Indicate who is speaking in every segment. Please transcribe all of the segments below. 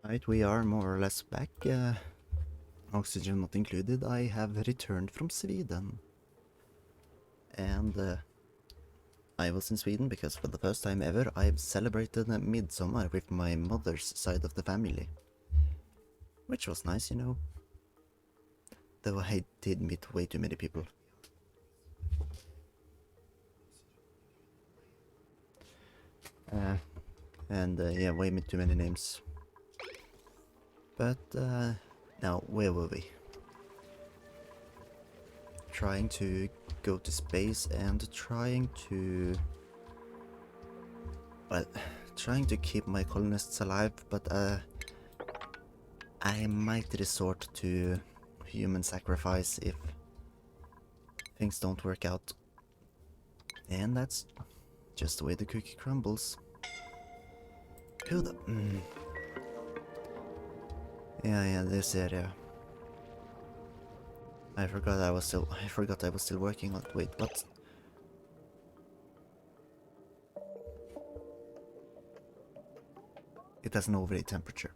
Speaker 1: Right, we are more or less back. Oxygen not included. I have returned from Sweden. And I was in Sweden because for the first time ever I've celebrated Midsummer with my mother's side of the family. Which was nice, you know. Though I did meet way too many people. Yeah, way too many names. But, now, where were we? Trying to go to space and trying to... Well, trying to keep my colonists alive, but, I might resort to human sacrifice if things don't work out. And that's just the way the cookie crumbles. Who the... Yeah, this area. I forgot I was still working on it. Wait, what? It has an overlay temperature.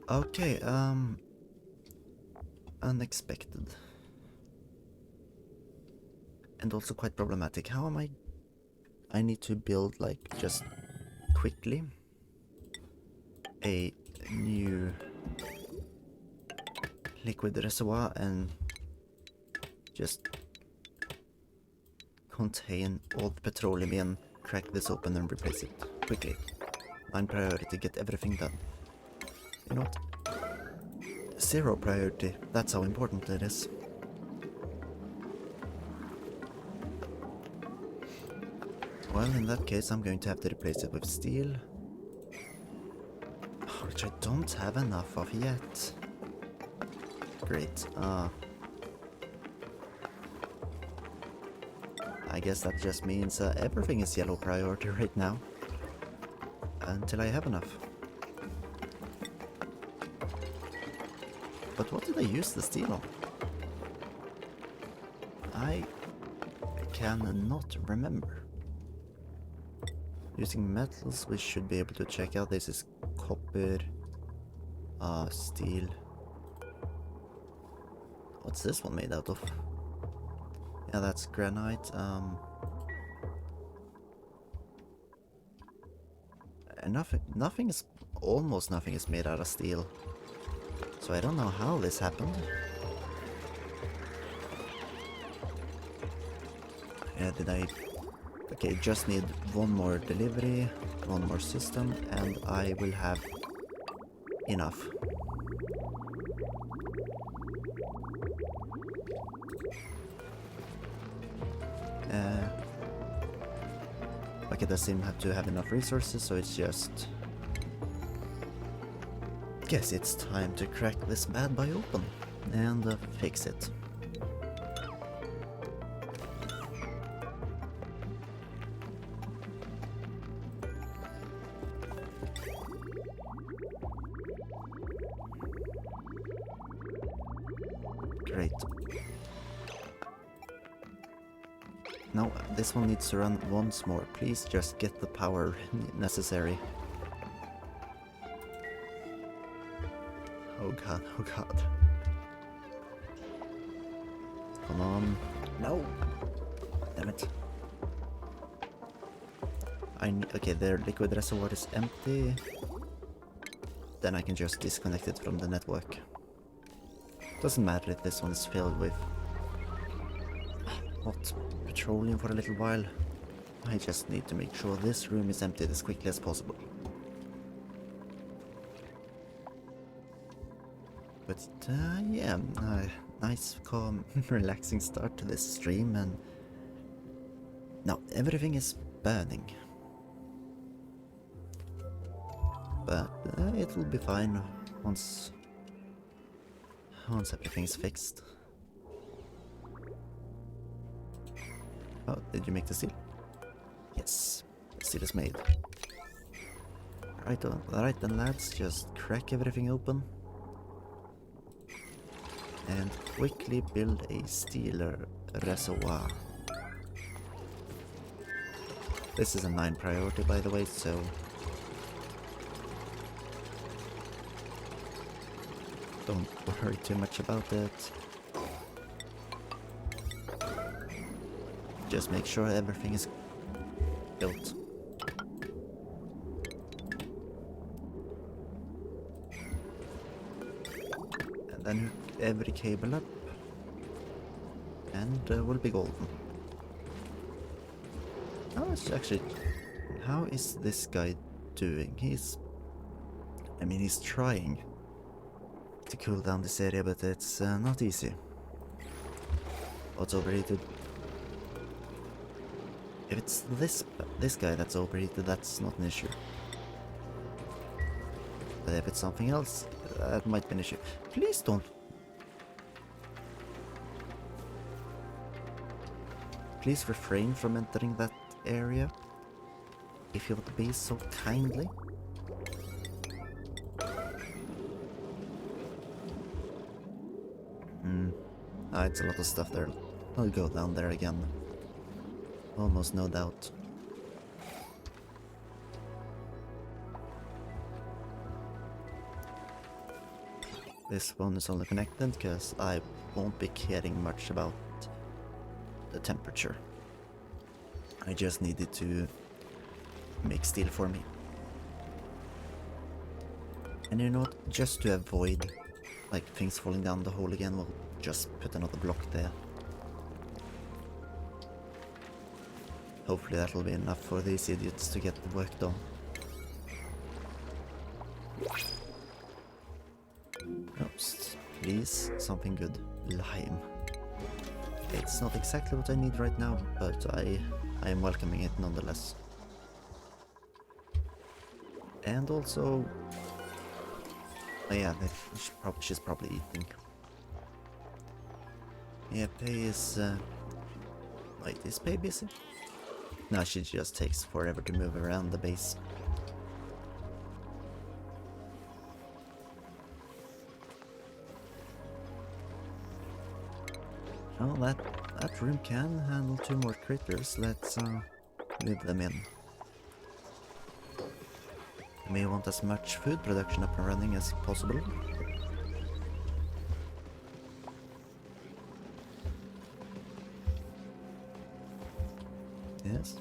Speaker 1: Okay, unexpected. And also quite problematic. How am I need to build, like, just quickly a new liquid reservoir and just contain all the petroleum in, crack this open and replace it quickly. 9 priority, get everything done. You know what? 0 priority, that's how important it is. Well, in that case I'm going to have to replace it with steel. Which I don't have enough of yet. Great, I guess that just means everything is yellow priority right now. Until I have enough. But what did I use the steel on? I cannot remember. Using metals, we should be able to check out. This is copper, steel. What's this one made out of? Yeah, that's granite. Nothing is, almost nothing is made out of steel. So I don't know how this happened. Yeah, did I... Okay, just need one more delivery, one more system, and I will have enough. Okay, it doesn't have to have enough resources, so it's just... Guess it's time to crack this bad boy open and fix it. Great. No, this one needs to run once more. Please just get the power necessary. Oh god, oh god. Come on. No! Damn it. Okay, their liquid reservoir is empty. Then I can just disconnect it from the network. Doesn't matter if this one is filled with hot petroleum for a little while. I just need to make sure this room is emptied as quickly as possible. But yeah, nice, calm, relaxing start to this stream, and now everything is burning. But it will be fine once everything's fixed. Oh, did you make the steel? Yes, the steel is made. Right then lads, just crack everything open. And quickly build a steel reservoir. This is a 9 priority, by the way, so don't worry too much about it. Just make sure everything is built. And then hook every cable up, and we'll be golden. How is this guy doing? He's trying to cool down this area, but it's not easy. What's overheated? If it's this guy that's overheated, that's not an issue. But if it's something else, that might be an issue. Please don't. Please refrain from entering that area, if you would be so kindly. It's a lot of stuff there. I'll go down there again. Almost no doubt. This one is only connected because I won't be caring much about the temperature. I just needed to make steel for me. And you know what? Just to avoid like things falling down the hole again, we'll just put another block there. Hopefully that'll be enough for these idiots to get the work done. Oops, please, something good. Lime. It's not exactly what I need right now, but I am welcoming it nonetheless. And also... oh yeah, she's probably eating. Yeah, Pei is... wait, is Pei busy? No, she just takes forever to move around the base. Oh, that room can handle 2 more critters. Let's move them in. You may want as much food production up and running as possible. Yes.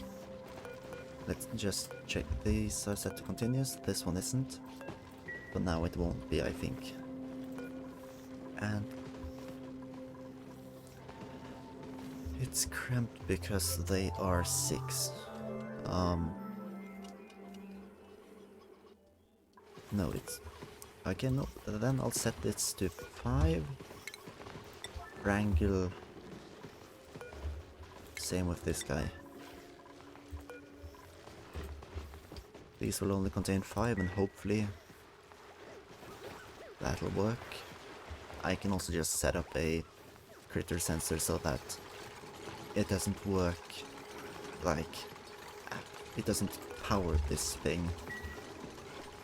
Speaker 1: Let's just check these are set to continuous. This one isn't. But now it won't be, I think. And it's cramped because they are 6. No, it's... okay, no, then I'll set this to 5. Wrangle. Same with this guy. These will only contain 5 and hopefully that'll work. I can also just set up a critter sensor so that it doesn't work like... it doesn't power this thing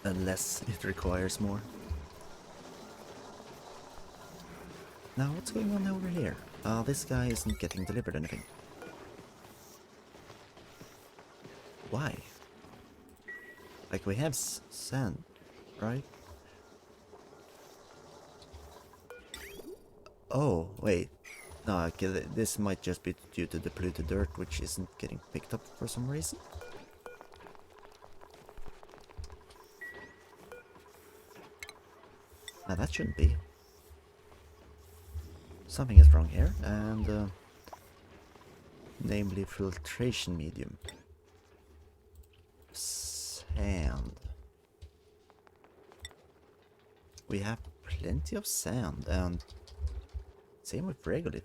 Speaker 1: unless it requires more. Now what's going on over here? This guy isn't getting delivered anything. Why? Like we have sand, right? Oh, wait. No, okay, this might just be due to the polluted dirt, which isn't getting picked up for some reason. Now that shouldn't be. Something is wrong here, and namely filtration medium. Sand. We have plenty of sand, and same with regolith.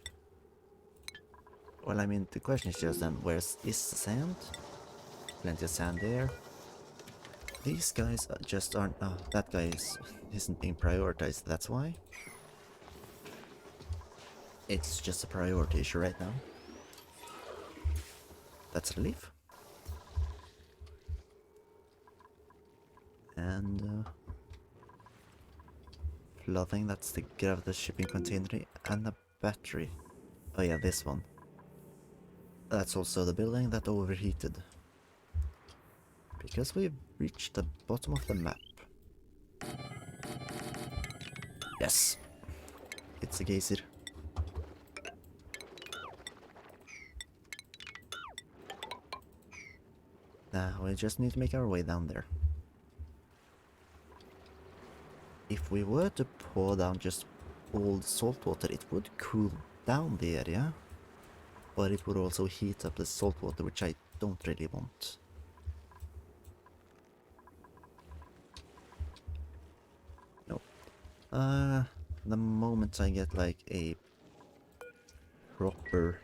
Speaker 1: Well, I mean, the question is just then, where is the sand? Plenty of sand there. These guys just aren't... oh, that guy isn't being prioritized, that's why. It's just a priority issue right now. That's a leaf. And... flooding, that's to get out of the shipping container, and a battery. Oh yeah, this one. That's also the building that overheated. Because we've reached the bottom of the map. Yes! It's a geyser. Now we just need to make our way down there. If we were to pour down just all the salt water, it would cool down the area. But it would also heat up the salt water, which I don't really want. No. The moment I get like a proper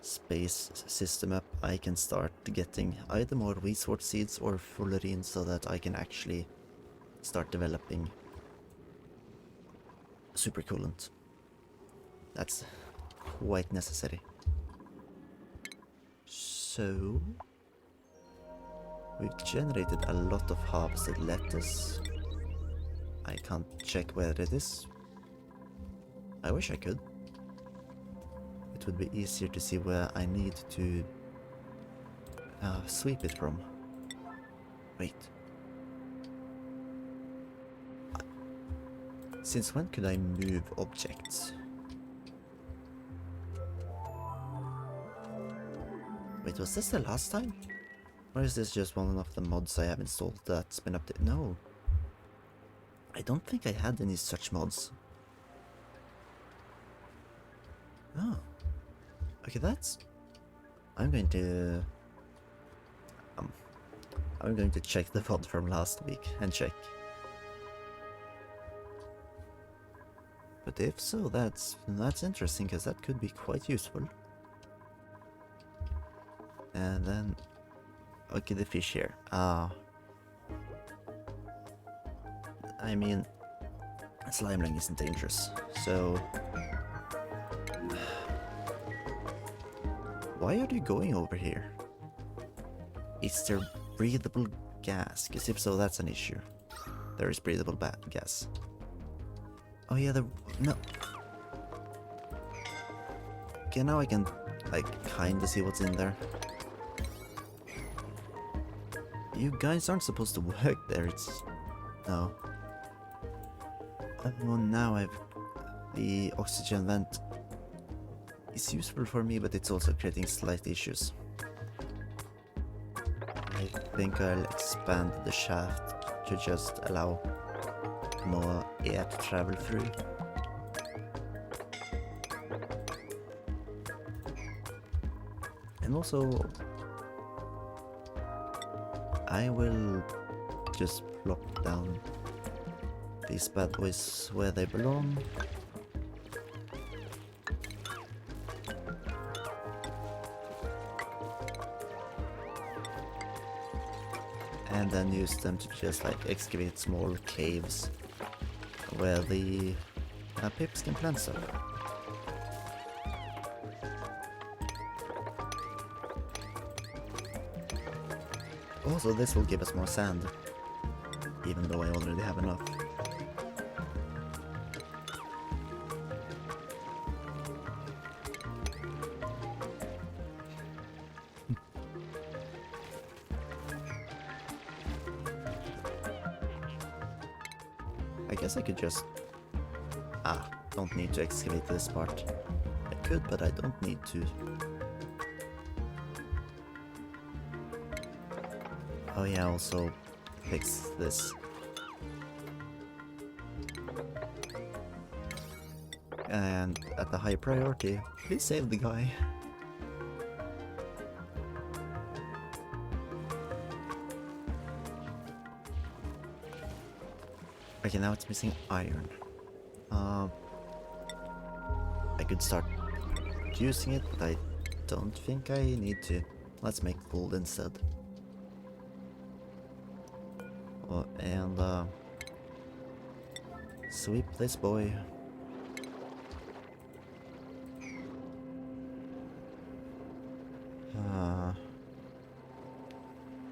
Speaker 1: space system up, I can start getting either more resource seeds or fullerene so that I can actually start developing super coolant. That's quite necessary. So we've generated a lot of harvested lettuce. I can't check where it is. I wish I could. It would be easier to see where I need to sweep it from. Wait. Since when could I move objects? Wait, was this the last time? Or is this just one of the mods I have installed that's been updated? No. I don't think I had any such mods. Oh. Okay, that's... I'm going to check the VOD from last week and check. But if so, that's interesting, because that could be quite useful. And then... okay, the fish here. I mean... slimeling isn't dangerous, so... why are you going over here? Is there breathable gas? Because if so, that's an issue. There is breathable gas. Oh yeah, no. Okay, now I can, like, kinda see what's in there. You guys aren't supposed to work there, it's... no. Oh, now the oxygen vent is useful for me, but it's also creating slight issues. I think I'll expand the shaft to just allow more air to travel through. And also, I will just plop down these bad boys where they belong. And then use them to just like excavate small caves where the pips can plant stuff. Also, this will give us more sand, even though I already have enough. I guess I could just... don't need to excavate this part. I could, but I don't need to. Oh yeah, also fix this. And at the high priority, please save the guy. Okay, now it's missing iron. I could start using it, but I don't think I need to. Let's make gold instead. Oh, and sweep this boy.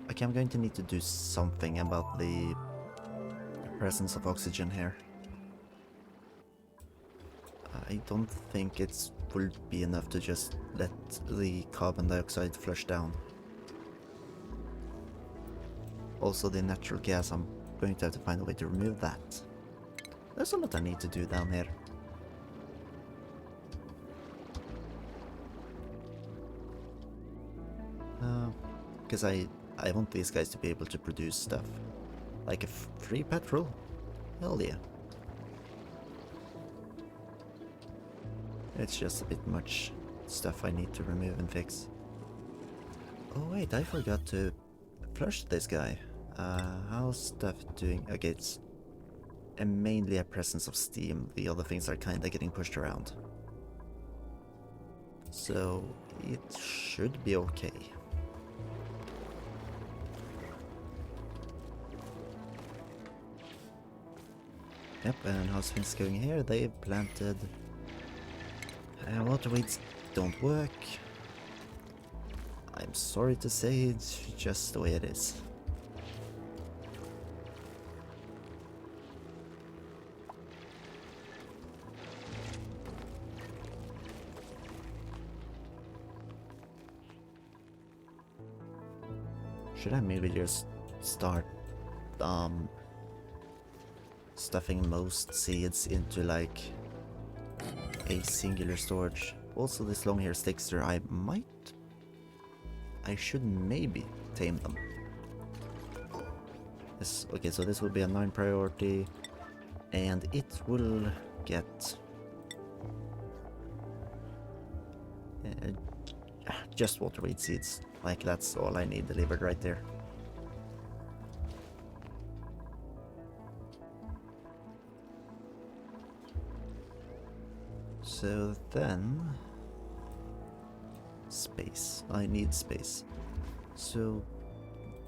Speaker 1: Okay, I'm going to need to do something about the presence of oxygen here. I don't think it will be enough to just let the carbon dioxide flush down. Also the natural gas, I'm going to have to find a way to remove that. There's a lot I need to do down here. Because I want these guys to be able to produce stuff. Like a free petrol? Hell yeah. It's just a bit much stuff I need to remove and fix. Oh wait, I forgot to flush this guy. How's stuff doing? Okay, it's mainly a presence of steam. The other things are kinda getting pushed around. So it should be okay. Yep, and how's things going here? They've planted... water weeds don't work. I'm sorry to say, it's just the way it is. Should I maybe just start stuffing most seeds into like a singular storage? Also this long hair slickster, I should maybe tame them. Yes, okay, so this will be a 9 priority and it will get just water weed seeds. Like that's all I need delivered right there. So then... space. I need space. So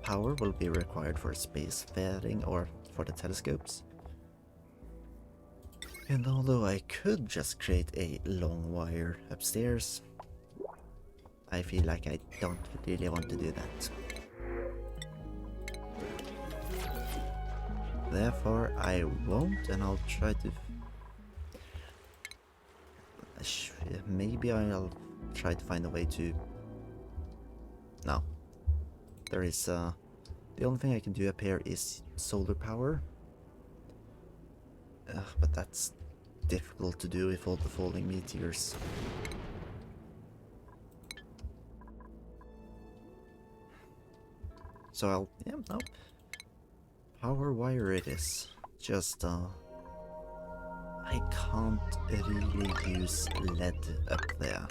Speaker 1: power will be required for space faring or for the telescopes. And although I could just create a long wire upstairs, I feel like I don't really want to do that. Therefore I won't, and I'll try to... maybe I'll try to find a way to... No. There is the only thing I can do up here is solar power. But that's difficult to do with all the falling meteors. So I'll... yeah, no. Power wire it is. Just, I can't really use lead up there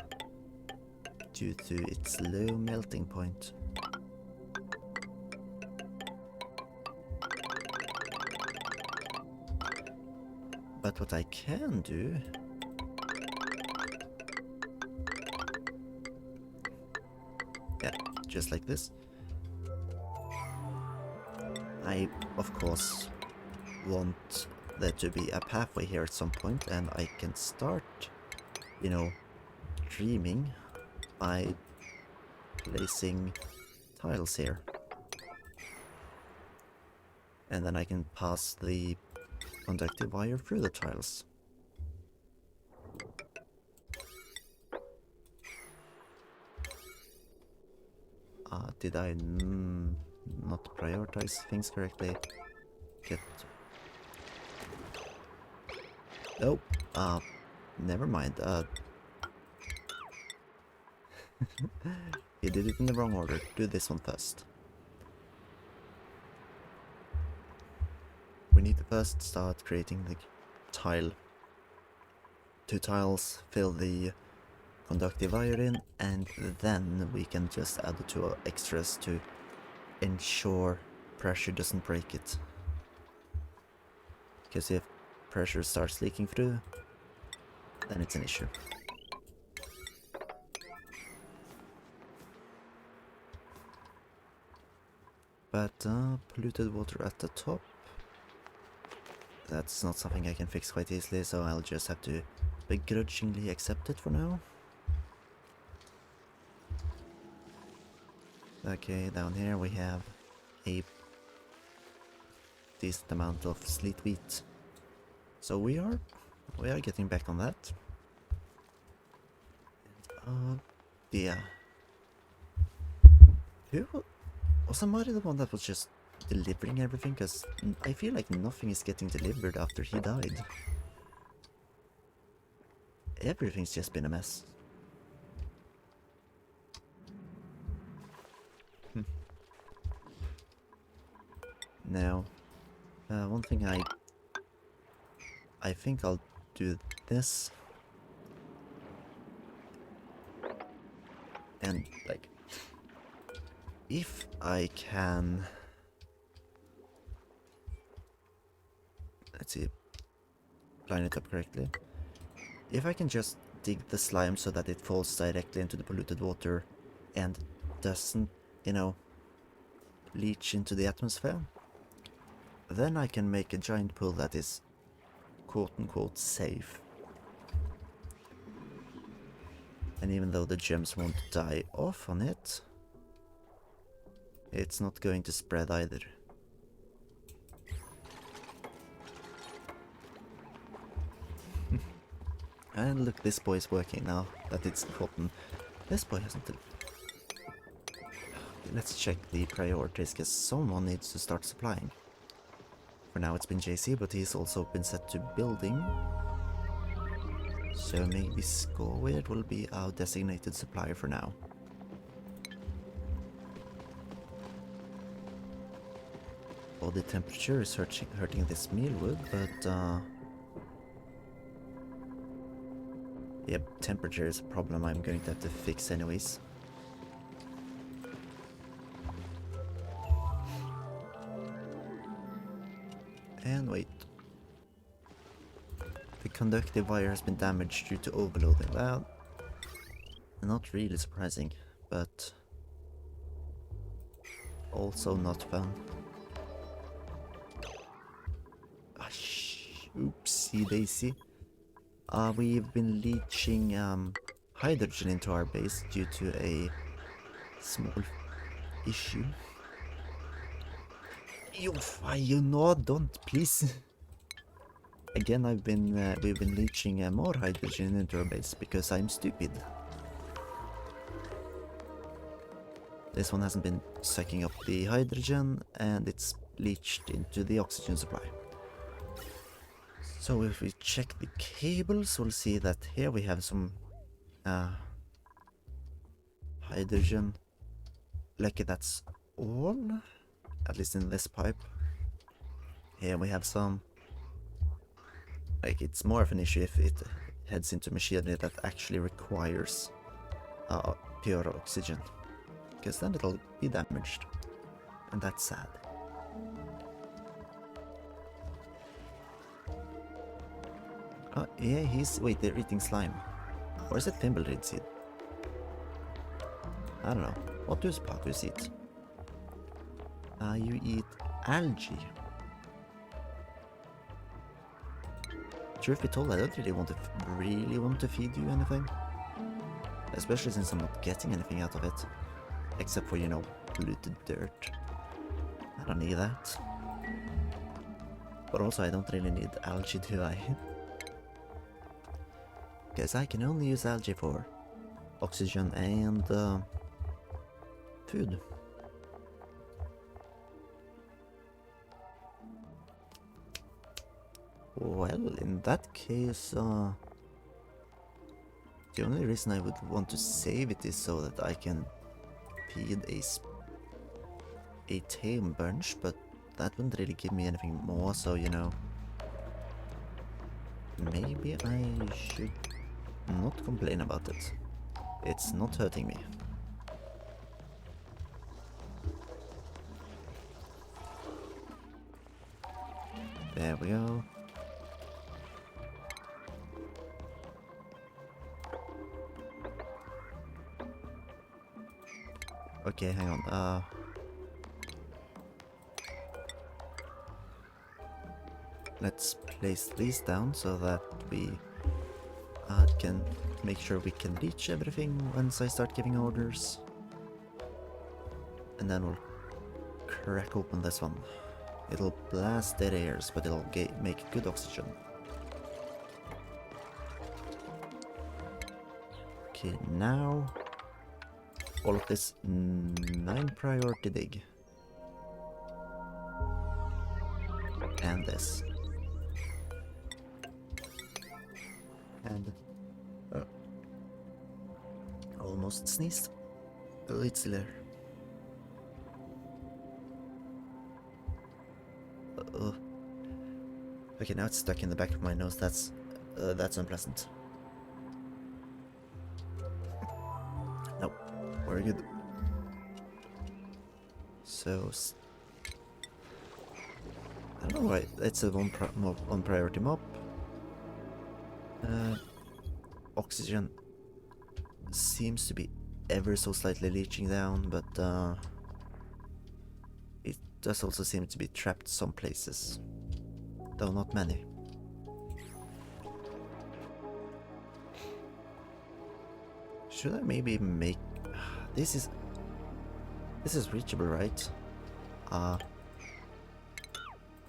Speaker 1: due to its low melting point. But what I can do... yeah, just like this. I, of course, want there to be a pathway here at some point, and I can start, you know, dreaming by placing tiles here. And then I can pass the conductive wire through the tiles. Did I not prioritize things correctly? Get... oh, never mind. You did it in the wrong order. Do this one first. We need to first start creating the tile. 2 tiles, fill the conductive wire in, and then we can just add the 2 extras to ensure pressure doesn't break it. Because if pressure starts leaking through, then it's an issue. But polluted water at the top, that's not something I can fix quite easily, so I'll just have to begrudgingly accept it for now. Okay, down here we have a decent amount of sleet wheat. So we are getting back on that. Yeah. Who was somebody the one that was just delivering everything, because I feel like nothing is getting delivered after he died. Everything's just been a mess. Now, one thing I think I'll do this. And, like, if I can... Let's see, line it up correctly. If I can just dig the slime so that it falls directly into the polluted water and doesn't, you know, leach into the atmosphere, then I can make a giant pool that is quote-unquote safe. And even though the gems won't die off on it, it's not going to spread either. And look, this boy is working now that it's cotton. This boy hasn't... Let's check the priorities, because someone needs to start supplying. For now it's been JC, but he's also been set to building. So maybe Scoweird will be our designated supplier for now. Body temperature is hurting this mealwood, but yep, temperature is a problem I'm going to have to fix anyways. And wait. The conductive wire has been damaged due to overloading. Well, not really surprising, but also not fun. Oopsie daisy. We've been leaching hydrogen into our base due to a small issue. You know, don't, please. Again, we've been leaching more hydrogen into our base because I'm stupid. This one hasn't been sucking up the hydrogen, and it's leached into the oxygen supply. So if we check the cables, we'll see that here we have some hydrogen. Lucky that's all, at least in this pipe. Here we have some. Like, it's more of an issue if it heads into machinery that actually requires pure oxygen, because then it'll be damaged, and that's sad. Oh, yeah, wait, they're eating slime. Or is it thimbleweed seed? I don't know. What do Spakus eat? You eat algae. Truth be told, I don't really want to feed you anything. Especially since I'm not getting anything out of it. Except for, you know, polluted dirt. I don't need that. But also I don't really need algae, do I? Because I can only use algae for oxygen and food. Well, in that case, the only reason I would want to save it is so that I can feed a tame bunch, but that wouldn't really give me anything more, so, you know, maybe I should not complain about it. It's not hurting me. There we go. Okay, hang on. Let's place these down so that we can make sure we can reach everything once I start giving orders. And then we'll crack open this one. It'll blast dead airs, but it'll make good oxygen. Okay, now all of this 9 priority dig. And this. And... almost sneezed. Oh, it's still there. Okay, now it's stuck in the back of my nose. That's unpleasant. Nope, we're good. So, I don't know why it's a one priority mob. Oxygen seems to be ever so slightly leaching down, but it does also seem to be trapped some places, though not many. Should I maybe make... This is reachable, right?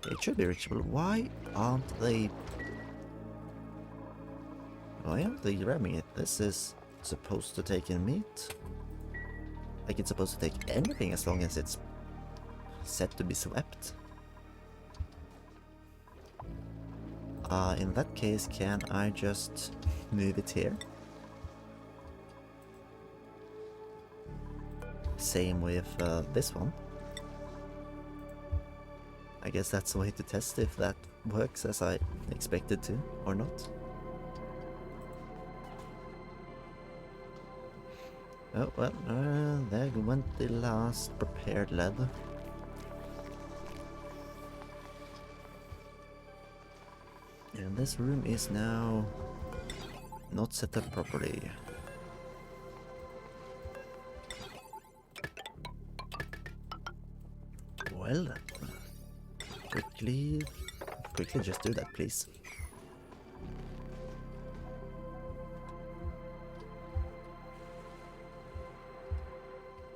Speaker 1: It should be reachable. Why aren't they grabbing it? This is supposed to take in meat. Like, it's supposed to take anything as long as it's set to be swept. In that case, can I just move it here? Same with this one. I guess that's a way to test if that works as I expected to, or not. Oh, well, there went the last prepared lead. And this room is now not set up properly. Well then. Quickly just do that, please.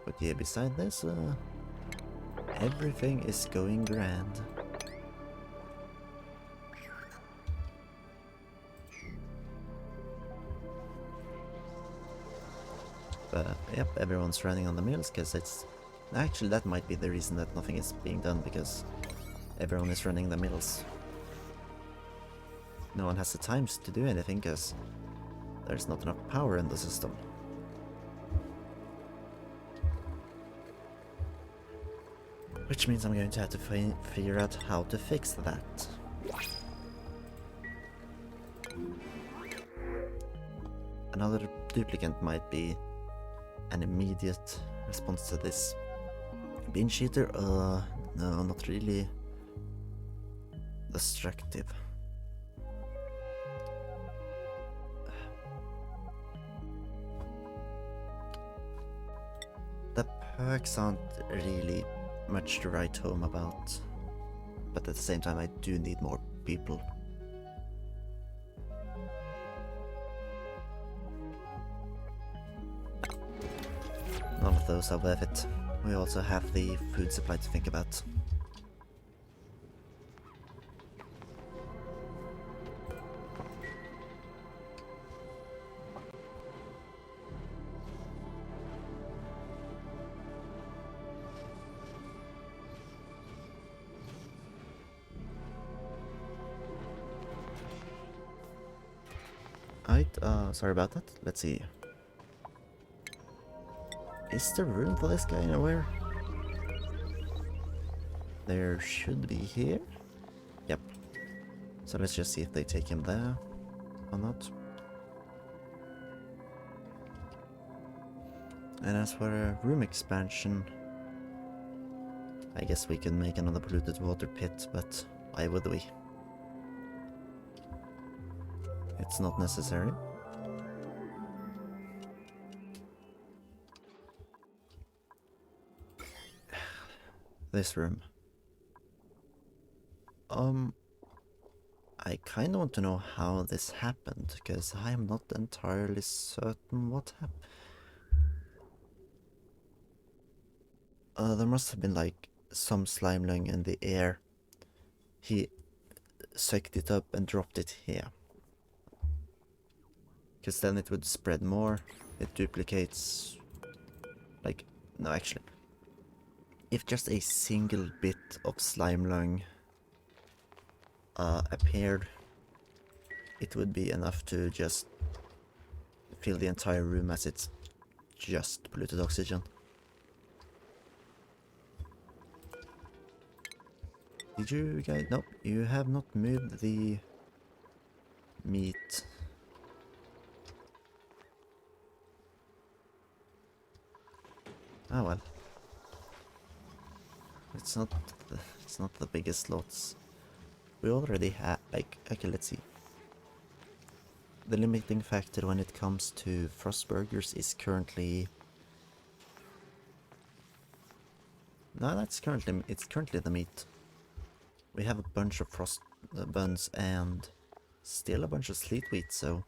Speaker 1: But yeah, beside this, everything is going grand. But yep, everyone's running on the mills because it's... Actually, that might be the reason that nothing is being done, because everyone is running the mills. No one has the times to do anything because there's not enough power in the system. Which means I'm going to have to figure out how to fix that. Another duplicate might be an immediate response to this. Binge eater? No, not really. Destructive. The perks aren't really much to write home about, but at the same time I do need more people. None of those are worth it. We also have the food supply to think about. Sorry about that. Let's see. Is there room for this guy anywhere? There should be here. Yep. So let's just see if they take him there or not. And as for a room expansion, I guess we can make another polluted water pit, but why would we? It's not necessary. This room. I kind of want to know how this happened, because I am not entirely certain what happened. There must have been like some slime lung in the air. He sucked it up and dropped it here. Because then it would spread more. It duplicates... Like, no, actually. If just a single bit of slime lung appeared, it would be enough to just fill the entire room as it's just polluted oxygen. Did you guys? Nope, you have not moved the meat. Oh well. It's not the biggest slots. We already have, like, okay, let's see. The limiting factor when it comes to frost burgers is currently... No, it's currently the meat. We have a bunch of frost buns and still a bunch of sleet wheat, so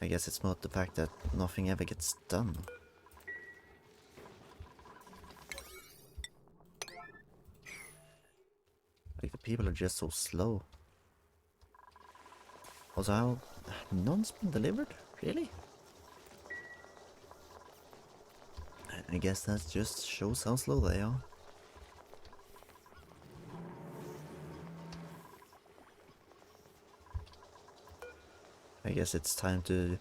Speaker 1: I guess it's more the fact that nothing ever gets done. Like, the people are just so slow. Also, how... None's been delivered? Really? I guess that just shows how slow they are. I guess it's time to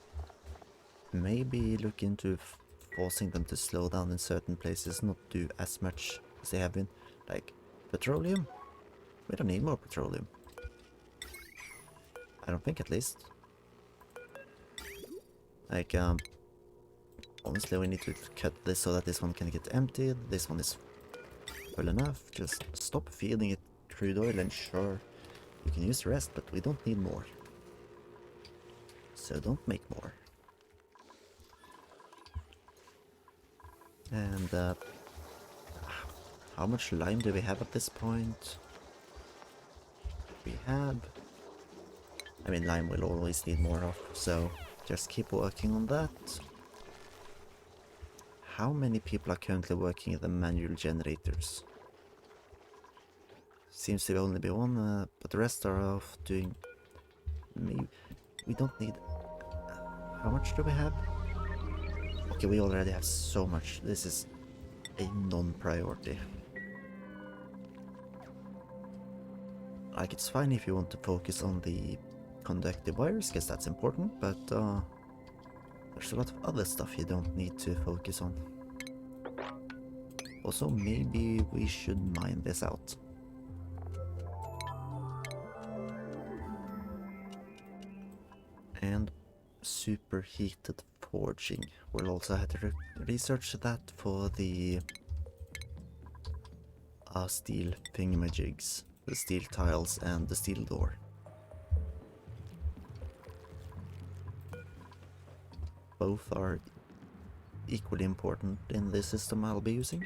Speaker 1: maybe look into forcing them to slow down in certain places, not do as much as they have been. Like, petroleum? We don't need more petroleum. I don't think, at least. Like, honestly, we need to cut this so that this one can get emptied. This one is full enough. Just stop feeding it crude oil, and sure, you can use the rest, but we don't need more. So don't make more. And, how much lime do we have at this point? We have... I mean, lime will always need more of, so just keep working on that. How many people are currently working at the manual generators? Seems to only be one, but the rest are off doing... Maybe... We don't need... How much do we have? Okay, we already have so much. This is a non-priority. Like, it's fine if you want to focus on the conductive wires, because that's important, but there's a lot of other stuff you don't need to focus on. Also, maybe we should mine this out. And superheated forging. We'll also have to research that for the steel thingamajigs, the steel tiles and the steel door. Both are equally important in the system I'll be using.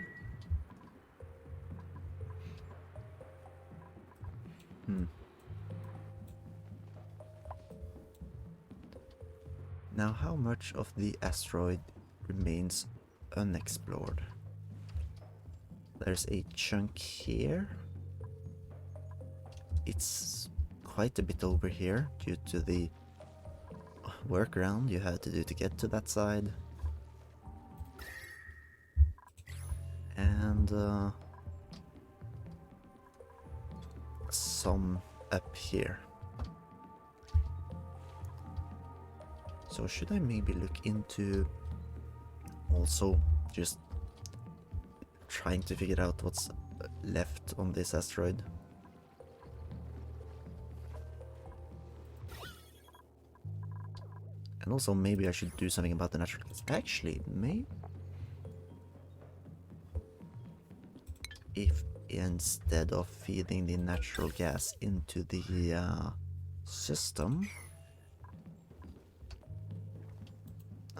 Speaker 1: Now, how much of the asteroid remains unexplored? There's a chunk here. It's quite a bit over here due to the workaround you had to do to get to that side. And some up here. So should I maybe look into also just trying to figure out what's left on this asteroid? And also maybe I should do something about the natural gas. Actually, maybe if instead of feeding the natural gas into the system,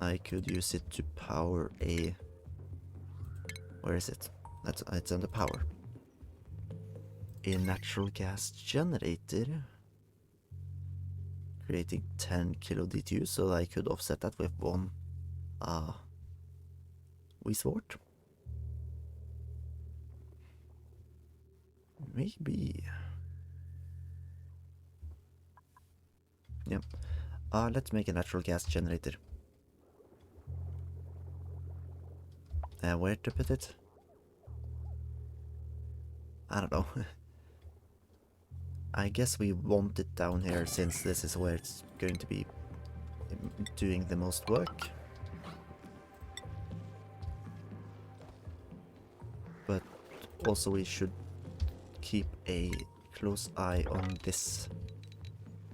Speaker 1: I could use it to power a... Where is it? It's under power. A natural gas generator. Creating 10 kilo DTU, so I could offset that with one Weeswort. Maybe. Yep. Let's make a natural gas generator. Where to put it? I don't know. I guess we want it down here since this is where it's going to be doing the most work. But also we should keep a close eye on this.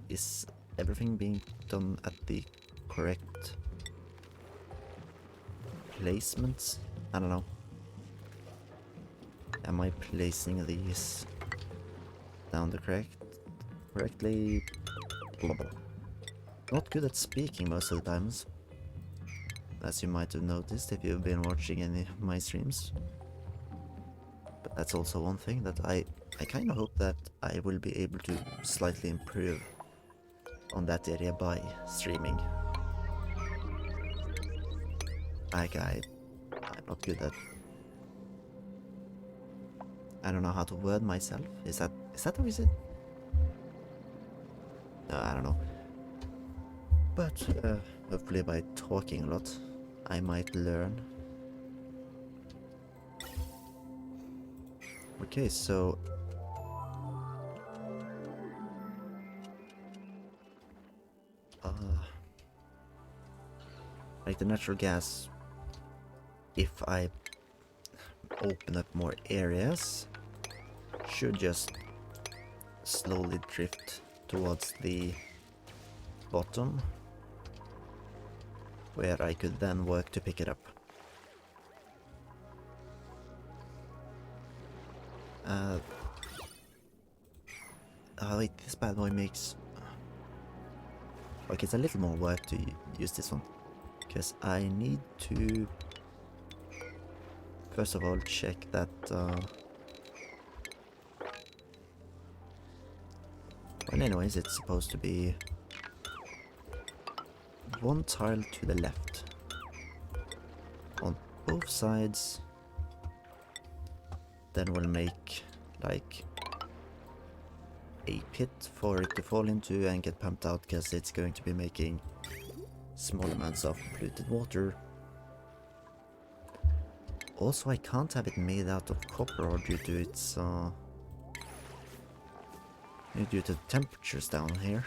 Speaker 1: Is everything being done at the correct placements? I don't know. Am I placing these down the correctly? Blah, blah. Not good at speaking most of the times, as you might have noticed if you've been watching any of my streams. But that's also one thing that I kind of hope that I will be able to slightly improve on that area by streaming. Like I'm not good at... I don't know how to word myself. Is that how you say it? No, I don't know. But hopefully by talking a lot, I might learn. Okay, so... like the natural gas, if I open up more areas, should just slowly drift towards the bottom, where I could then work to pick it up. Oh wait, this bad boy makes... okay, it's a little more work to use this one, because I need to first of all check that well, anyways, it's supposed to be one tile to the left on both sides. Then we'll make like a pit for it to fall into and get pumped out, because it's going to be making small amounts of polluted water. Also, I can't have it made out of copper ore due to its due to the temperatures down here.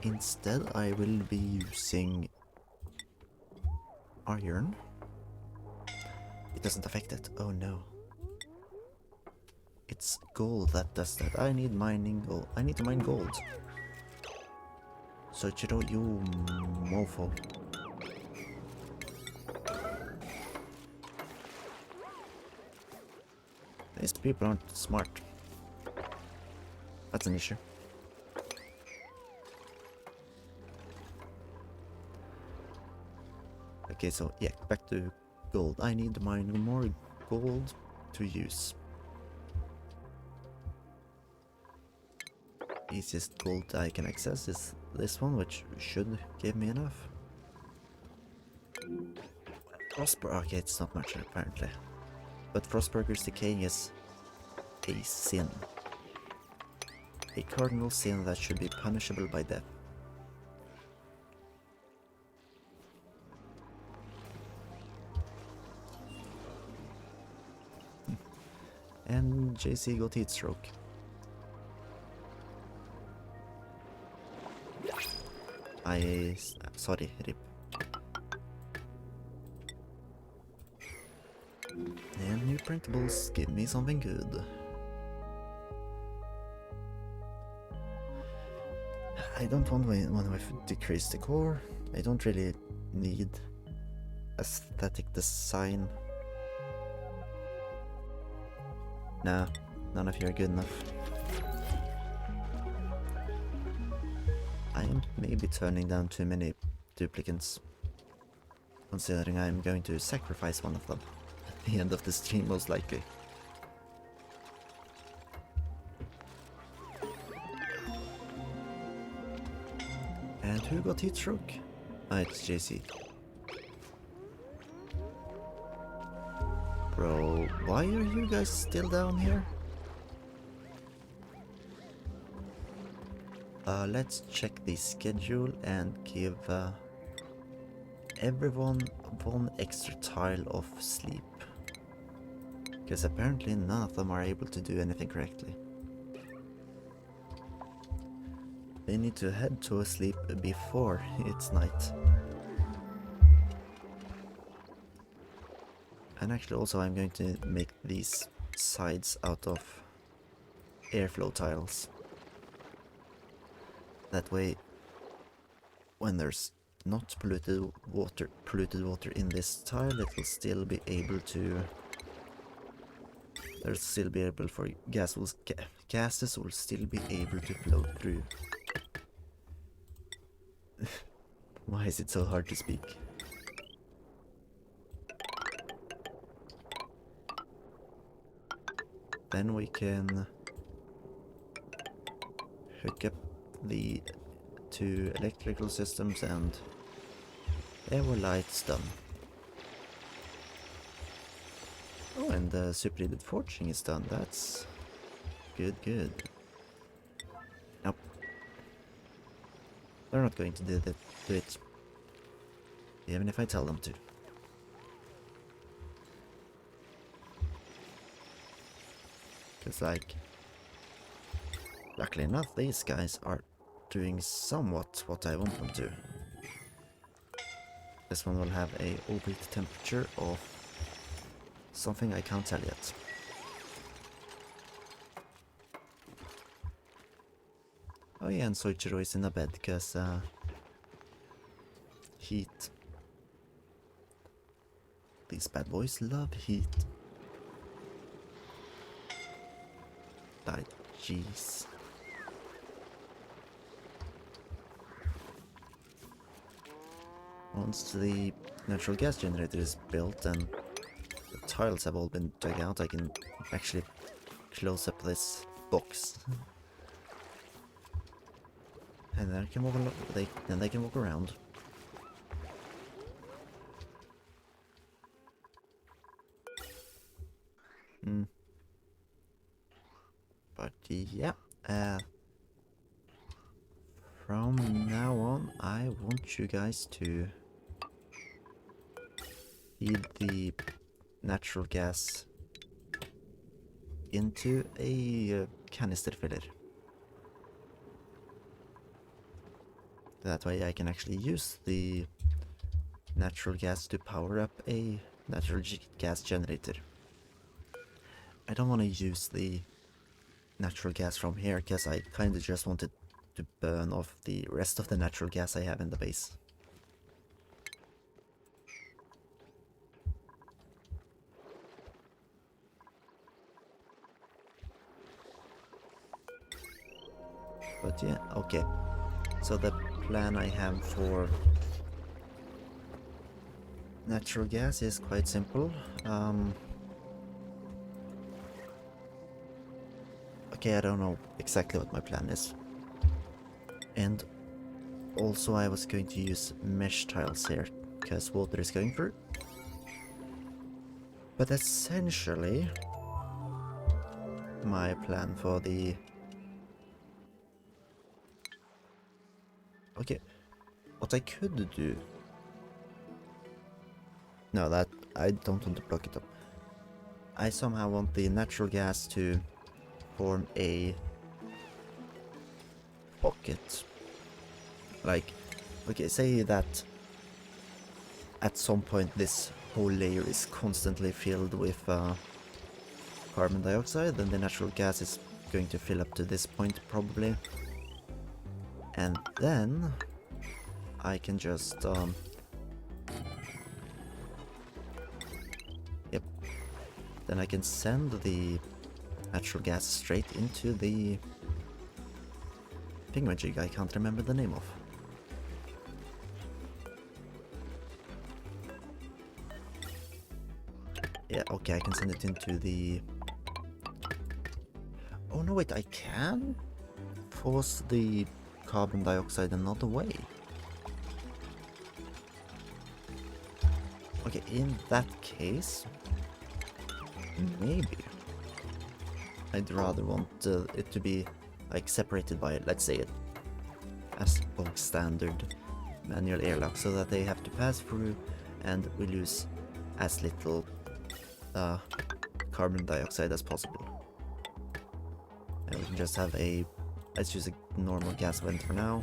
Speaker 1: Instead, I will be using iron. It doesn't affect it. Oh no. It's gold that does that. I need mining gold. I need to mine gold. So you mofo. These people aren't smart. That's an issue. Okay, so yeah, back to gold. I need to mine more gold to use. Easiest gold I can access is this one, which should give me enough. Frostburger, okay, it's not much apparently. But Frostburger's decaying is a sin. A cardinal sin that should be punishable by death. And JC got heat stroke. Sorry, rip. And new printables, give me something good. I don't want to decrease the core. I don't really need aesthetic design. Nah, none of you are good enough. I am maybe turning down too many duplicates, considering I am going to sacrifice one of them at the end of the stream, most likely. And who got heat stroke? Ah, it's JC. Bro, why are you guys still down here? Let's check the schedule and give everyone one extra tile of sleep. Because apparently none of them are able to do anything correctly. they need to head to sleep before it's night. And actually also I'm going to make these sides out of airflow tiles. That way, when there's not polluted water in this tile, it will still be able to... There'll still be able for gases will still be able to flow through. Why is it so hard to speak? Then we can hook up the two electrical systems and there were lights done. Oh, and the superheated forging is done. That's good, good. Nope. They're not going to do it, even if I tell them to. Because, like, luckily enough, these guys are doing somewhat what I want them to. This one will have a overheat temperature of something I can't tell yet. Oh yeah, and Soichiro is in a bed because heat. These bad boys love heat. Like, jeez. Once the natural gas generator is built and the tiles have all been dug out, I can actually close up this box. And then I can walk then they can walk around. But yeah, from now on, I want you guys to feed the natural gas into a canister filler. That way I can actually use the natural gas to power up a natural gas generator. I don't want to use the natural gas from here because I kind of just wanted to burn off the rest of the natural gas I have in the base. But yeah, okay. So the plan I have for natural gas is quite simple. Okay, I don't know exactly what my plan is. And also I was going to use mesh tiles here, because water is going through. But essentially, my plan for the... Okay, what I could do... No, that... I don't want to block it up. I somehow want the natural gas to form a pocket. Like, okay, say that at some point this whole layer is constantly filled with carbon dioxide, then the natural gas is going to fill up to this point probably. And then I can just yep, then I can send the natural gas straight into the thingamajig I can't remember the name of. Yeah, okay, I can send it into the... Oh no, wait, I can force the carbon dioxide another way. Okay, in that case, maybe I'd rather want it to be like separated by, let's say it as bog standard manual airlock, so that they have to pass through and we lose as little carbon dioxide as possible. And we can just have a let's use a normal gas vent for now.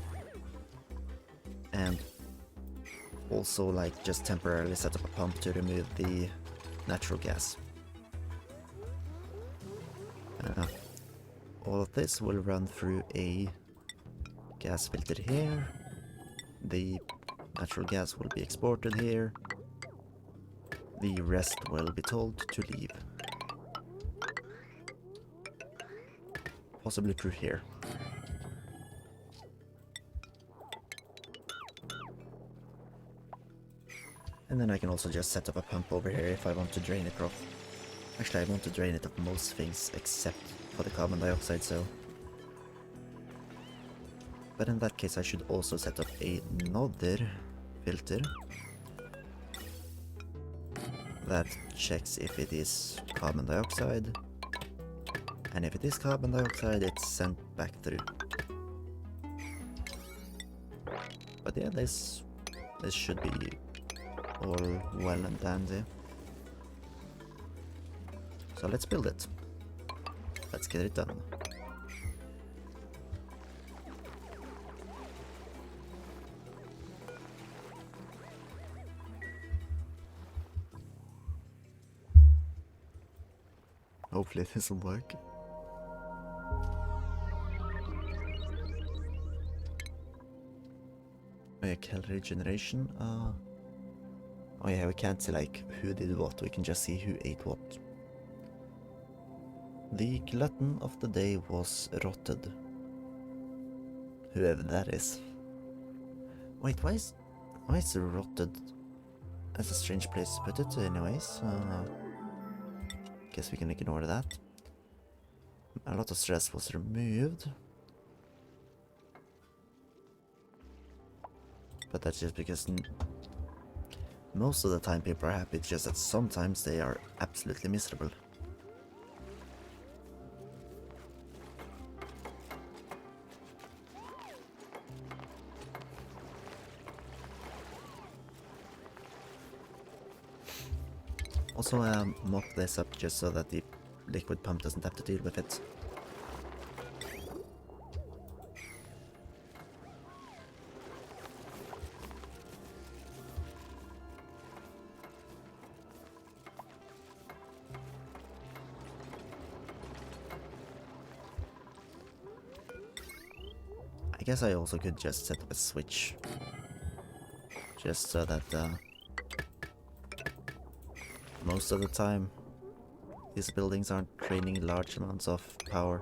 Speaker 1: And also like just temporarily set up a pump to remove the natural gas. All of this will run through a gas filter here. The natural gas will be exported here. The rest will be told to leave. Possibly through here. And then I can also just set up a pump over here if I want to drain it off. Actually, I want to drain it of most things except for the carbon dioxide, so... But in that case I should also set up another filter that checks if it is carbon dioxide, and if it is carbon dioxide it's sent back through. But yeah, this should be all well and dandy. So let's build it. Let's get it done. Hopefully this will work. Calorie generation. Oh yeah, we can't see like who did what, we can just see who ate what. The glutton of the day was rotted. Whoever that is. Wait, why is rotted? That's a strange place to put it anyways. Guess we can ignore that. A lot of stress was removed. But that's just because most of the time people are happy, it's just that sometimes they are absolutely miserable. Also mop this up just so that the liquid pump doesn't have to deal with it. I guess I also could just set up a switch, just so that most of the time these buildings aren't draining large amounts of power.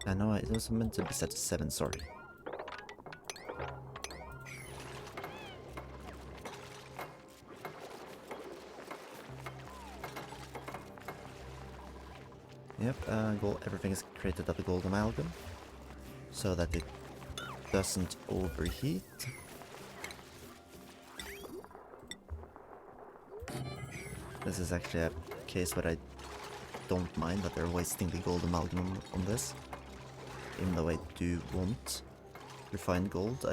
Speaker 1: I know it was meant to be set to 7, sorry. Yep, everything is created at the gold amalgam, so that it doesn't overheat. This is actually a case where I don't mind that they're wasting the gold amalgam on this. Even though I do want refined gold,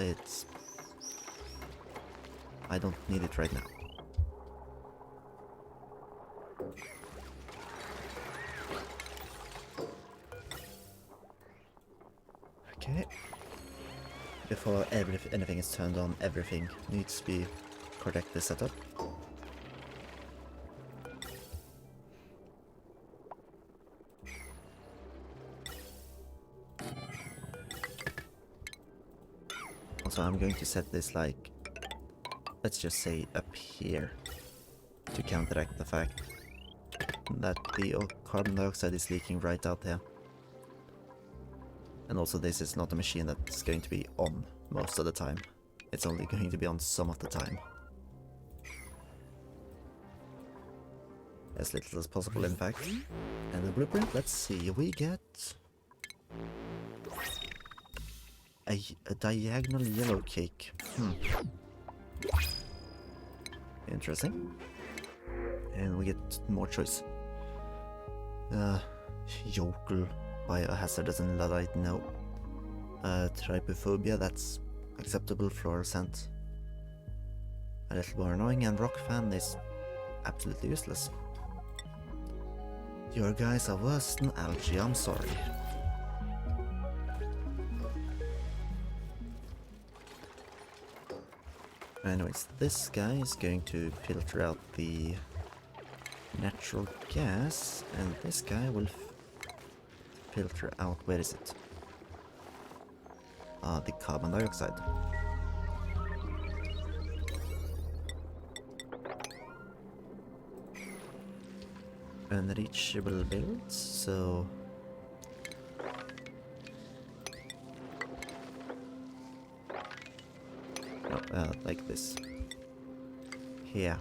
Speaker 1: I don't need it right now. Okay. Before anything is turned on, everything needs to be correctly set up. Also, I'm going to set this like, let's just say up here, to counteract the fact that the carbon dioxide is leaking right out there. And also this is not a machine that's going to be on most of the time. It's only going to be on some of the time. As little as possible, in fact. And the blueprint, let's see, we get a diagonal yellow cake. Interesting. And we get more choice. Yokel, biohazardous and Luddite, no. Trypophobia, that's acceptable. Fluorescent, a little more annoying, and rock fan is absolutely useless. Your guys are worse than algae, I'm sorry. Anyways, this guy is going to filter out the natural gas, and this guy will filter out, where is it? The carbon dioxide. Unreachable builds, so... Oh, like this. Here.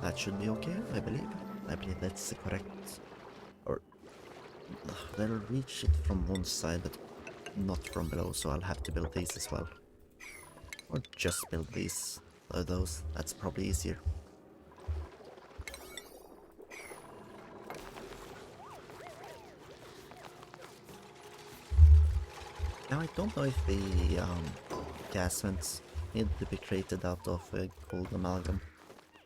Speaker 1: That should be okay, I believe. I believe that's the correct... Or... They'll reach it from one side, but not from below, so I'll have to build these as well. Or just build these. Or those. That's probably easier. Now I don't know if the gas vents need to be created out of gold amalgam.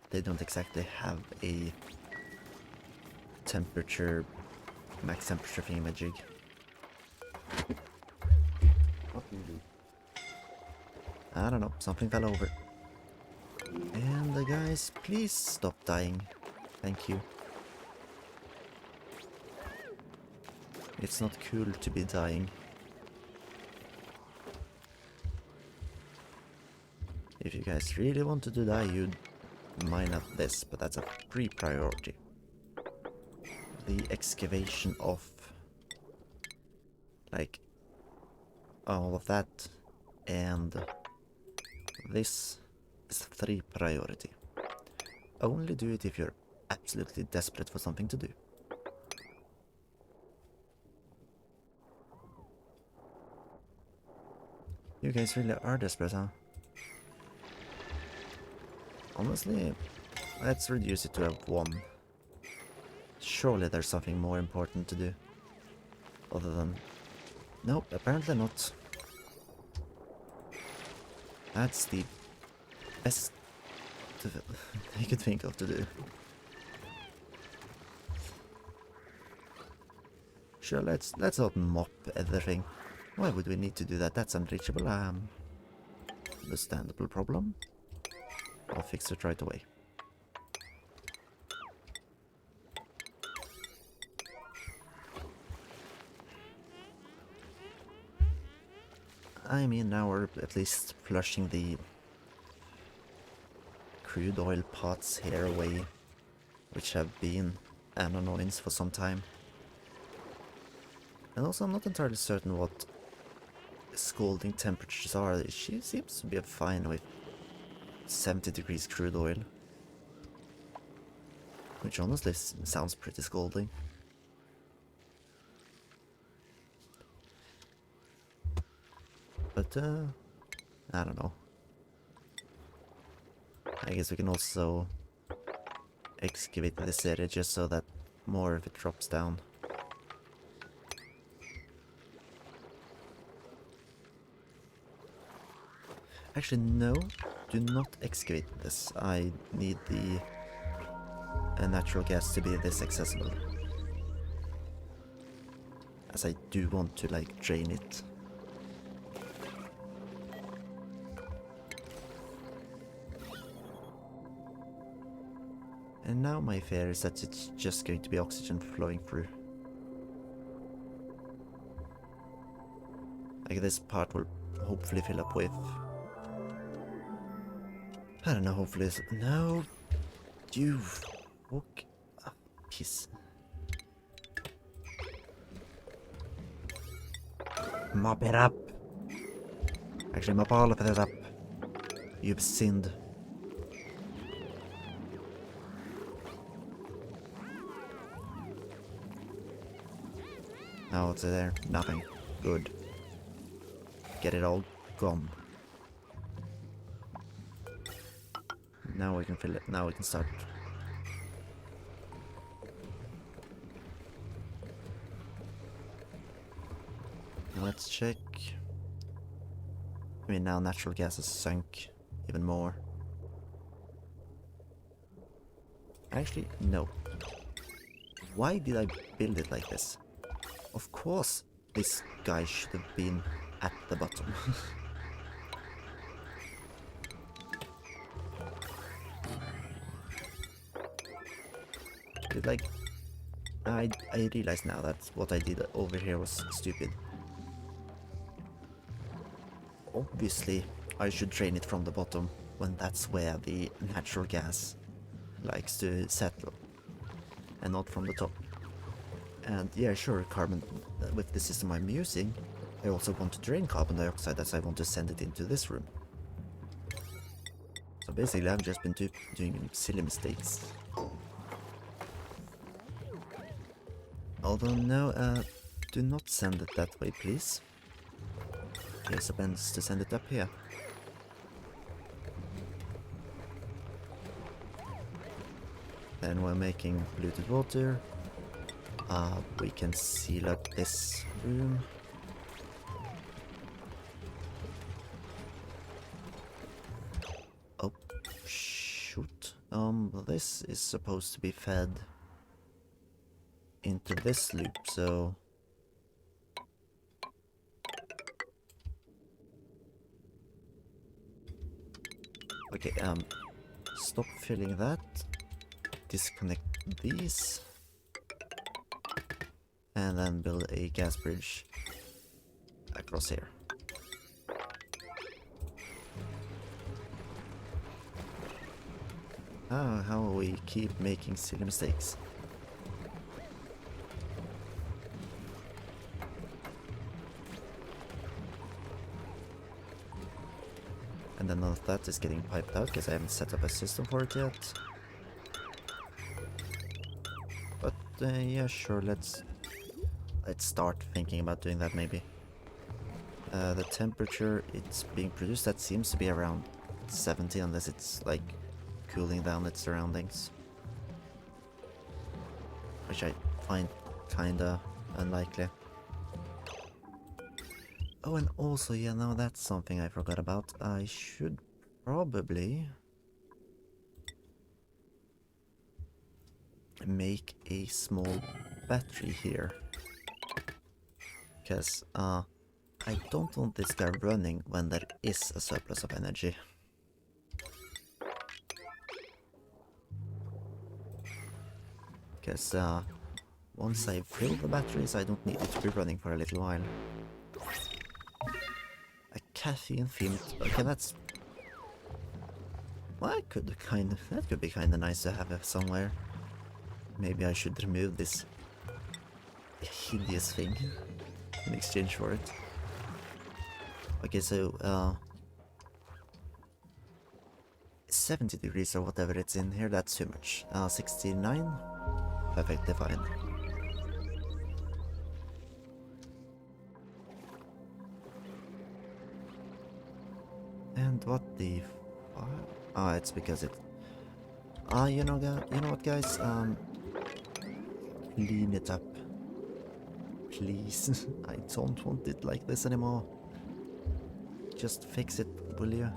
Speaker 1: They don't exactly have a temperature, max temperature thingamajig. What can you do? I don't know, something fell over. And the guys, please stop dying. Thank you. It's not cool to be dying. If you guys really wanted to die, you'd mine up this, but that's a pre-priority. The excavation of, like, all of that, and this is 3 priority. Only do it if you're absolutely desperate for something to do. You guys really are desperate, huh? Honestly, let's reduce it to a 1. Surely there's something more important to do. Other than... Nope, apparently not. That's the best I could think of to do. Sure, let's not mop everything. Why would we need to do that? That's unreachable. Understandable problem. I'll fix it right away. I mean, now we're at least flushing the crude oil pots here away, which have been an annoyance for some time. And also, I'm not entirely certain what scalding temperatures are. She seems to be fine with 70 degrees crude oil, which honestly sounds pretty scalding. But, I don't know. I guess we can also excavate this area just so that more of it drops down. Actually, no, do not excavate this. I need the natural gas to be this accessible. As I do want to, like, drain it. And now my fear is that it's just going to be oxygen flowing through. Like, this part will hopefully fill up with... I don't know, hopefully it's... No! You... Fuck... Piss. Mop it up! Actually, mop all of it up. You've sinned. Now what's there? Nothing. Good. Get it all gone. Now we can fill it. Now we can start. Now let's check. I mean, now natural gas has sunk even more. Actually, no. Why did I build it like this? Of course, this guy should have been at the bottom. It's like, I realize now that what I did over here was stupid. Obviously, I should drain it from the bottom when that's where the natural gas likes to settle, and not from the top. And yeah, sure, carbon, with the system I'm using, I also want to drain carbon dioxide as I want to send it into this room. So basically I've just been doing silly mistakes. Although no, do not send it that way, please. Here's a bench to send it up here. Then we're making polluted water. We can seal up this room. Oh, shoot. This is supposed to be fed into this loop, so... Okay, stop filling that. Disconnect these. And then build a gas bridge across here. Ah, how we keep making silly mistakes. And then none of that is getting piped out because I haven't set up a system for it yet. But yeah, sure, let's start thinking about doing that maybe. The temperature it's being produced at seems to be around 70 unless it's like cooling down its surroundings. Which I find kinda unlikely. Oh, and also, yeah, no, that's something I forgot about. I should probably make a small battery here. Because, I don't want this guy running when there is a surplus of energy. Because, once I fill the batteries, I don't need it to be running for a little while. A caffeine themed... Okay, that's... Well, that could be kinda nice to have somewhere. Maybe I should remove this hideous thing in exchange for it. Okay, so 70 degrees or whatever it's in here, that's too much. 69? Perfectly fine. And what the fuck? Ah, it's because it... you know what, guys? Clean it up. Please. I don't want it like this anymore. Just fix it, will you?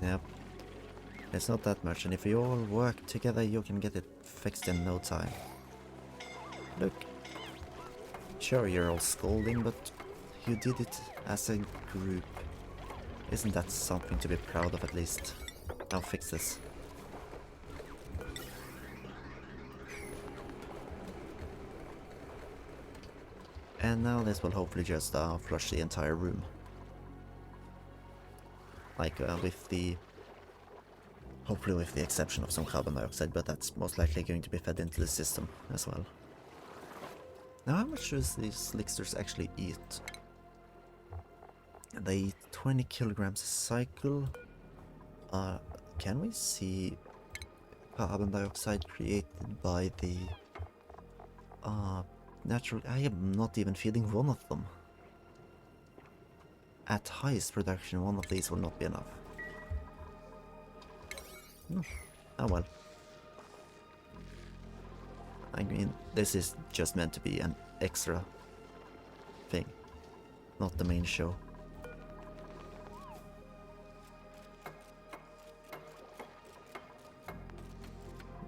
Speaker 1: Yep. It's not that much, and if you all work together, you can get it fixed in no time. Look. Sure, you're all scolding, but you did it as a group. Isn't that something to be proud of at least? Now fix this. And now this will hopefully just flush the entire room. Like with the... Hopefully with the exception of some carbon dioxide, but that's most likely going to be fed into the system as well. Now how much does these slicksters actually eat? They eat 20 kilograms a cycle. Can we see carbon dioxide created by the natural... I am not even feeding one of them. At highest production, one of these will not be enough. Oh well. I mean, this is just meant to be an extra thing, not the main show.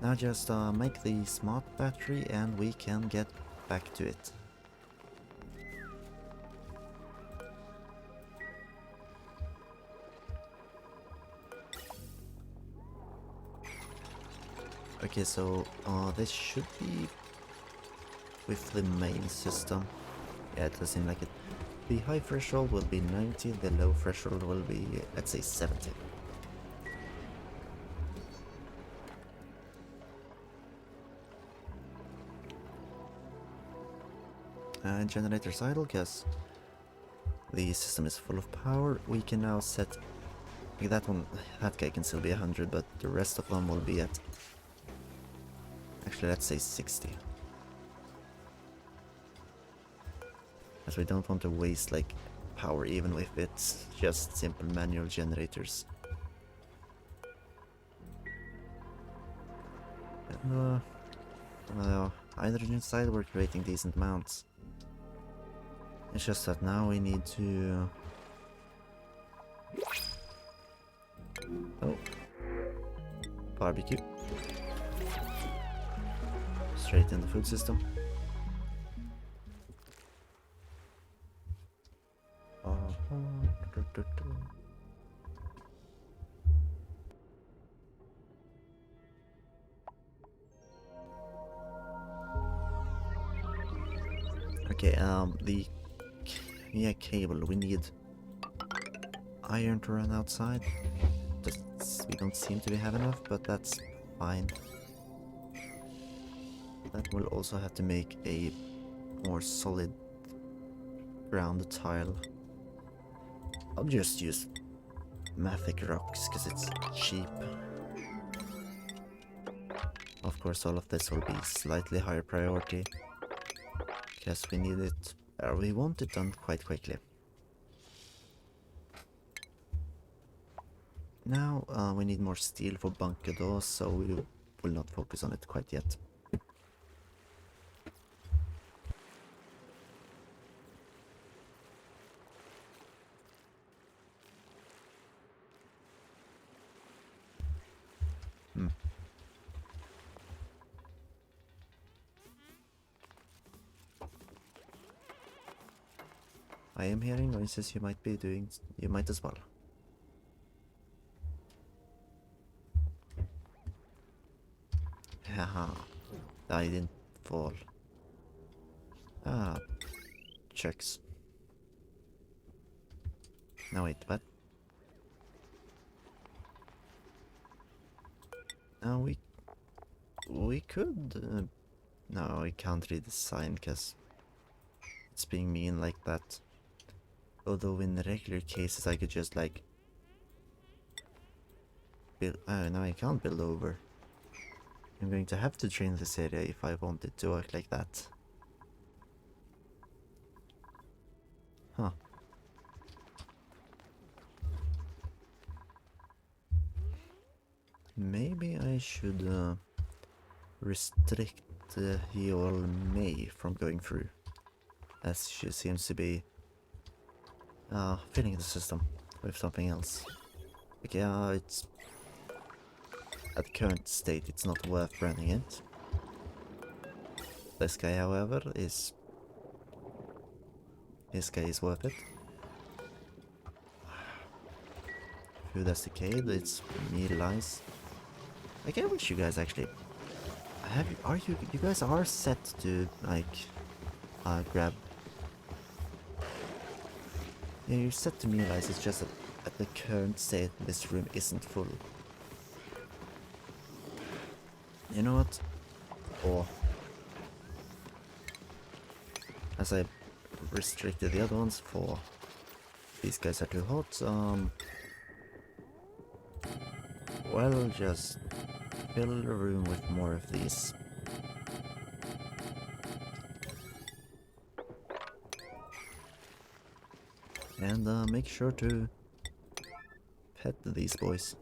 Speaker 1: Now just make the smart battery and we can get back to it. Okay, so this should be with the main system. Yeah, it does seem like it. The high threshold will be 90, the low threshold will be, let's say, 70. And generator's idle, because the system is full of power. We can now set, like that one, that guy can still be 100, but the rest of them will be at, actually let's say 60. As we don't want to waste like power even if it's just simple manual generators. And hydrogen side we're creating decent amounts. It's just that now we need to... Oh. Barbecue. Straight in the food system. Okay, the cable, we need iron to run outside. We don't seem to have enough, but that's fine. That will also have to make a more solid ground tile. I'll just use Mathic rocks because it's cheap. Of course, all of this will be slightly higher priority because we need it, we want it done quite quickly. Now we need more steel for bunker doors, so we will not focus on it quite yet. I am hearing noises you might be doing, you might as well. Haha, I didn't fall. Ah, checks. No wait, what? Now we could... no, we can't redesign because it's being mean like that. Although in the regular cases I could just like build... oh, no, I can't build over. I'm going to have to train this area if I want it to work like that. Huh. Maybe I should restrict your May from going through, as she seems to be filling the system with something else. Okay, it's at the current state it's not worth running it. This guy, however, is... this guy is worth it. Food has decayed, it's meal lice. Like, I wish you guys actually... you guys are set to, like, grab... yeah, you're set to meal lice, it's just that at the current state this room isn't full. You know what? Or... as I restricted the other ones for... these guys are too hot, well, just fill the room with more of these. And make sure to pet these boys.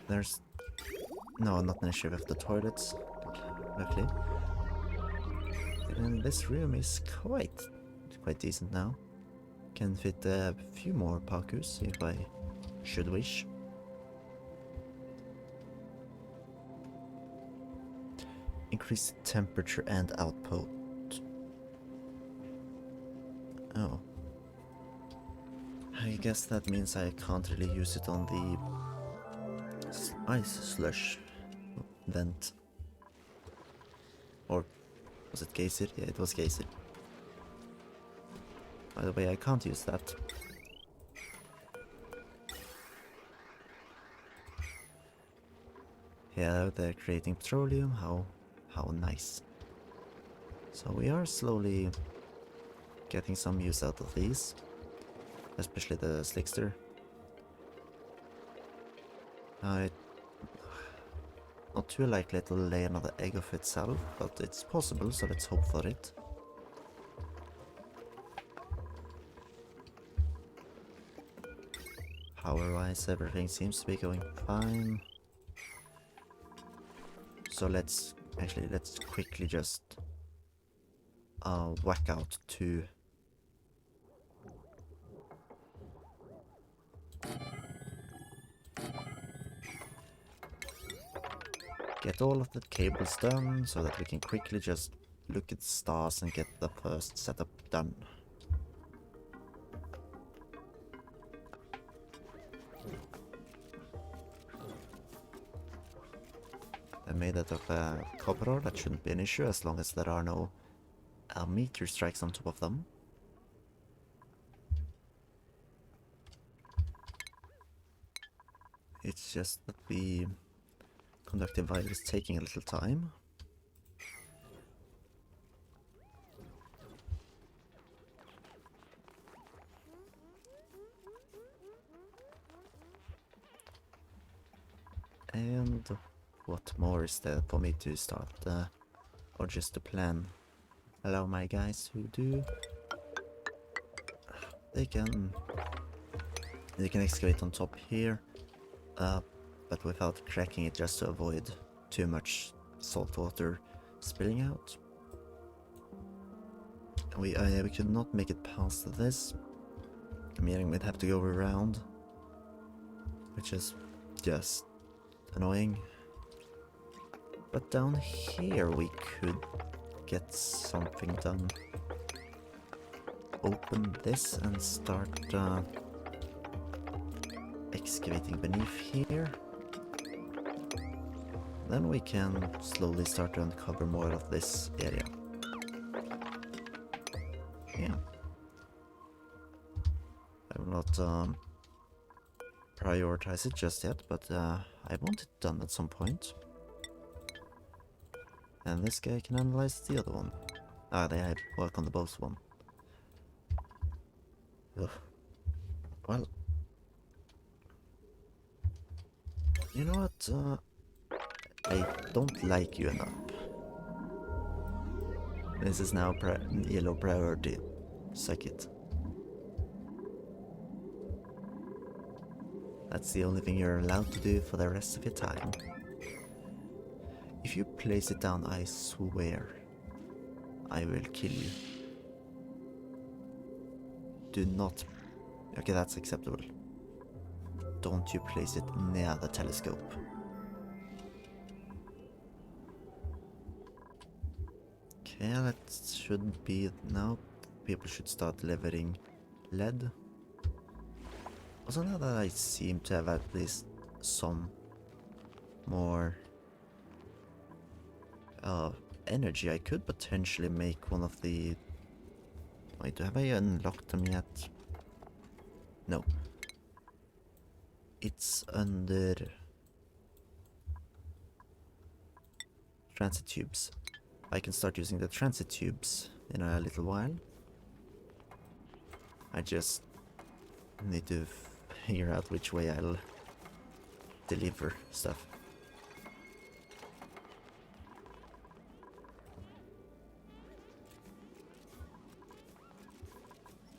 Speaker 1: There's no, not an issue with the toilets, luckily. And this room is quite decent now. Can fit a few more parkours if I should wish. Increase temperature and output. Oh. I guess that means I can't really use it on the ice slush vent. Or was it geyser? Yeah, it was geyser. By the way, I can't use that. Yeah, they're creating petroleum. How nice. So we are slowly getting some use out of these, especially the slickster. Not too likely it'll lay another egg of itself, but it's possible, so let's hope for it. Power-wise, everything seems to be going fine. So let's quickly just whack out two. Get all of the cables done so that we can quickly just look at stars and get the first setup done. I made that of copper ore. That shouldn't be an issue as long as there are no meteor strikes on top of them. It's just that the conductive wire is taking a little time. And what more is there for me to start, or just to plan? Allow my guys who do. They can excavate on top here, but without cracking it, just to avoid too much salt water spilling out. We could not make it past this, meaning we'd have to go around, which is just annoying. But down here we could get something done. Open this and start excavating beneath here. Then we can slowly start to uncover more of this area. Yeah. I will not prioritize it just yet, but I want it done at some point. And this guy can analyze the other one. Ah, they had work on the both one. Ugh. Well, you know what? I don't like you enough. This is now yellow priority. Suck it. That's the only thing you're allowed to do for the rest of your time. If you place it down, I swear I will kill you. Do not... Okay, that's acceptable. Don't you place it near the telescope. Okay, that should be now. People should start delivering lead. Also, now that I seem to have at least some more energy, I could potentially make one of the... Wait, have I unlocked them yet? No. It's under transit tubes. I can start using the transit tubes in a little while. I just need to figure out which way I'll deliver stuff.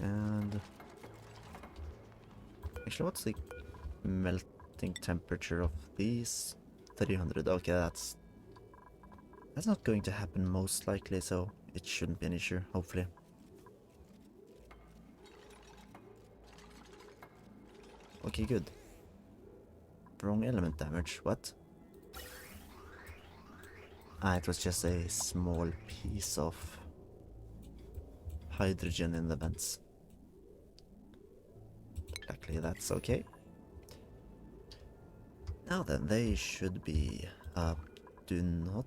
Speaker 1: And actually, what's the melting temperature of these 300. Okay, that's not going to happen most likely, so it shouldn't be an issue, hopefully. Okay, good. Wrong element damage, what? Ah, it was just a small piece of hydrogen in the vents. Luckily that's okay. Now then, they should be, do not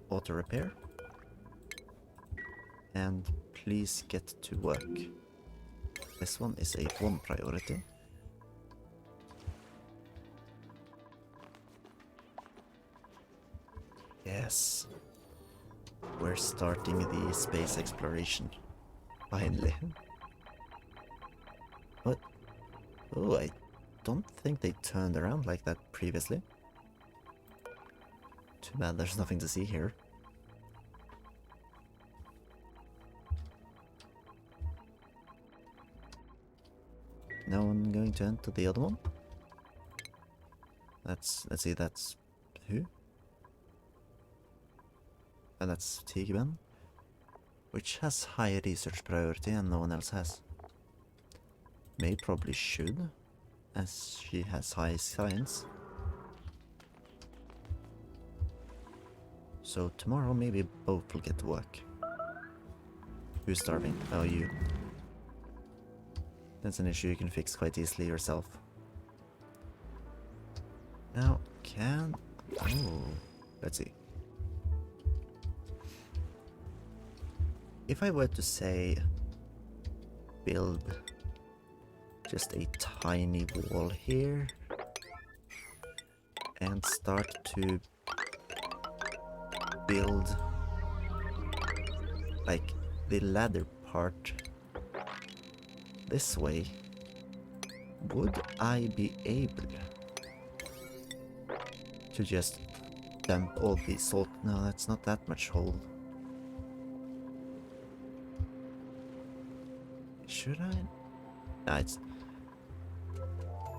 Speaker 1: auto-repair. And please get to work. This one is a 1 priority. Yes. We're starting the space exploration. Finally. What? Oh, I don't think they turned around like that previously. Too bad there's nothing to see here. No one going to enter the other one? Let's see, that's who? And that's Tigben, which has high research priority and no one else has. May probably should, as she has high science. So tomorrow maybe both will get to work. Who's starving? Oh, you. That's an issue you can fix quite easily yourself. Now, oh, let's see. If I were to say build just a tiny wall here and start to build like the ladder part this way, would I be able to just dump all the salt? No, that's not that much hole. Should I? No, it's...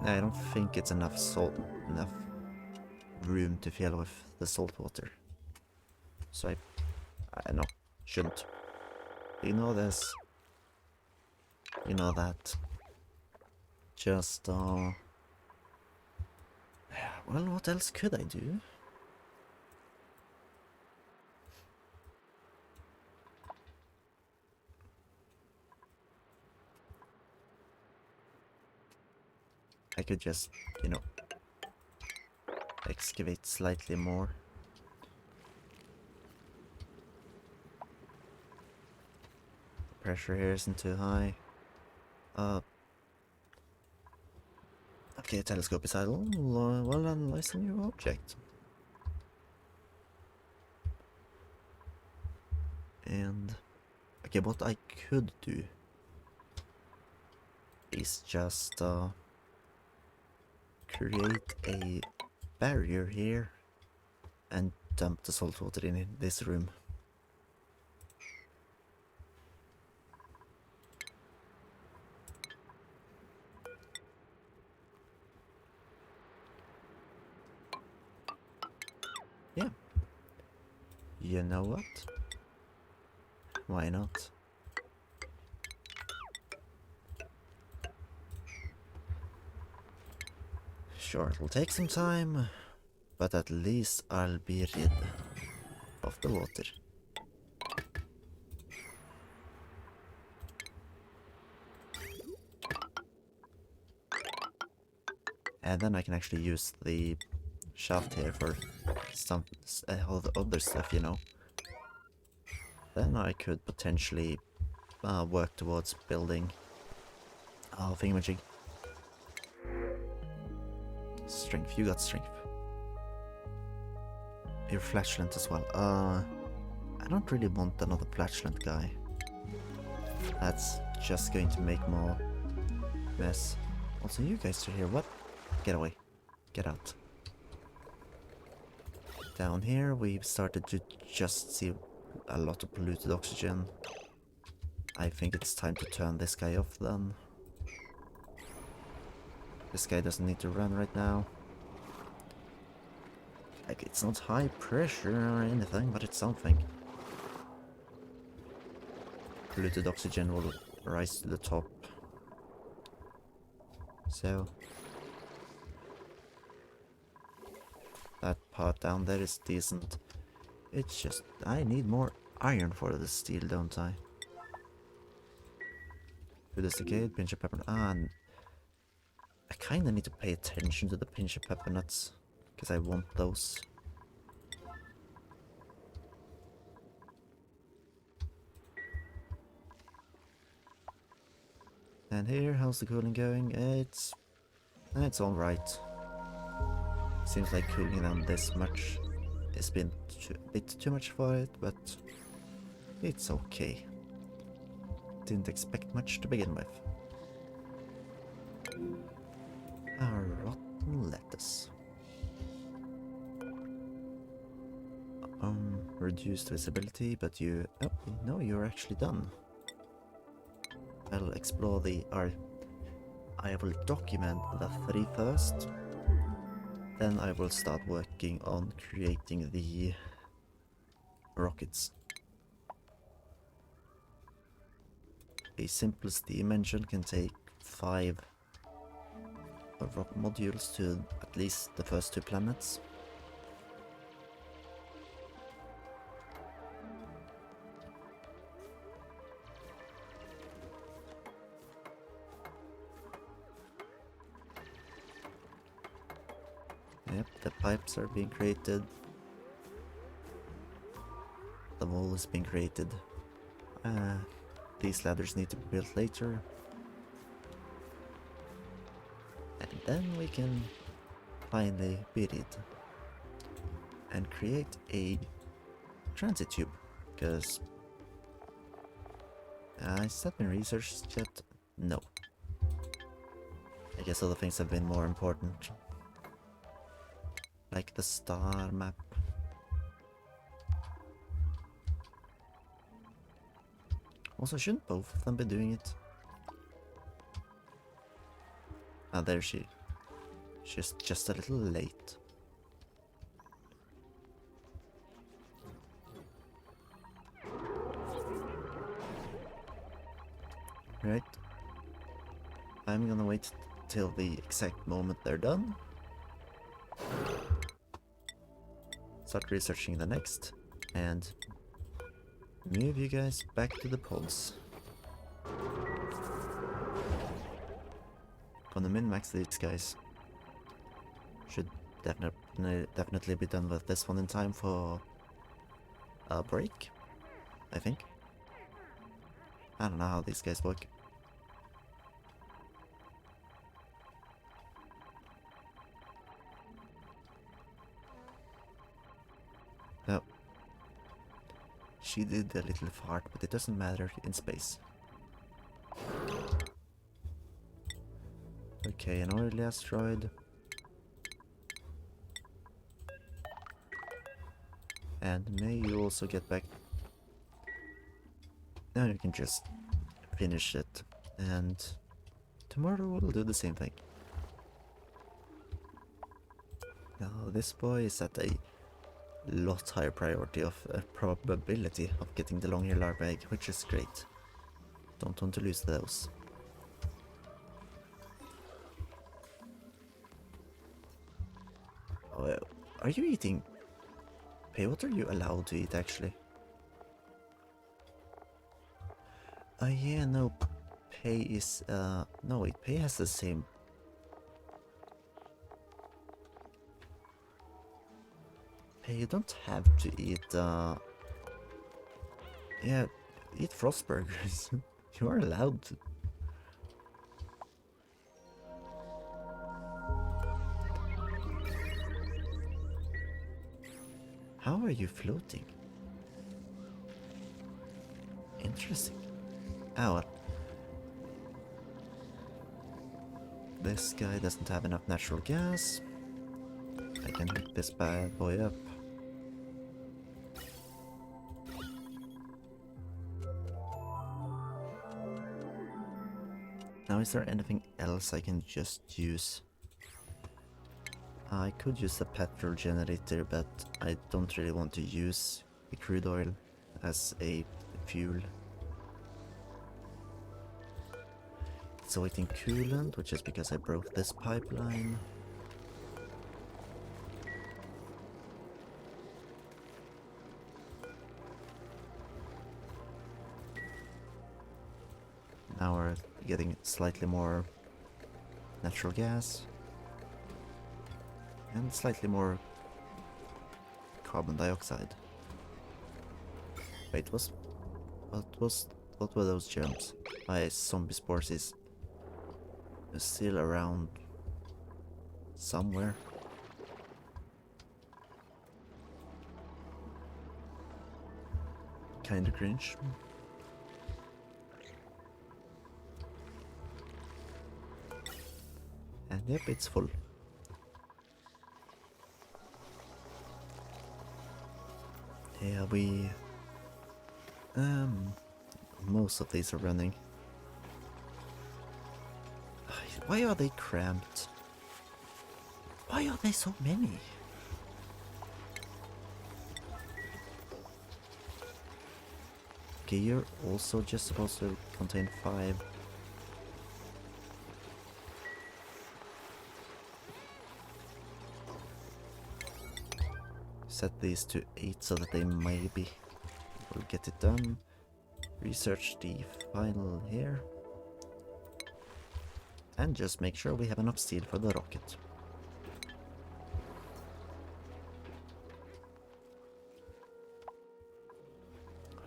Speaker 1: No, I don't think it's enough room to fill with the salt water. So I know, shouldn't. Ignore this. You know that. Just, well, what else could I do? I could just, you know, excavate slightly more. The pressure here isn't too high. Okay, telescope is idle. Well, analyze a new object. And okay, what I could do is just create a barrier here and dump the salt water in this room. Yeah. You know what? Why not? Sure, it'll take some time, but at least I'll be rid of the water. And then I can actually use the shaft here for some all the other stuff, you know. Then I could potentially work towards building thingamajig. Strength, you got strength. You're flatulent as well. I don't really want another flatulent guy. That's just going to make more mess. Also, you guys are here. What? Get away. Get out. Down here, we've started to just see a lot of polluted oxygen. I think it's time to turn this guy off then. This guy doesn't need to run right now. Like, it's not high pressure or anything, but it's something. Polluted oxygen will rise to the top. So that part down there is decent. It's just, I need more iron for the steel, don't I? Food is decayed, pinch of pepper. And I kinda need to pay attention to the pinch of pepper nuts, because I want those. And here, how's the cooling going? It's alright. Seems like cooling down this much has been a bit too much for it, but it's okay. Didn't expect much to begin with. Our rotten lettuce. Reduced visibility, but you... Oh, no, you're actually done. I'll explore I will document the 3 first. Then I will start working on creating the rockets. A simple steam engine can take 5 rock modules to at least the first 2 planets. Yep, the pipes are being created. The wall is being created. These ladders need to be built later. And then we can finally beat it. And create a transit tube. Because... has that been researched yet? No. I guess other things have been more important. Like the star map. Also, shouldn't both of them be doing it? Ah, there she. She's just a little late. Right. I'm gonna wait till the exact moment they're done. Start researching the next, and move you guys back to the pods. Gonna min-max these guys. Should definitely be done with this one in time for a break, I think. I don't know how these guys work. No. She did a little fart, but it doesn't matter in space. Okay, an oily asteroid. And may you also get back... Now you can just finish it. And tomorrow we'll do the same thing. Now this boy is at a lot higher priority of probability of getting the long-eared larva egg, which is great. Don't want to lose those. Oh, are you eating? Hey, what are you allowed to eat actually? Oh yeah, no, Pei is, no wait, Pei has the same. Hey, you don't have to eat, yeah, eat frost burgers. You are allowed to. How are you floating? Interesting. Oh, this guy doesn't have enough natural gas. I can hook this bad boy up. Now, is there anything else I can just use? I could use the petrol generator, but I don't really want to use the crude oil as a fuel. It's awaiting coolant, which is because I broke this pipeline. Now we're getting slightly more natural gas. And slightly more carbon dioxide. Wait, what were those germs? My zombie spores is still around somewhere. Kinda cringe. And yep, it's full. Yeah, most of these are running. Why are they cramped? Why are there so many? Okay, you're also just supposed to contain 5. Set these to 8 so that they maybe will get it done. Research the final here. And just make sure we have enough steel for the rocket.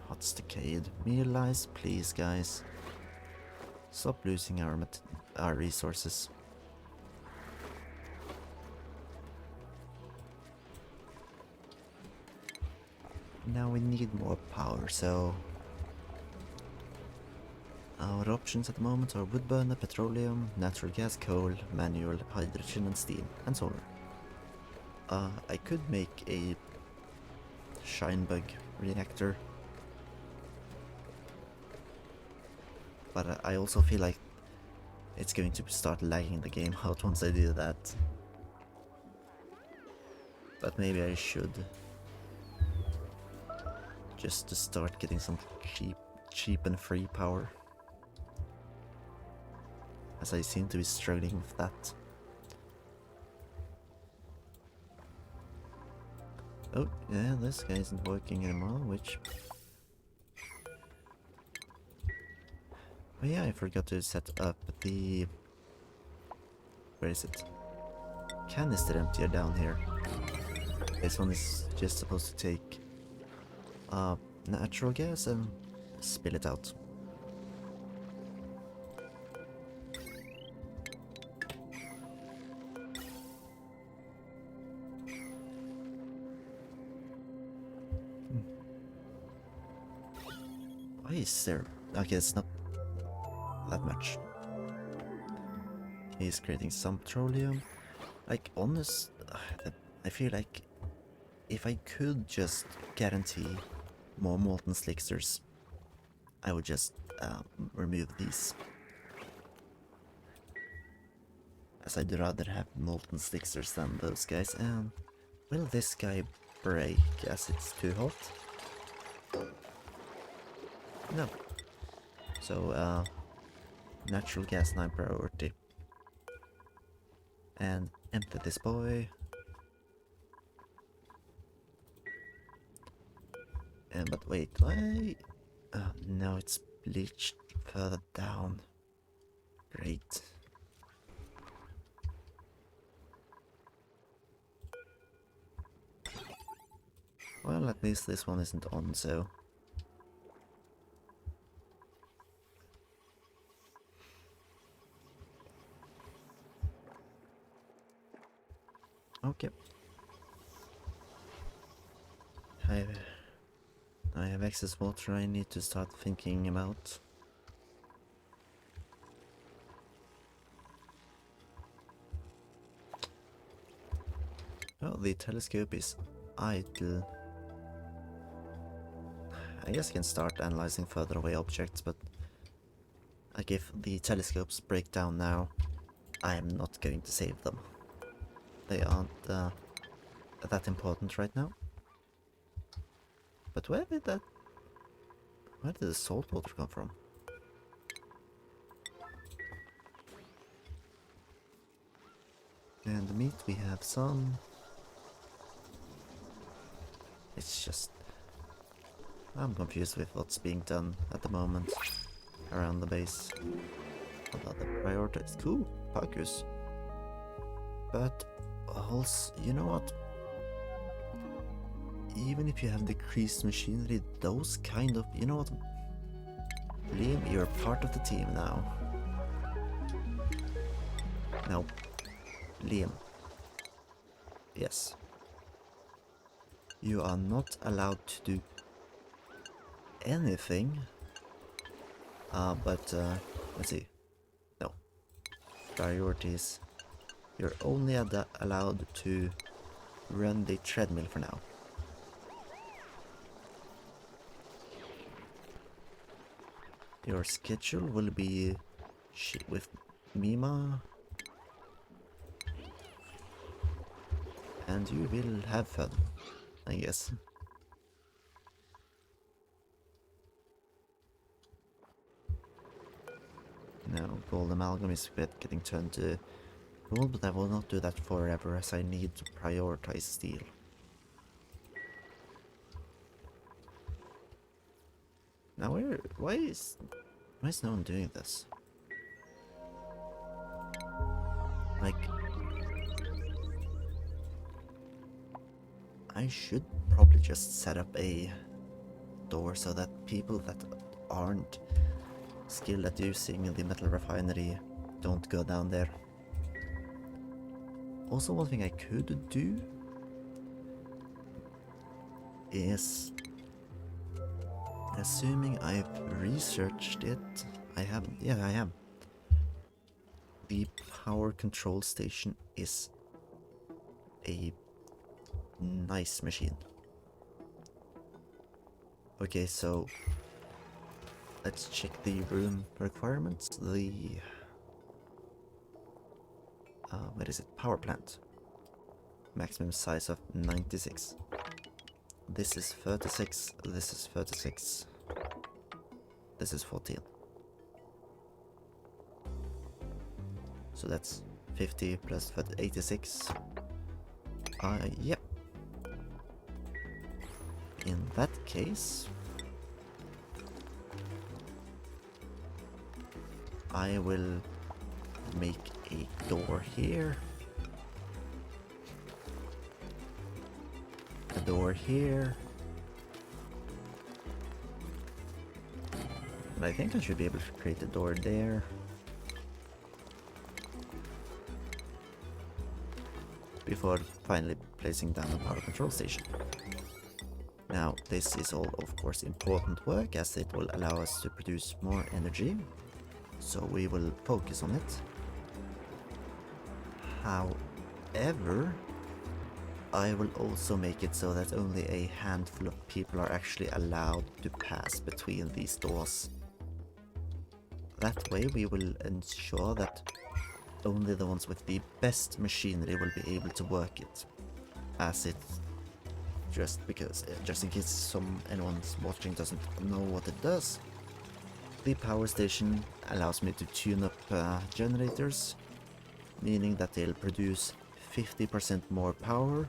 Speaker 1: Hot's decayed. Realize, please guys. Stop losing our resources. Now we need more power, so our options at the moment are wood burner, petroleum, natural gas, coal, manual, hydrogen and steam, and solar. I could make a Shinebug reactor, but I also feel like it's going to start lagging the game out once I do that. But maybe I should, just to start getting some cheap and free power, as I seem to be struggling with that. Oh, yeah, this guy isn't working anymore, which... Oh yeah, I forgot to set up the... Where is it? Canister emptier down here. This one is just supposed to take natural gas and spill it out. Why is there... Okay, it's not that much. He's creating some petroleum. Like, honest... I feel like if I could just guarantee more molten slicksters, I would just remove these. As I'd rather have molten slicksters than those guys. And will this guy break as it's too hot? No. So, natural gas 9 priority. And empty this boy. But wait, why? No, it's bleached further down. Great. Well, at least this one isn't on, so... Okay. I have excess water I need to start thinking about. Oh, the telescope is idle. I guess I can start analyzing further away objects, but Like, if the telescopes break down now, I am not going to save them. They aren't that important right now. But where did the salt water come from? And the meat, we have some. It's just... I'm confused with what's being done at the moment around the base. What are the priorities? Cool, focus. But also, you know what? Even if you have decreased machinery, those kind of... You know what? Liam, you're part of the team now. No. Liam. Yes. You are not allowed to do anything. But let's see. No. Priorities. You're only allowed to run the treadmill for now. Your schedule will be with Mima. And you will have fun, I guess. Now, gold amalgam is getting turned to gold, but I will not do that forever as I need to prioritize steel. Now, why is no one doing this? Like, I should probably just set up a door so that people that aren't skilled at using the metal refinery don't go down there. Also, one thing I could do is, assuming I've researched it, I haven't. Yeah, I have. The power control station is a nice machine. Okay, so let's check the room requirements. The what is it? Power plant. Maximum size of 96. This is 36. This is 36. This is 14. So that's 50 plus 86. Yep. In that case, I will make a door here, a door here, and I think I should be able to create a door there. Before finally placing down the power control station. Now, this is all, of course, important work, as it will allow us to produce more energy, so we will focus on it. However, I will also make it so that only a handful of people are actually allowed to pass between these doors. That way we will ensure that only the ones with the best machinery will be able to work it, as it just in case anyone's watching doesn't know what it does. The power station allows me to tune up generators, meaning that they'll produce 50% more power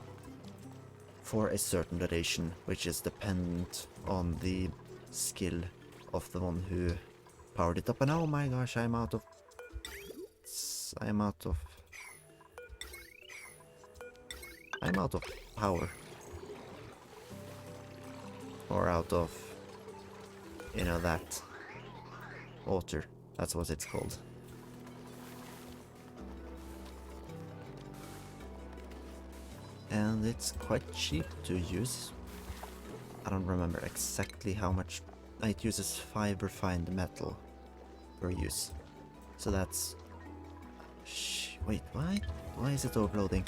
Speaker 1: for a certain duration, which is dependent on the skill of the one who powered it up. And oh my gosh, I'm out of power. Or out of, you know, that water. That's what it's called. And it's quite cheap to use. I don't remember exactly how much. It uses 5 refined metal per use. So that's... wait, why? Why is it overloading?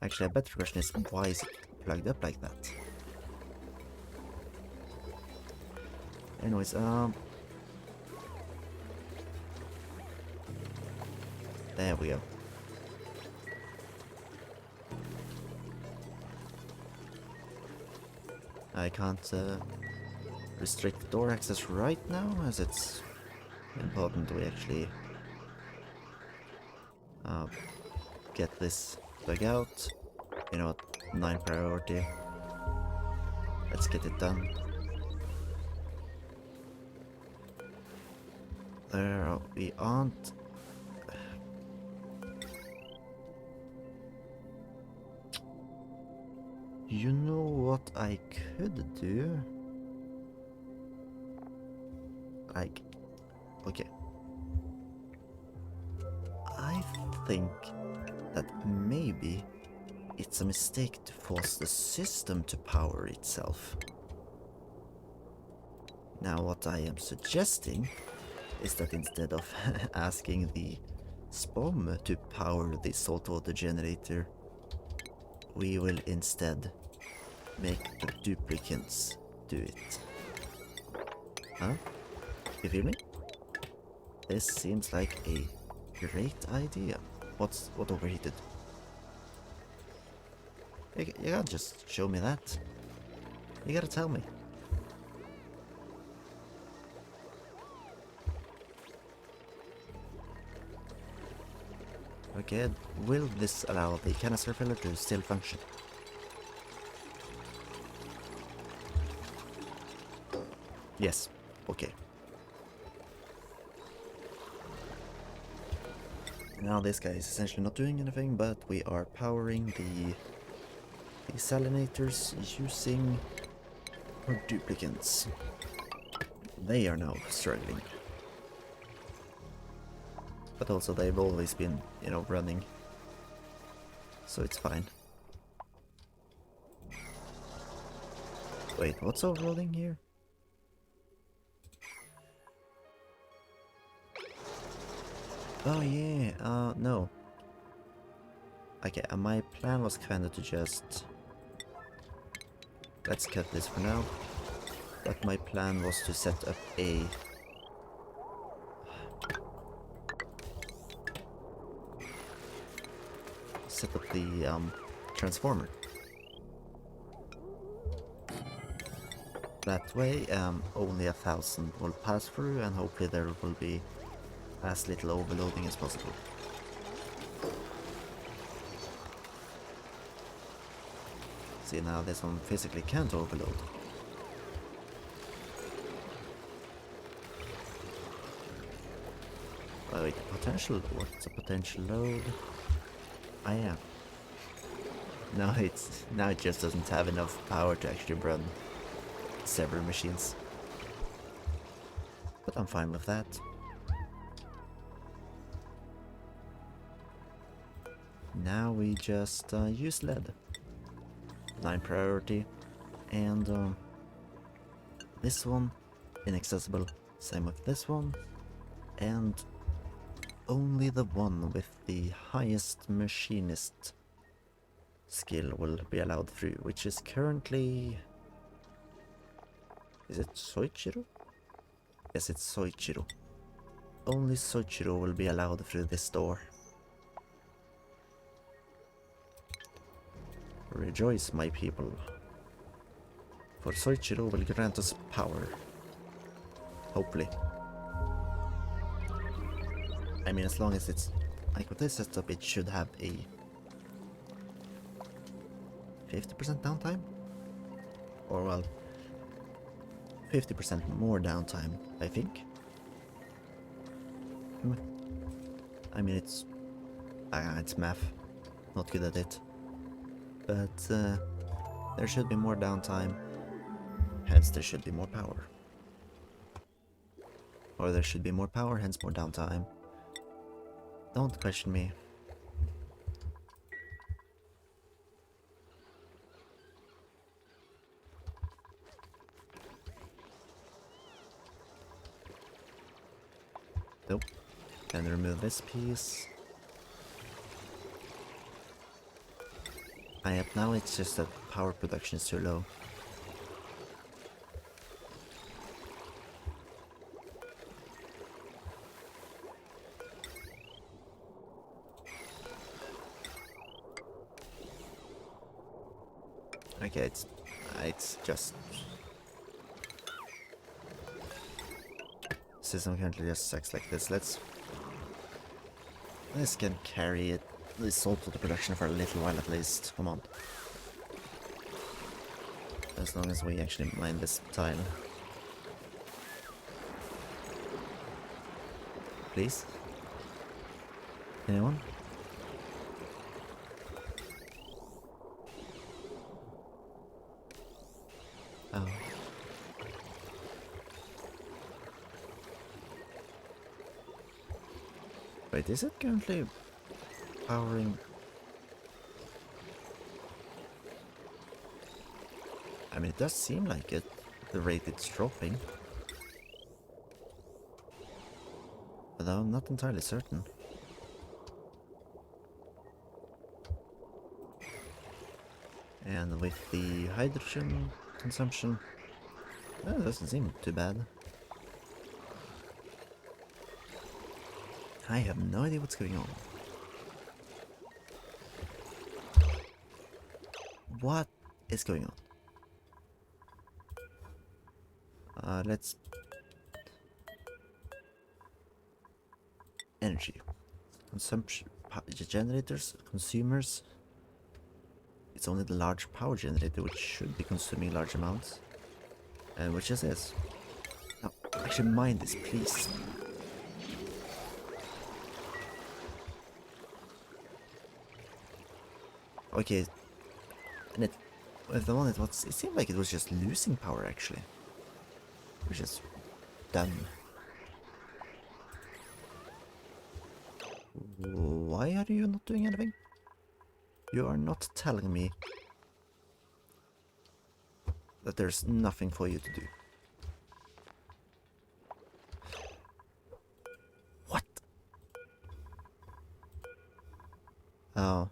Speaker 1: Actually, a better question is, why is it plugged up like that. Anyways, there we go. I can't restrict door access right now, as it's important we actually get this dug out. You know what? 9 priority. Let's get it done. There we aren't. You know what I could do? Like, okay. I think that maybe it's a mistake to force the system to power itself. Now what I am suggesting is that instead of asking the SPOM to power the saltwater generator, we will instead make the duplicants do it. Huh? You feel me? This seems like a great idea. What overheated? You can't just show me that. You gotta tell me. Okay, will this allow the canister filler to still function? Yes, okay. Now this guy is essentially not doing anything, but we are powering the desalinators using our duplicants. They are now struggling. But also they've always been, you know, running. So it's fine. Wait, what's overloading here? Oh yeah, no. Okay, my plan was kinda to just... Let's cut this for now. But my plan was to set up a... Set up the, transformer. That way, only 1,000 will pass through, and hopefully there will be as little overloading as possible. See, now this one physically can't overload. Oh, wait, potential? What's a potential load? I am. Now it just doesn't have enough power to actually run several machines. But I'm fine with that. Now we just use lead. 9 priority. And this one, inaccessible. Same with this one. And only the one with the highest machinist skill will be allowed through, which is currently... Is it Soichiro? Yes, it's Soichiro. Only Soichiro will be allowed through this door. Rejoice, my people, for Soichiro will grant us power. Hopefully. I mean, as long as it's... Like with this setup, it should have a 50% downtime? Or, well, 50% more downtime, I think. I mean, it's math. Not good at it. But there should be more downtime, hence there should be more power. Or there should be more power, hence more downtime. Don't question me. Nope. Then remove this piece. Now it's just that power production is too low. Okay, it's just system currently just sucks like this. This can carry it. This salt to the production for a little while at least. Come on. As long as we actually mine this tile. Please? Anyone? Oh. Wait, is it currently powering? I mean, it does seem like it, the rate it's dropping. But I'm not entirely certain. And with the hydrogen consumption, well, it doesn't seem too bad. I have no idea what's going on. What is going on? Let's... Energy. Consumption. Generators. Consumers. It's only the large power generator which should be consuming large amounts. And which this is. Now, actually mind this, please. Okay. And with the one it seemed like it was just losing power actually. Which is dumb. Why are you not doing anything? You are not telling me that there's nothing for you to do. What? Oh.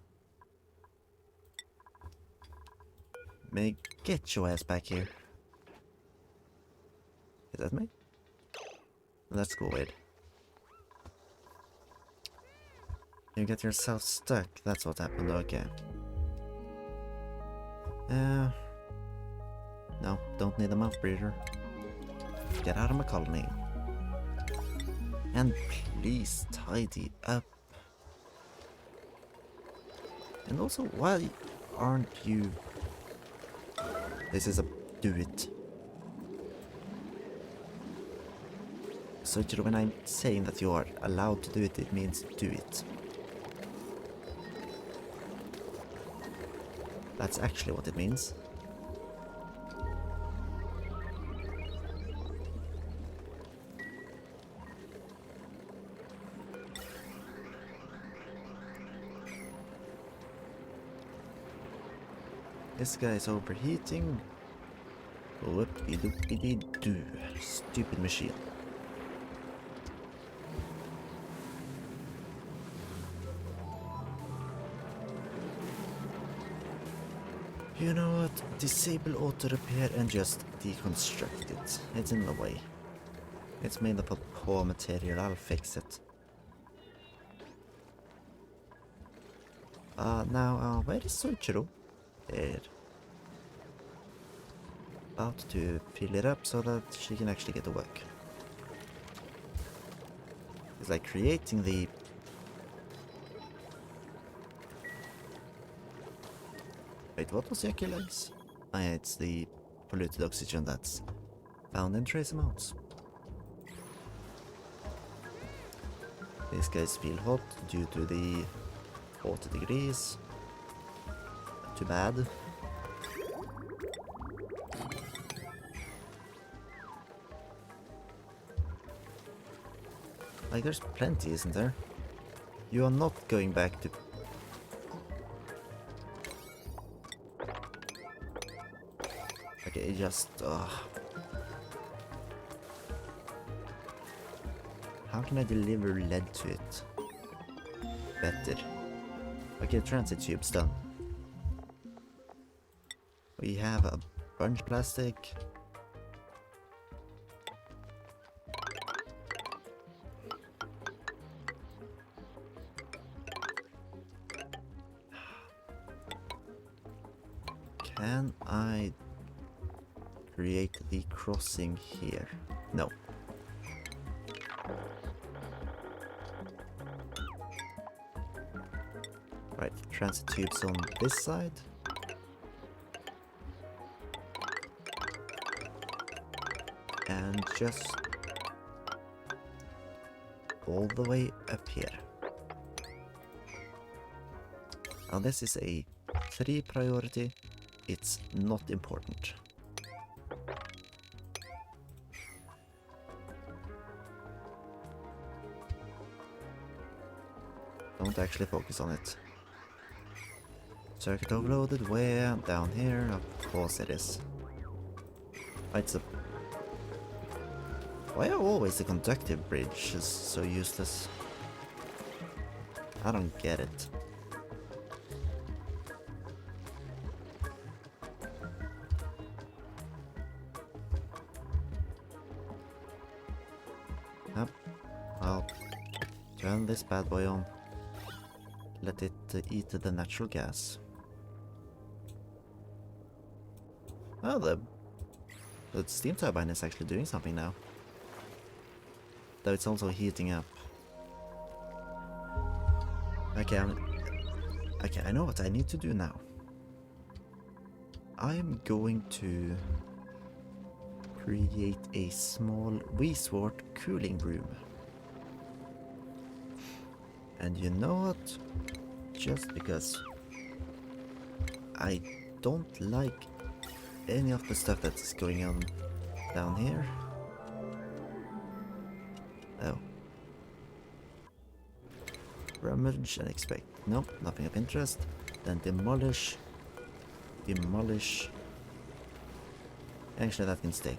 Speaker 1: May get your ass back here. Is that me? Let's go wait. You get yourself stuck, that's what happened, okay. No, don't need a mouth breather. Get out of my colony. And please tidy up. And also, why aren't you... This is a do it. So when I'm saying that you are allowed to do it, it means do it. That's actually what it means. This guy is overheating. Whoopie-doopie-doo. Stupid machine. You know what? Disable auto repair and just deconstruct it. It's in the way. It's made up of poor material, I'll fix it. Now, where is Soichiro? There. About to fill it up so that she can actually get to work. It's like creating the... Wait, what was your killings? Ah, yeah, it's the polluted oxygen that's found in trace amounts. These guys feel hot due to the 40 degrees. Not too bad. Like, there's plenty, isn't there? You are not going back to... Okay, just... How can I deliver lead to it better? Okay, transit tube's done. We have a bunch of plastic. Can I create the crossing here? No. Right, transit tubes on this side. And just all the way up here. Now this is a 3 priority. It's not important. Don't actually focus on it. Circuit overloaded, where? Down here? Of course it is. Right, so why are always the conductive bridges so useless? I don't get it. Yep, I'll turn this bad boy on. Let it eat the natural gas. Oh, the steam turbine is actually doing something now. Though it's also heating up. Okay, I know what I need to do now. I'm going to create a small resort cooling room. And you know what? Just because I don't like any of the stuff that's going on down here. Oh. Rummage and expect. Nope, nothing of interest. Then demolish. Demolish. Actually, that can stay.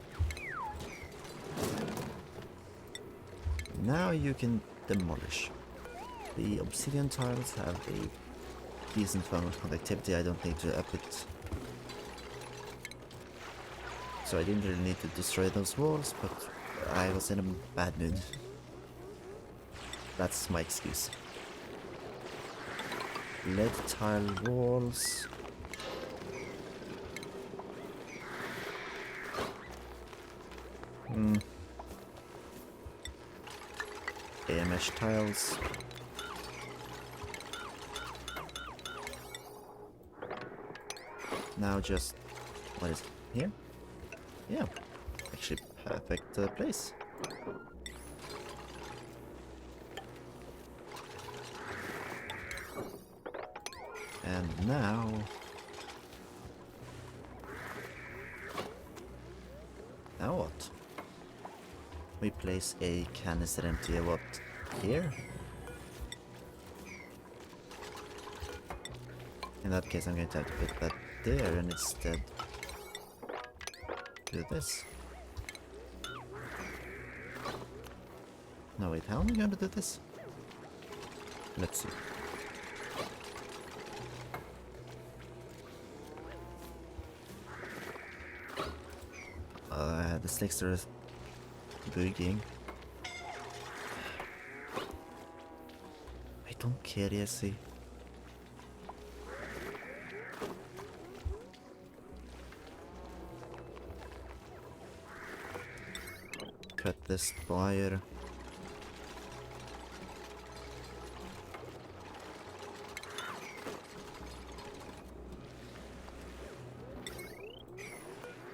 Speaker 1: Now you can demolish. The obsidian tiles have a decent amount of conductivity. I don't need to up it. So I didn't really need to destroy those walls, but I was in a bad mood. That's my excuse. Lead tile walls. Air mesh tiles. Now just, what is it, here? Yeah, actually perfect place. And now... Now what? We place a canister empty what? Here? In that case I'm going to have to put that there and instead do this. No wait, how am I going to do this? Let's see. The slickster is bugging. I don't care, Jesse. Cut this wire.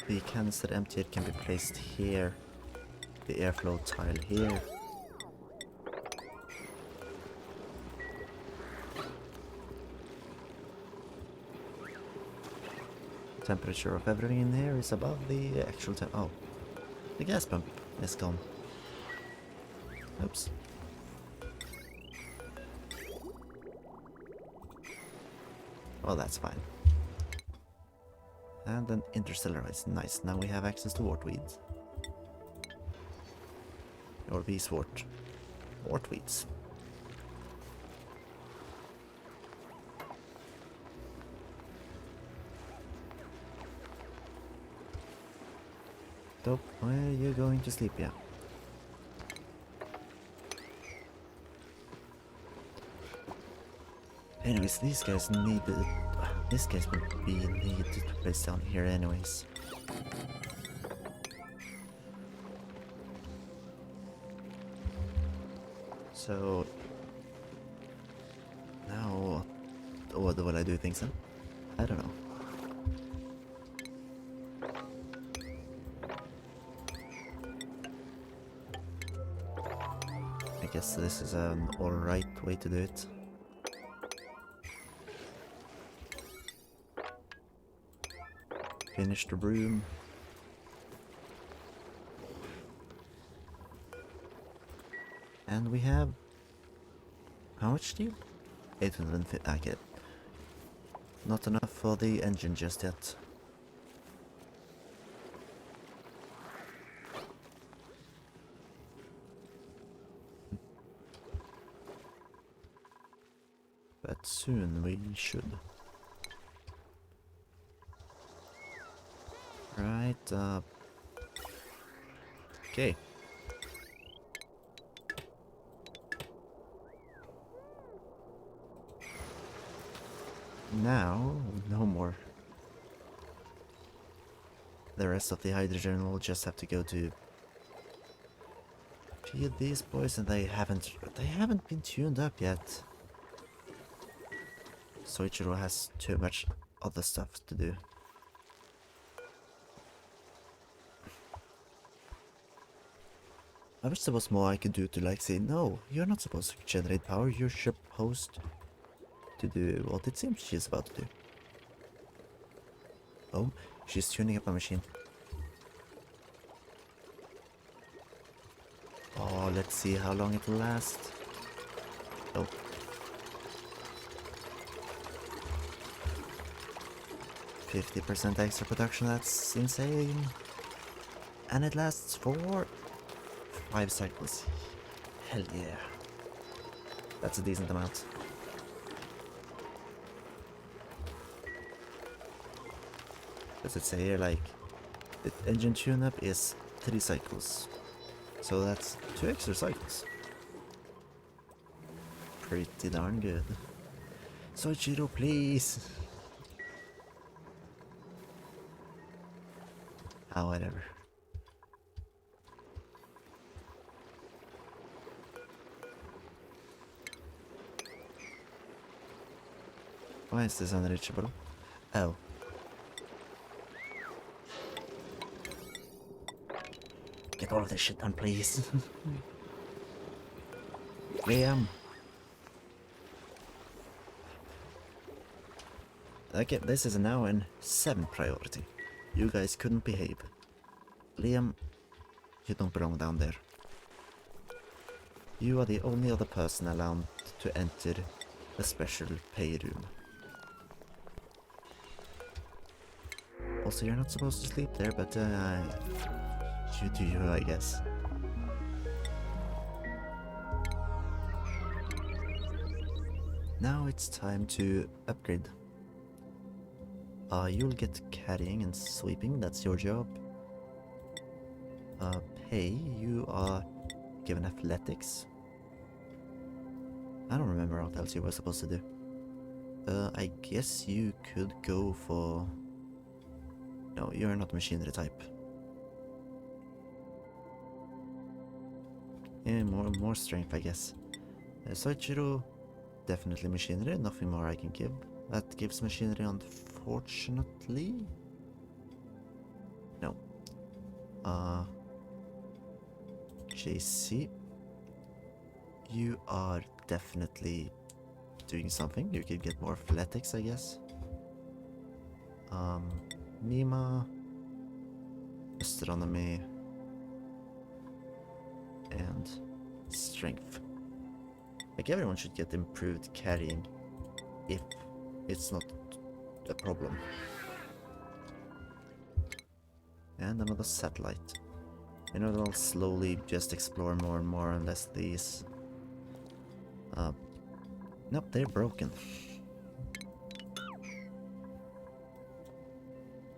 Speaker 1: The canister emptied can be placed here. The airflow tile here. The temperature of everything in here is above the actual oh, the gas pump is gone. Oops. Well, that's fine. And then interstellar ice. Nice. Now we have access to wartweeds. Or beeswort. Wartweeds. Oh, where are you going to sleep? Yeah. Anyways, these guys needed. These guys would be needed to place down here, anyways. So now, what will I do things then? I don't know. I guess this is an alright way to do it. Finish the broom. And we have... how much steel? 850. I get not enough for the engine just yet. But soon we should. Right, okay. Now, no more. The rest of the hydrogen will just have to go to feed these boys, and they haven't been tuned up yet. Soichiro has too much other stuff to do. I wish there was more I could do to like say, no, you're not supposed to generate power, you're supposed to do what it seems she's about to do. Oh, she's tuning up a machine. Oh, let's see how long it will last. Oh. %50 extra production, that's insane. And it lasts for 5 cycles. Hell yeah. That's a decent amount. Does it say here, like, the engine tune-up is 3 cycles. So that's 2 extra cycles. Pretty darn good. Soichiro, please! Ah, whatever. Why is this unreachable? Oh. Get all of this shit done, please. Liam. Okay, this is now in 7th priority. You guys couldn't behave. Liam, you don't belong down there. You are the only other person allowed to enter the special pay room. Also, you're not supposed to sleep there, but you do you, I guess. Now it's time to upgrade. You'll get carrying and sweeping, that's your job. Pay, you are given athletics. I don't remember what else you were supposed to do. I guess you could go for... No, you're not machinery type. Yeah, more strength, I guess. Soichiro, definitely machinery, nothing more I can give. That gives machinery, unfortunately. No. JC, you are definitely doing something. You can get more athletics, I guess. Mima, astronomy, and strength. Like, everyone should get improved carrying if it's not a problem. And another satellite. You know, they'll slowly just explore more and more unless these... Nope, they're broken.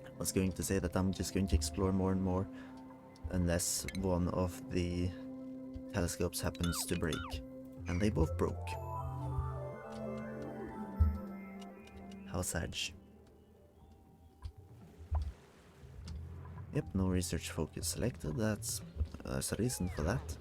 Speaker 1: I was going to say that I'm just going to explore more and more unless one of the telescopes happens to break. And they both broke. How sad. Yep, no research focus selected. There's a reason for that.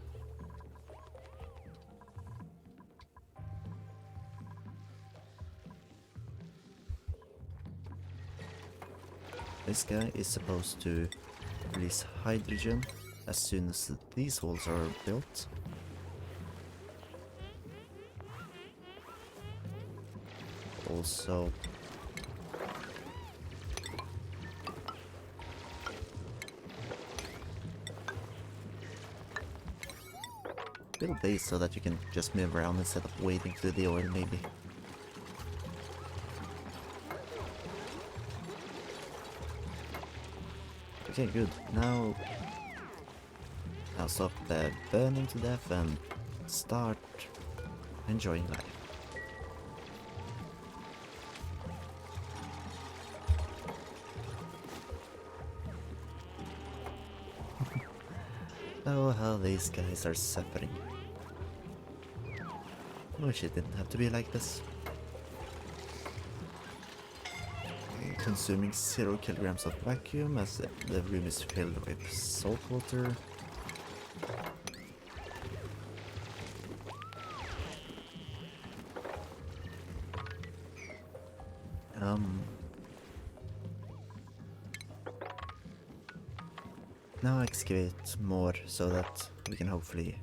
Speaker 1: This guy is supposed to release hydrogen as soon as these walls are built. Also, build these so that you can just move around instead of waiting to the oil, maybe. Okay, good. Now stop burning to death and start enjoying life. Oh, how these guys are suffering. Wish it didn't have to be like this. Consuming 0 kilograms of vacuum as the room is filled with salt water. Now excavate more so that we can hopefully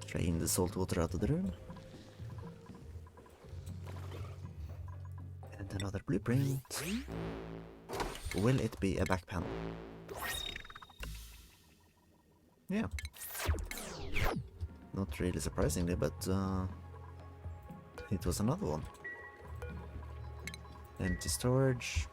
Speaker 1: drain the salt water out of the room. And another blueprint. Will it be a back panel? Yeah. Not really surprisingly, but it was another one. Empty storage.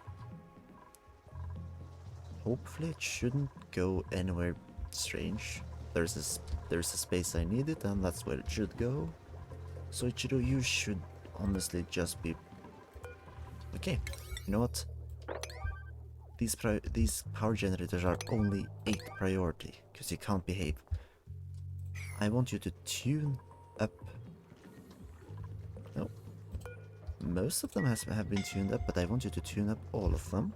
Speaker 1: Hopefully it shouldn't go anywhere strange. There's a space I need it, and that's where it should go. So you should honestly just be okay. You know what? These power generators are only 8 priority because you can't behave. I want you to tune up. No, most of them have been tuned up, but I want you to tune up all of them.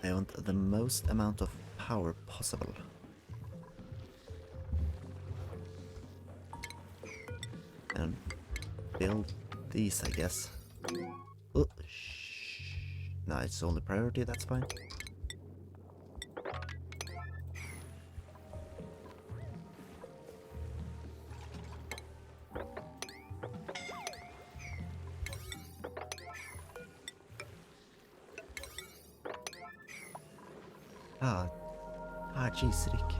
Speaker 1: I want the most amount of power possible. And build these, I guess. Oh, no, it's only priority, that's fine. Jeez, Rick.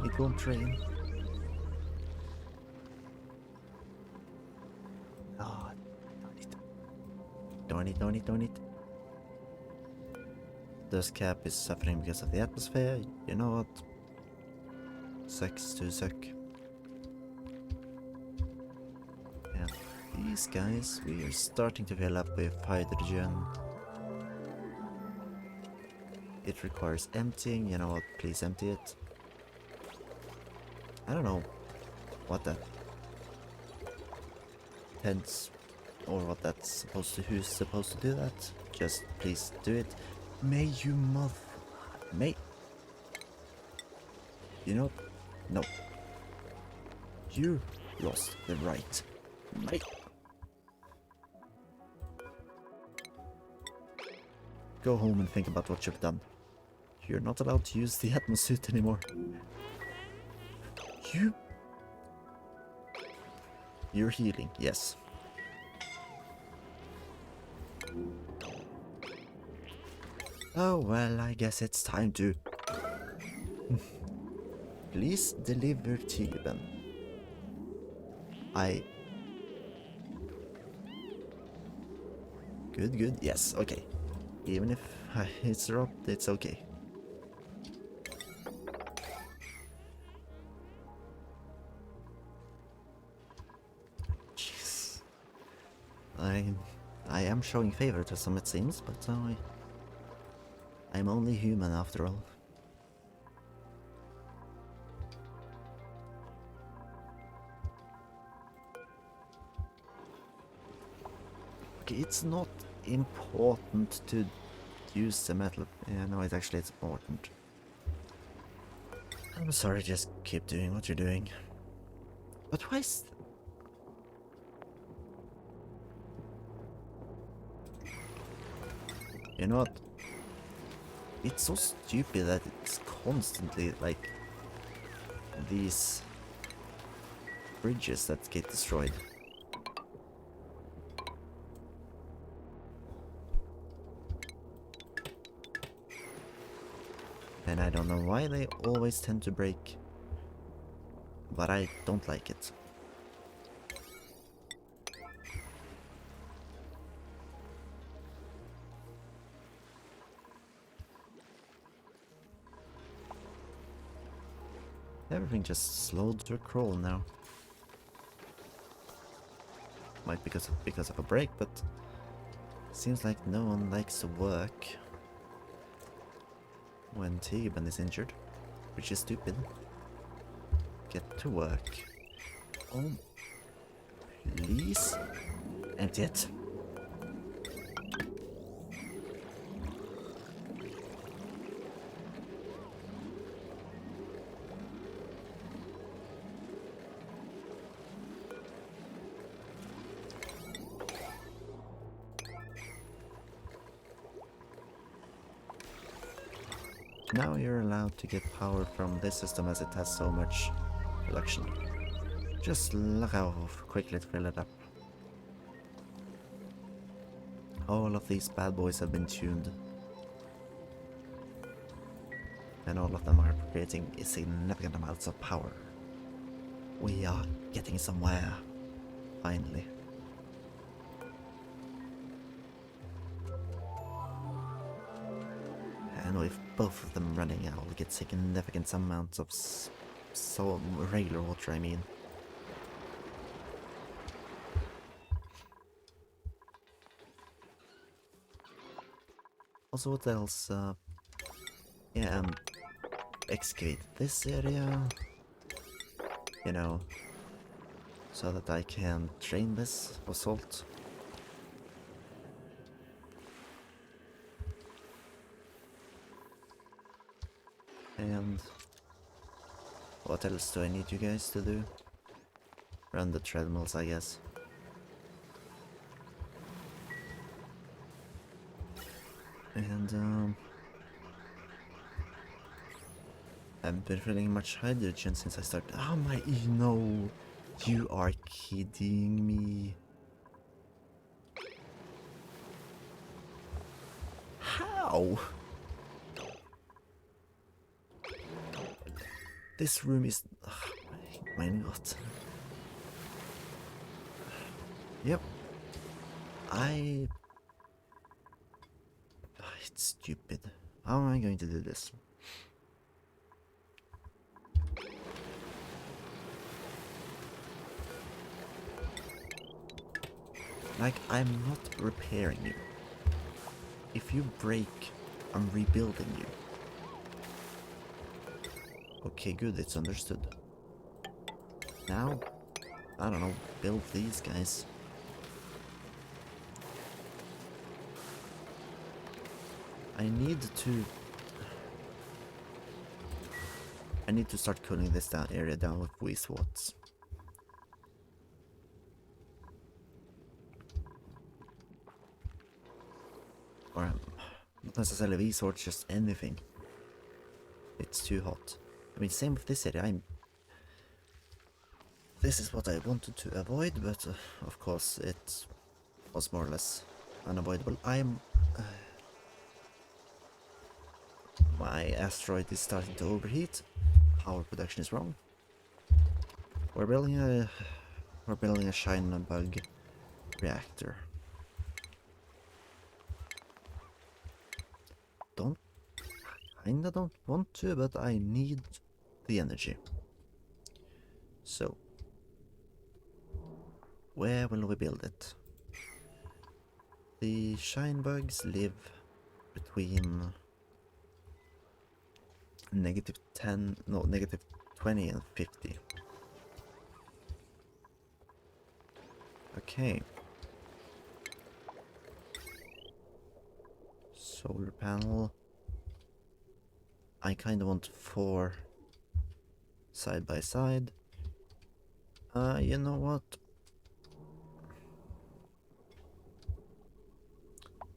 Speaker 1: It won't rain. Oh, darn it. Dust cap is suffering because of the atmosphere. You know what? Sucks to suck. And these guys, we are starting to fill up with hydrogen. It requires emptying, you know what, please empty it. I don't know what that tends or what that's supposed to, who's supposed to do that. Just please do it. May you may. You know, no. You lost the right. May. Go home and think about what you've done. You're not allowed to use the atmosuit anymore. You're healing, yes. Oh well, I guess it's time to... Please deliver Teben. Good, yes, okay. Even if it's dropped, it's okay. Jeez. I am showing favoritism, it seems, but I'm only human after all. Okay, it's not important to use the metal. Yeah, no, it's important. I'm sorry, just keep doing what you're doing. But why is... You know what? It's so stupid that it's constantly like these bridges that get destroyed. And I don't know why they always tend to break, but I don't like it. Everything just slowed to a crawl now. Might be because of a break, but seems like no one likes to work when Tigban is injured, which is stupid. Get to work. Oh, please empty it. Now you're allowed to get power from this system as it has so much production. Just look how quickly it fill it up. All of these bad boys have been tuned. And all of them are creating significant amounts of power. We are getting somewhere, finally. And with both of them running, I'll get significant amounts of regular water, I mean. Also, what else? Yeah, excavate this area, you know, so that I can drain this basalt. And what else do I need you guys to do? Run the treadmills, I guess. And I haven't been feeling much hydrogen since I started. Oh my, no, you are kidding me. How? This room is... Oh my god. Yep. It's stupid. How am I going to do this? Like, I'm not repairing you. If you break, I'm rebuilding you. Okay, good, it's understood. Now, I don't know, build these guys. I need to start cooling this area down with wastewater. Or not necessarily V-swords, just anything. It's too hot. I mean, same with this area. This is what I wanted to avoid, but of course it was more or less unavoidable. My asteroid is starting to overheat. Power production is wrong. We're building a shine bug reactor. Kinda don't want to, but I need the energy. So, where will we build it? The shine bugs live between Negative 10, no, negative 20 and 50. Okay. Solar panel. I kind of want 4 side by side. You know what?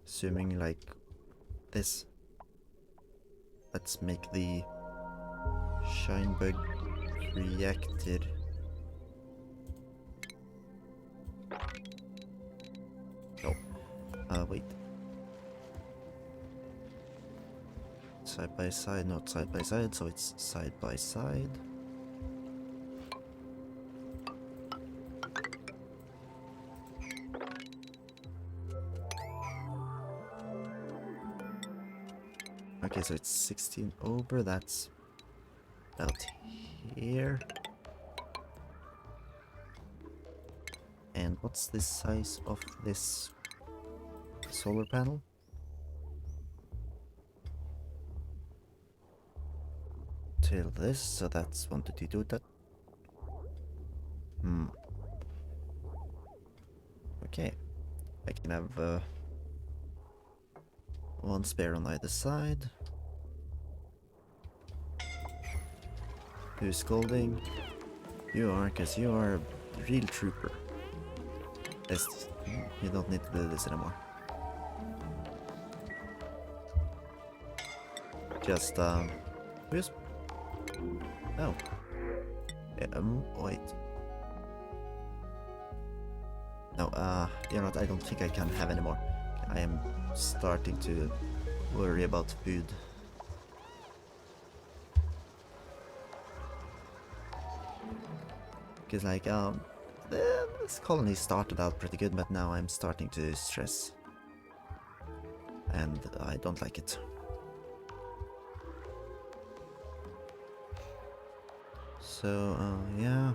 Speaker 1: Assuming like this. Let's make the Shinebug reactor. No. Wait. Side by side, not side by side, so it's side by side. Okay, so it's 16 over, that's about here. And what's the size of this solar panel? Till this, so that's 122 that. Okay, I can have one spare on either side. Who's scolding? You are, because you are a real trooper. You don't need to do this anymore. Just, who's... Oh. Wait. No, you know what, I don't think I can have anymore. I am starting to worry about food. Because like, this colony started out pretty good, but now I'm starting to stress. And I don't like it. So, yeah.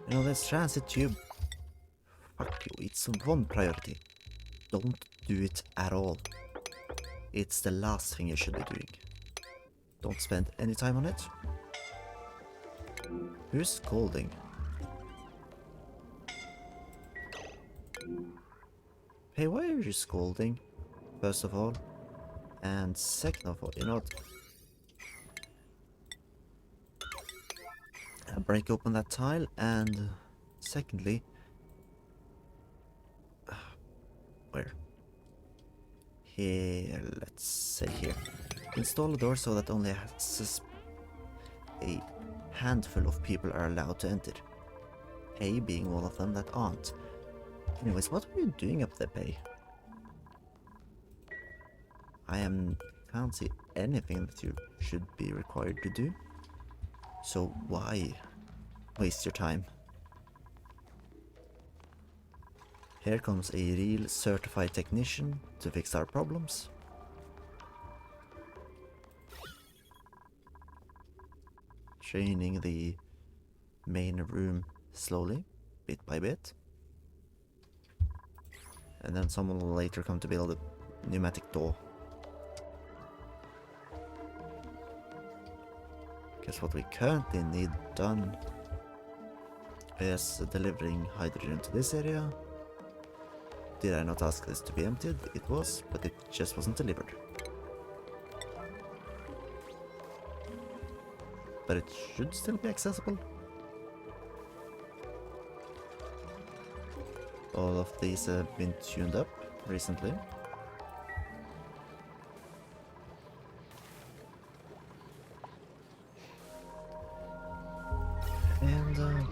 Speaker 1: You know, this transit tube. Fuck you, it's one priority. Don't do it at all. It's the last thing you should be doing. Don't spend any time on it. Who's scolding? Hey, why are you scolding? First of all. And second of all, you know what? Break open that tile, and secondly... where? Here, let's say here. Install a door so that only a handful of people are allowed to enter. A being one of them that aren't. Anyways, what are you doing up there, Pei? Can't see anything that you should be required to do. So why waste your time? Here comes a real certified technician to fix our problems. Draining the main room slowly, bit by bit. And then someone will later come to build a pneumatic door. Because what we currently need done is delivering hydrogen to this area. Did I not ask this to be emptied? It was, but it just wasn't delivered. But it should still be accessible. All of these have been tuned up recently. And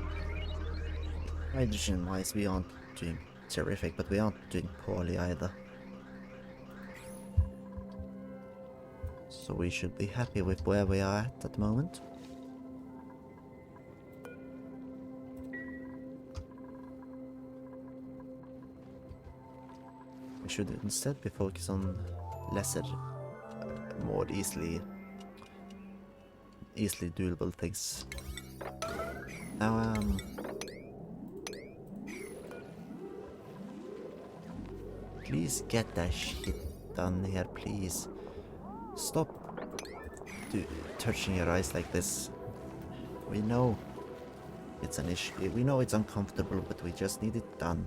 Speaker 1: hydrogen-wise, we aren't doing terrific, but we aren't doing poorly either. So we should be happy with where we are at the moment. We should instead be focused on lesser, more easily doable things. Now, please get that shit done here, please. Stop touching your eyes like this. We know it's an issue. We know it's uncomfortable, but we just need it done.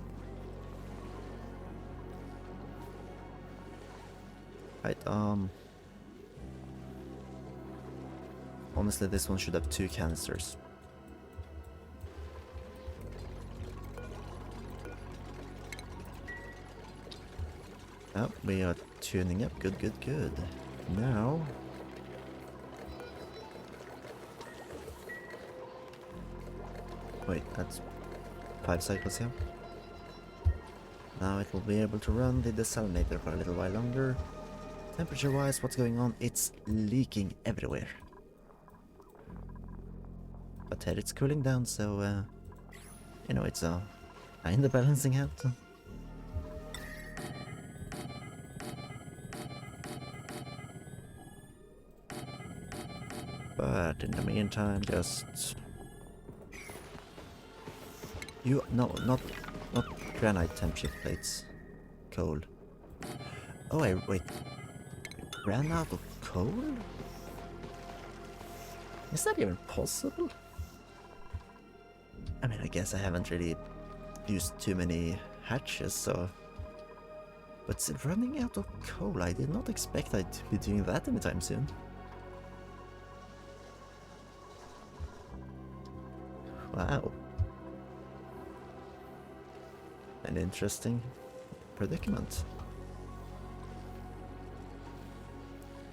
Speaker 1: Right, honestly, this one should have 2 canisters. Oh, we are tuning up. Good, good, good. Now... Wait, that's 5 cycles here. Now it will be able to run the desalinator for a little while longer. Temperature-wise, what's going on? It's leaking everywhere. But here it's cooling down, so, you know, it's in the balancing out. But in the meantime, just... No, not granite temp shift plates. Coal. Oh, wait. Ran out of coal? Is that even possible? I mean, I guess I haven't really used too many hatches, so... But running out of coal, I did not expect I'd be doing that anytime soon. Wow. An interesting predicament.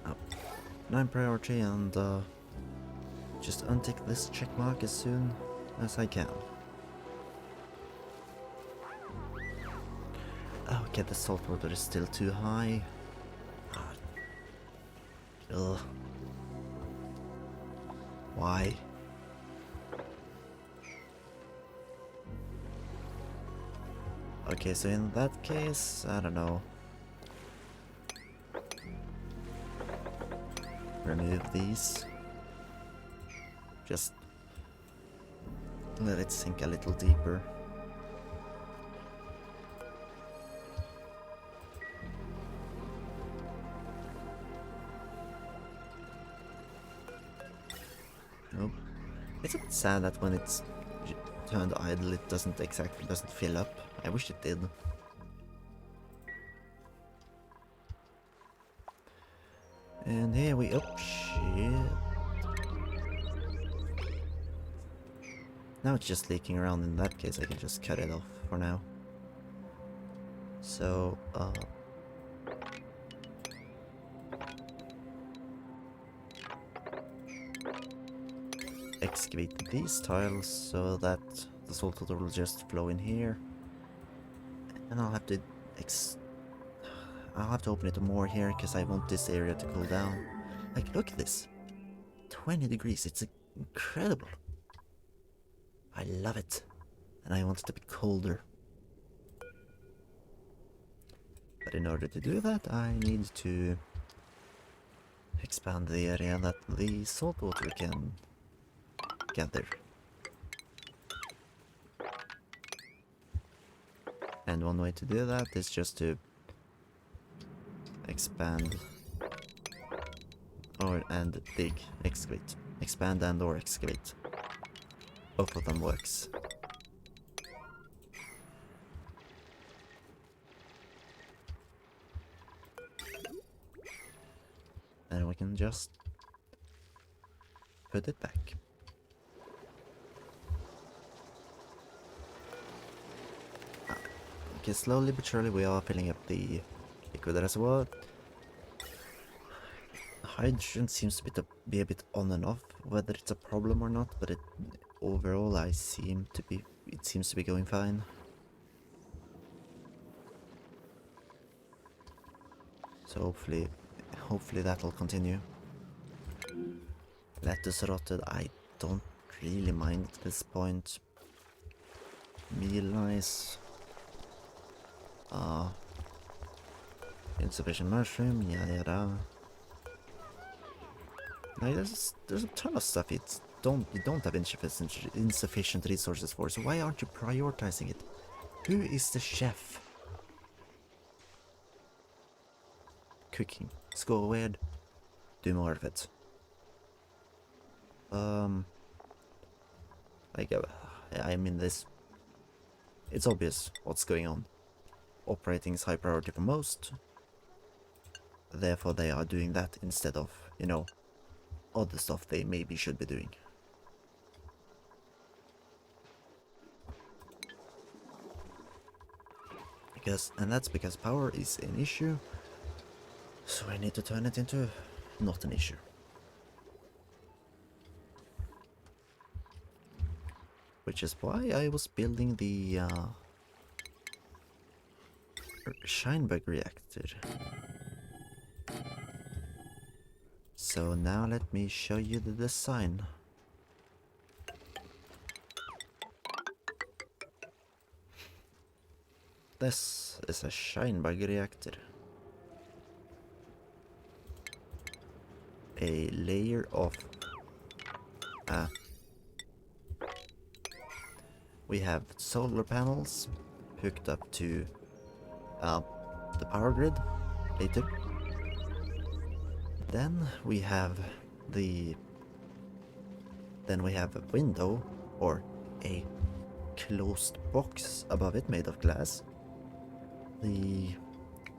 Speaker 1: Oh, 9 priority and just untick this check mark as soon as I can. Oh, okay, the salt water is still too high. Ugh. Why? Okay, so in that case, I don't know. Remove these. Just let it sink a little deeper. Nope. It's a bit sad that when it's turned idle, it doesn't fill up. I wish it did. And here we... oh, shit. Now it's just leaking around. In that case, I can just cut it off for now. So, excavate these tiles so that the salt water will just flow in here. And I'll have to open it more here because I want this area to cool down. Like, look at this. 20 degrees. It's incredible. I love it. And I want it a bit colder. But in order to do that, I need to expand the area that the salt water can gather. And one way to do that is just to expand and dig, excavate. Expand and or excavate. Both of them works. And we can just put it back. Okay, slowly but surely we are filling up the liquid reservoir. Hydrogen seems to be a bit on and off, whether it's a problem or not, but overall it seems to be going fine. So hopefully that will continue. Lettuce rotted, I don't really mind at this point. Meal ice. Insufficient mushroom, yada. Like, there's a ton of stuff you don't have insufficient resources for, so why aren't you prioritizing it? Who is the chef? cooking. Score weird. Do more of it. Like, I mean this. It's obvious what's going on. Operating is high priority for most. Therefore they are doing that instead of, you know, other stuff they maybe should be doing. And that's because power is an issue, so I need to turn it into not an issue. Which is why I was building the Scheinberg reactor. So now let me show you the design. This is a Scheinberg reactor. A layer of... we have solar panels hooked up to the power grid later. Then we have a window or a closed box above it made of glass. The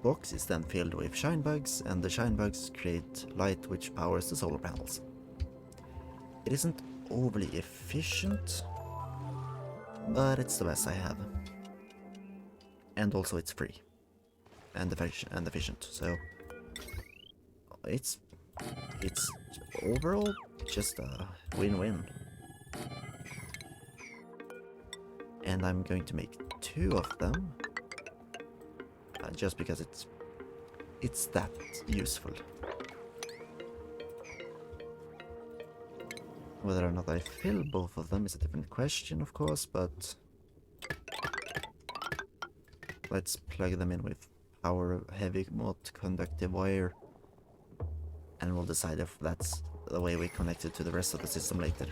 Speaker 1: box is then filled with shine bugs, and the shine bugs create light which powers the solar panels. It isn't overly efficient, but it's the best I have. And also it's free and efficient, so it's overall just a win-win. And I'm going to make 2 of them. Just because it's that useful. Whether or not I fill both of them is a different question, of course, but let's plug them in with power heavy mod conductive wire, and we'll decide if that's the way we connect it to the rest of the system later.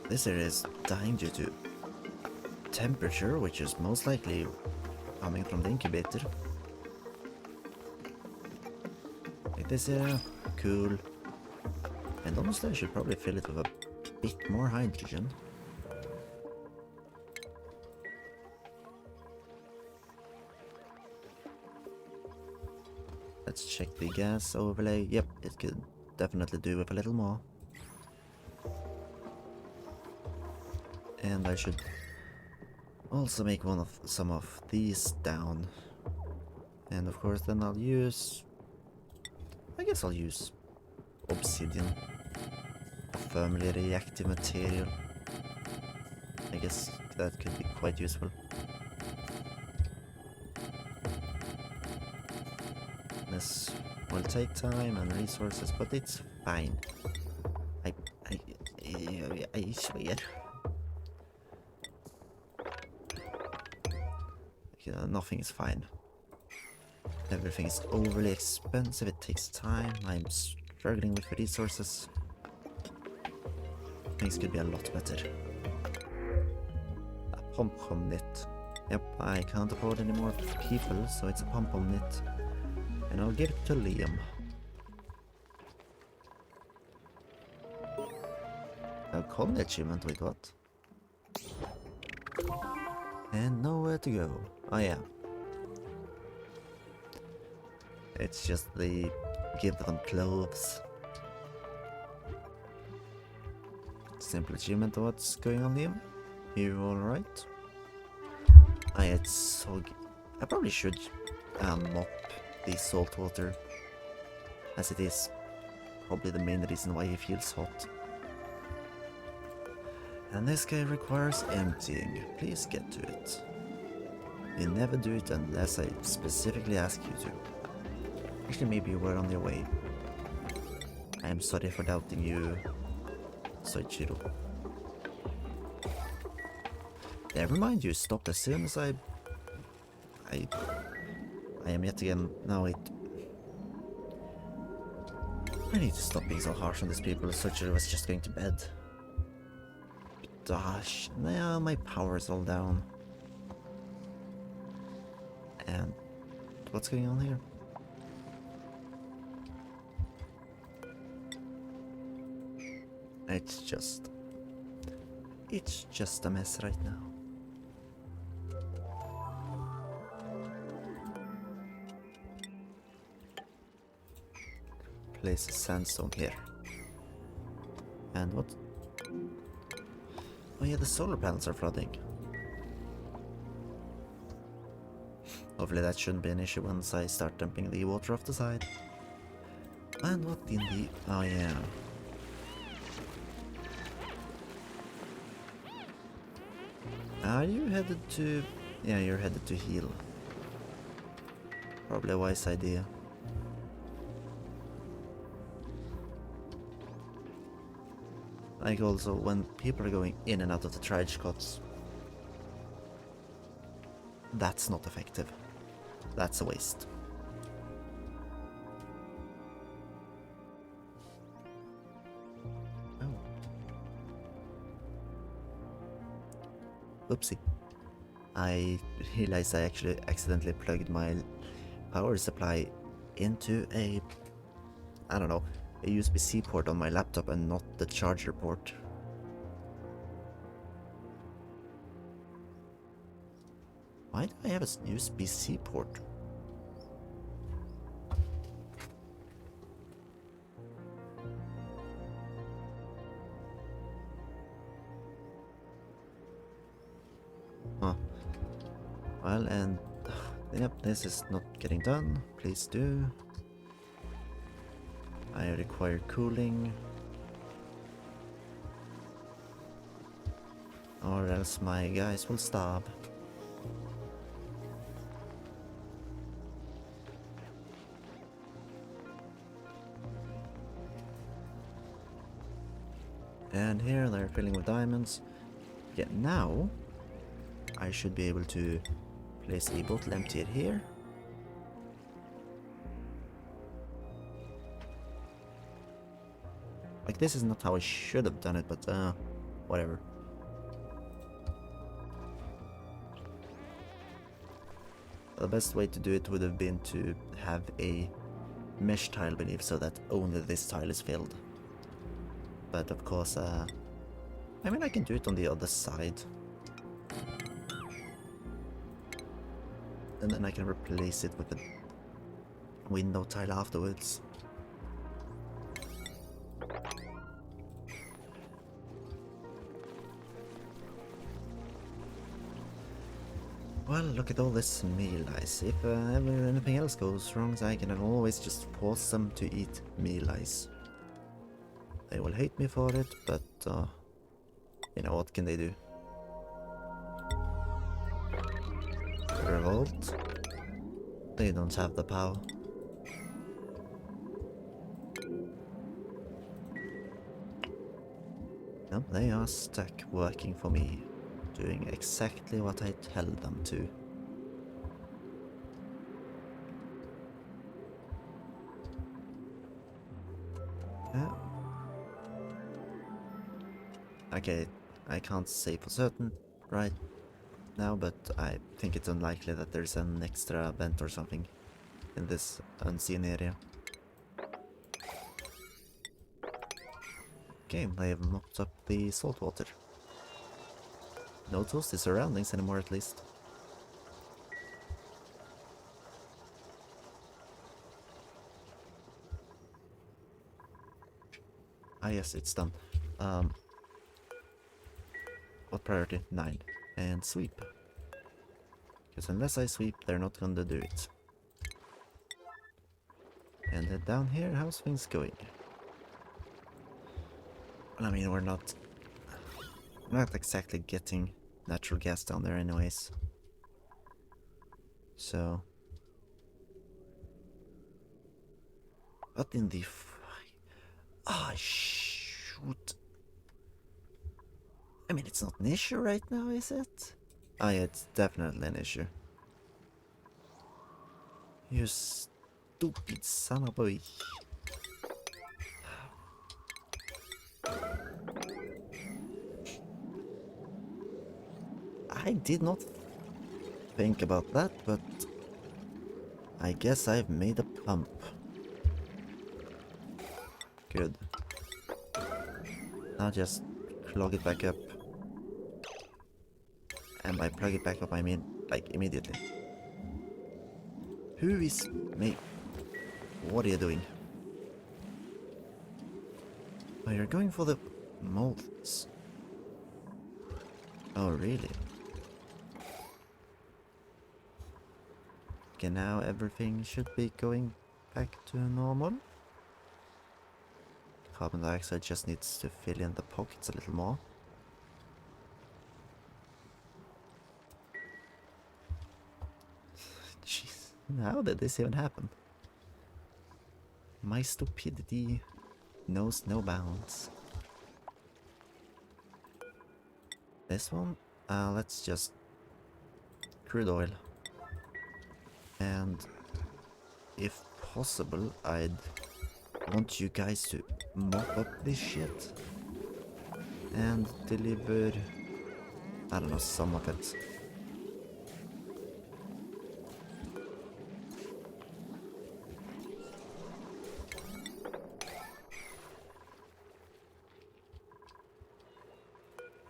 Speaker 1: This area is dying due to temperature, which is most likely coming from the incubator. Like this area, cool. And honestly, I should probably fill it with a bit more hydrogen. Let's check the gas overlay. Yep, it could definitely do with a little more. And I should also make some of these down. And of course then I'll use obsidian, a firmly reactive material. I guess that could be quite useful. This will take time and resources, but it's fine. I swear. Nothing is fine. Everything is overly expensive, it takes time, I'm struggling with resources. Things could be a lot better. A pom-pom knit. Yep, I can't afford any more people, so it's a pom-pom knit. And I'll give it to Liam. A colony achievement, wait, what? And nowhere to go. Oh yeah. It's just the give them clothes. Simple achievement. What's going on, Liam? You alright? It's so... I probably should mop the salt water, as it is probably the main reason why he feels hot. And this guy requires emptying. Please get to it. You never do it unless I specifically ask you to. Actually, maybe you were on your way. I am sorry for doubting you, Soichiro. Never mind, you stopped as soon as I am yet again... Now I need to stop being so harsh on these people. Soichiro was just going to bed. Gosh, now my power is all down. And what's going on here? It's just a mess right now. Place a sandstone here. And what? Oh yeah, the solar panels are flooding. Hopefully that shouldn't be an issue once I start dumping the water off the side. And what in the... oh yeah. Are you headed to... yeah, you're headed to heal. Probably a wise idea. Like also, when people are going in and out of the triage cots, that's not effective. That's a waste. Oh. Oopsie. I realized I actually accidentally plugged my power supply into a... I don't know, a USB-C port on my laptop and not the charger port. Why do I have a USB-C port? Huh. Well, and... yep, this is not getting done. Please do. I require cooling. Or else my guys will starve. And here they're filling with diamonds. Yeah, now I should be able to place a bottle emptier here. Like, this is not how I should have done it, but whatever. The best way to do it would have been to have a mesh tile beneath so that only this tile is filled. But of course, I mean, I can do it on the other side. And then I can replace it with a window tile afterwards. Well, look at all this meal ice. If anything else goes wrong, I can always just force them to eat meal ice. They will hate me for it, but you know, what can they do? Revolt? They don't have the power. No, they are stuck working for me, doing exactly what I tell them to. Yeah. Okay, I can't say for certain right now, but I think it's unlikely that there's an extra vent or something in this unseen area. Okay, they have mopped up the salt water. No toasty surroundings anymore, at least. Ah yes, it's done. What priority? 9. And sweep. Because unless I sweep, they're not gonna do it. And then down here, how's things going? Well, I mean, we're not exactly getting natural gas down there anyways. So... what in the ah, shoot. I mean, it's not an issue right now, is it? Ah, yeah, it's definitely an issue. You stupid son of a... I did not think about that, but I guess I've made a pump. Good. Now just plug it back up. And by plug it back up, I mean, like, immediately. Who is me? What are you doing? Oh, you're going for the molds. Oh, really? Okay, now everything should be going back to normal. Carbon dioxide just needs to fill in the pockets a little more. Jeez, how did this even happen? My stupidity knows no bounds. This one, let's just crude oil. And if possible, I'd want you guys to mop up this shit and deliver, I don't know, some of it.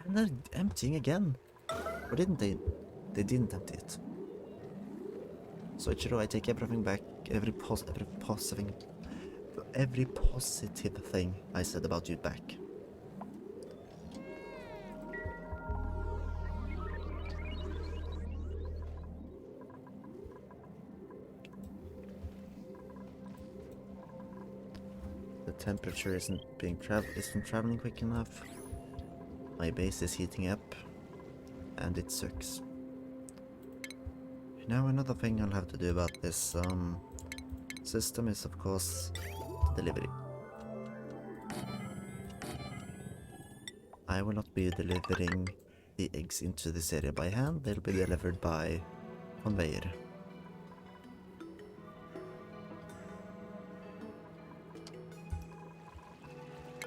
Speaker 1: And they're emptying again. Or didn't they? They didn't empty it. So Ichiro, I take everything back, every positive thing I said about you back. The temperature isn't traveling quick enough. My base is heating up, and it sucks. Now another thing I'll have to do about this system is, of course, delivery. I will not be delivering the eggs into this area by hand, they'll be delivered by conveyor.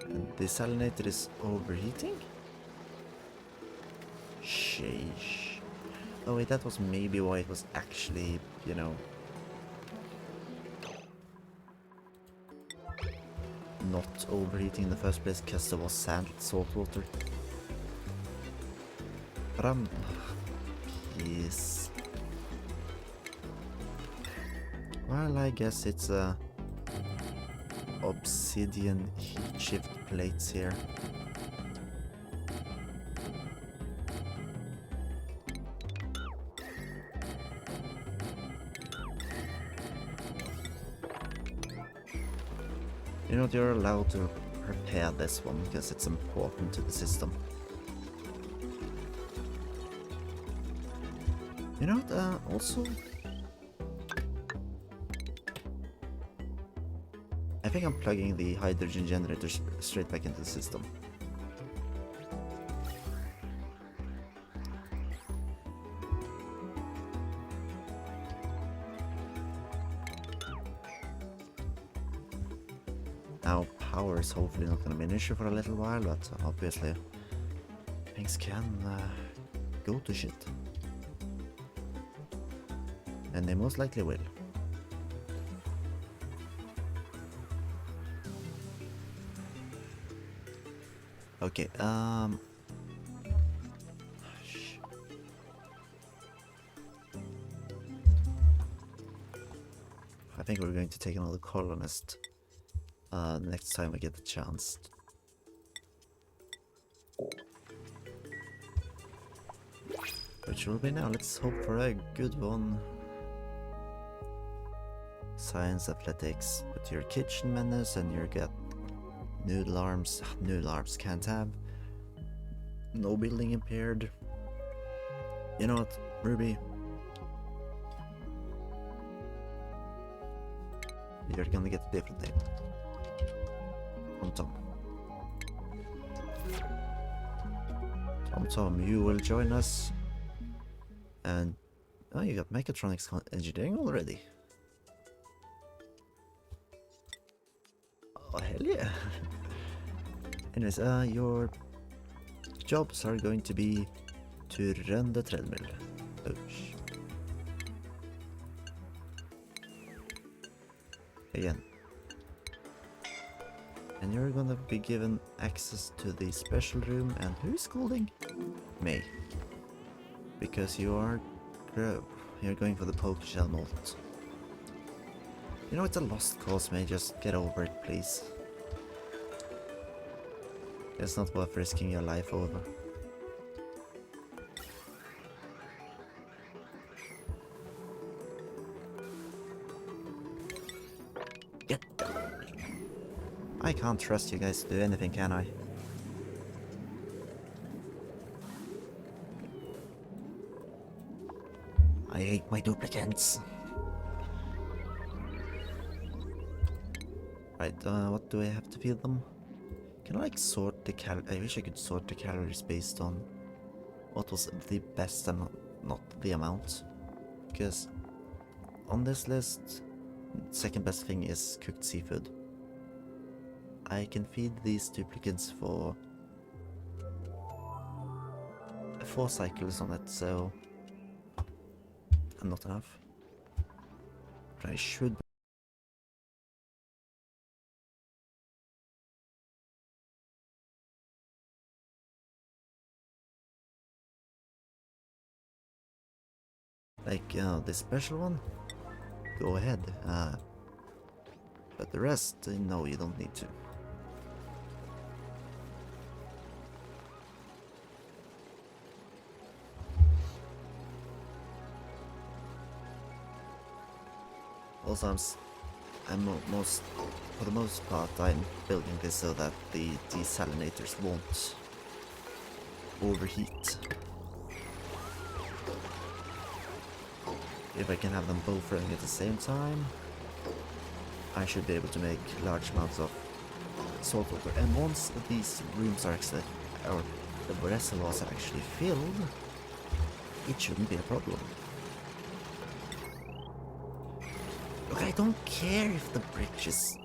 Speaker 1: And the desalinator is overheating? Sheesh. Oh wait, that was maybe why it was actually, you know, not overheating in the first place, because there was salt water. Yes. Well, I guess it's obsidian heat shift plates here. You know, you're allowed to repair this one because it's important to the system. You know what, also, I think I'm plugging the hydrogen generator straight back into the system. Now, power is hopefully not going to be an issue for a little while, but obviously things can go to shit. And they most likely will. Okay, I think we're going to take another colonist next time we get the chance. Which will be now. Let's hope for a good one. Science, athletics, with your kitchen menus and your get noodle arms. Noodle arms can't have. No building impaired. You know what, Ruby? You're gonna get a different name. Tom. Tom, you will join us. And oh, you got mechatronics engineering already. Oh, hell yeah. Anyways, your jobs are going to be to run the treadmill. Ouch. again. And you're gonna be given access to the special room, and who's calling? Me. Because you're going for the poke shell molt. You know, it's a lost cause, May. Just get over it, please. It's not worth risking your life over. Get down. I can't trust you guys to do anything, can I? I hate my duplicates. Right, what do I have to feed them? Can I like sort the I wish I could sort the calories based on what was the best and not the amount. Because on this list, second best thing is cooked seafood. I can feed these duplicates for 4 cycles on it, so not enough. But I should. Like this special one, go ahead. But the rest, no, you don't need to. Also, for the most part, I'm building this so that the desalinators won't overheat. If I can have them both running at the same time, I should be able to make large amounts of salt water. And once these rooms are actually, or the reservoirs are actually filled, it shouldn't be a problem. Look, I don't care if the bridge is...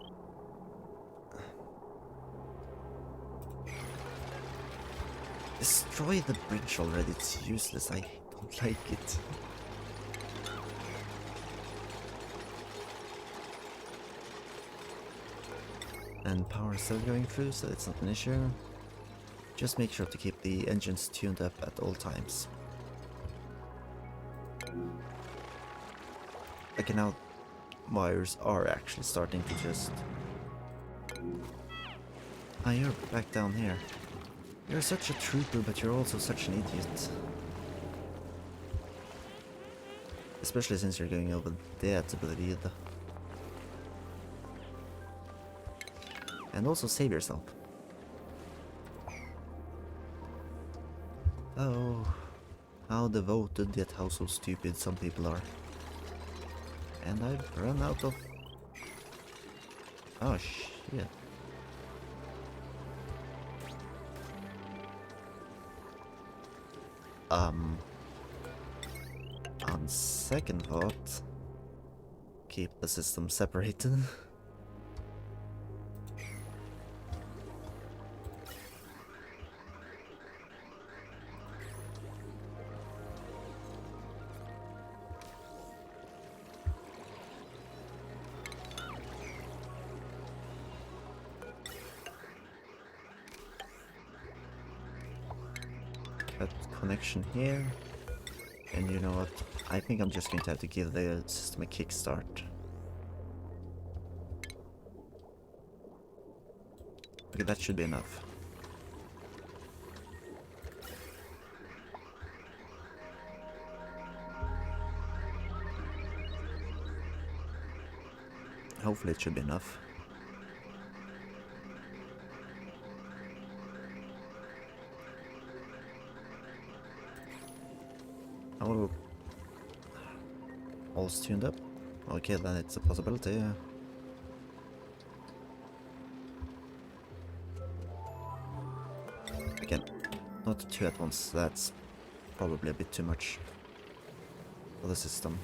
Speaker 1: Destroy the bridge already, it's useless, I don't like it. And power is still going through, so it's not an issue. Just make sure to keep the engines tuned up at all times. Okay, now wires are actually starting to just... Ah, you're back down here. You're such a trooper, but you're also such an idiot. Especially since you're going over there to believe. And also save yourself. Oh, how devoted yet how so stupid some people are. And I've run out of... Oh shit. On second thought, keep the system separated. Cut connection here. And you know what? I think I'm just going to have to give the system a kickstart. Okay, that should be enough. Hopefully it should be enough. Oh, all's tuned up. Okay, then it's a possibility. Again, not 2 at once. That's probably a bit too much for the system.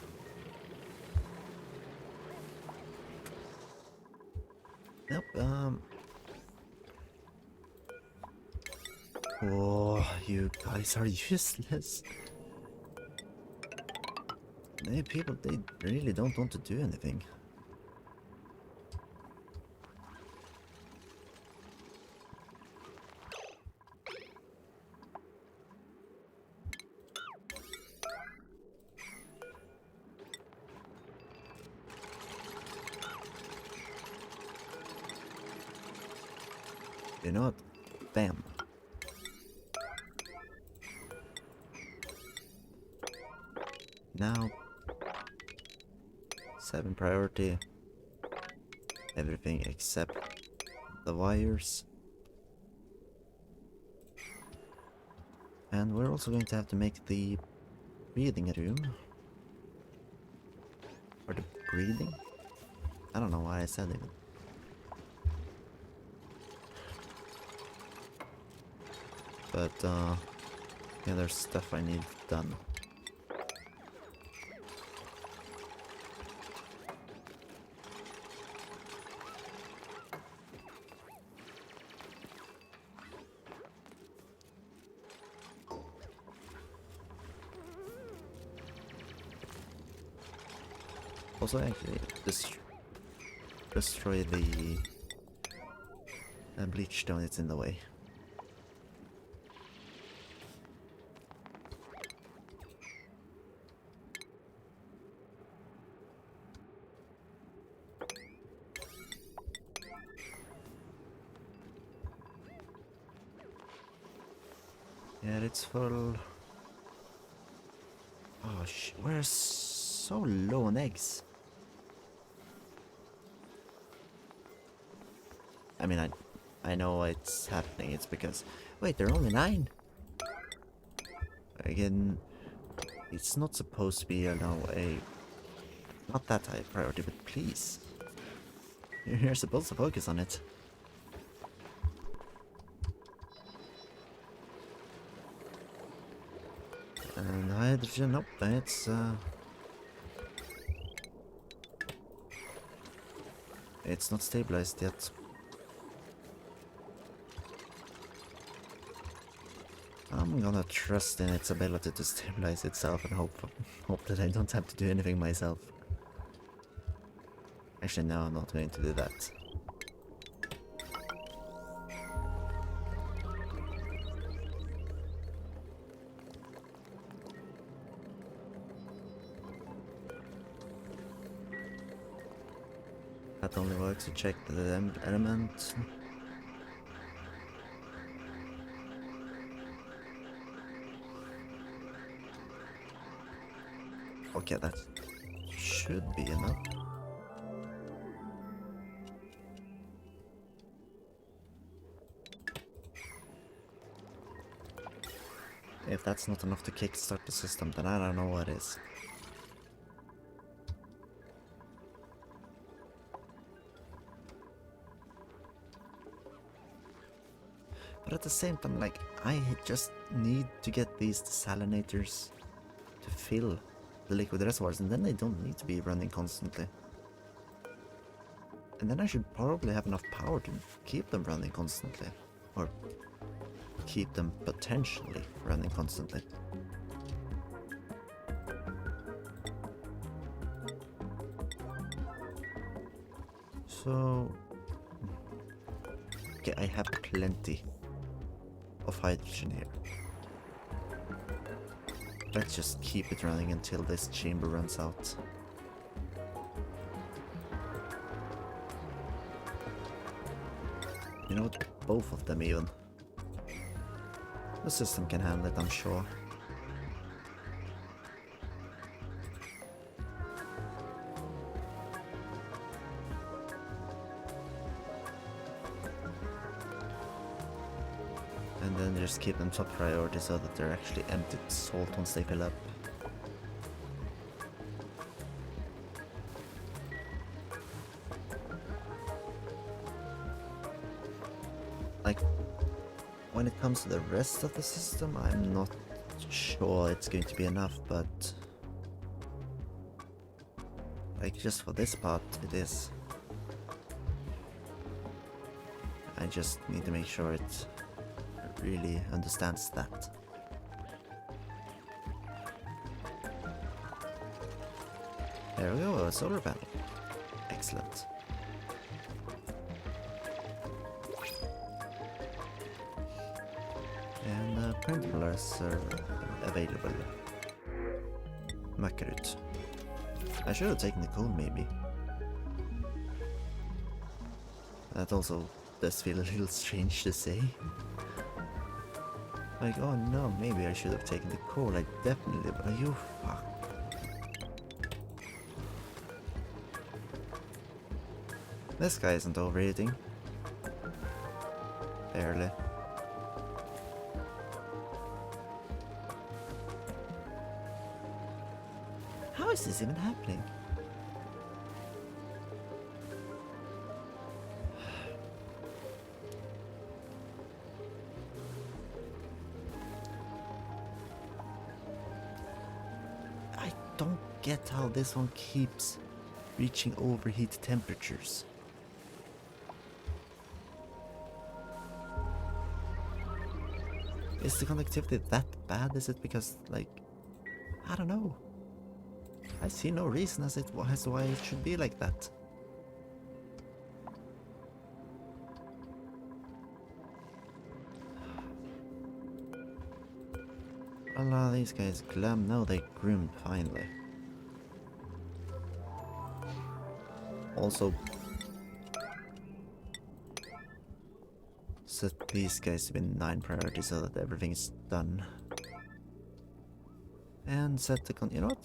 Speaker 1: Yep. Oh, you guys are useless. People, they really don't want to do anything. You know what? Bam. Now, 7 priority. Everything except the wires. And we're also going to have to make the breathing room. Or the breathing? I don't know why I said it. But, yeah, there's stuff I need done. Also, actually, destroy the bleach stone, it's in the way. Yeah, it's full. Oh, we're so low on eggs. I mean, I know why it's happening. It's because... Wait, there are only 9? Again, it's not supposed to be, you know, not that high priority, but please. You're supposed to focus on it. And hydrogen, nope, it's not stabilized yet. I'm gonna trust in its ability to stabilize itself and hope that I don't have to do anything myself. Actually, no, I'm not going to do that. That only works to check the element. Okay, that should be enough. If that's not enough to kickstart the system, then I don't know what is. But at the same time, like, I just need to get these desalinators to fill the liquid reservoirs, and then they don't need to be running constantly. And then I should probably have enough power to keep them running constantly. Or keep them potentially running constantly. So... okay, I have plenty of hydrogen here. Let's just keep it running until this chamber runs out. You know what? Both of them even. The system can handle it, I'm sure. And then just keep them top priority so that they're actually empty salt once they fill up. Like, when it comes to the rest of the system, I'm not sure it's going to be enough, but... like, just for this part, it is. I just need to make sure it really understands that. There we go, a solar panel. Excellent. And printers are available. Makarut. I should have taken the coal maybe. That also does feel a little strange to say. Like, oh no, maybe I should have taken the call, I definitely, but you fuck. This guy isn't overheating. Barely. How is this even happening? I don't get how this one keeps reaching overheat temperatures. Is the connectivity that bad? Is it because, like, I don't know. I see no reason as to why it should be like that. Allah, these guys glum. No, they groomed finally. Also, set these guys to be 9 priority so that everything is done. And set the you know what?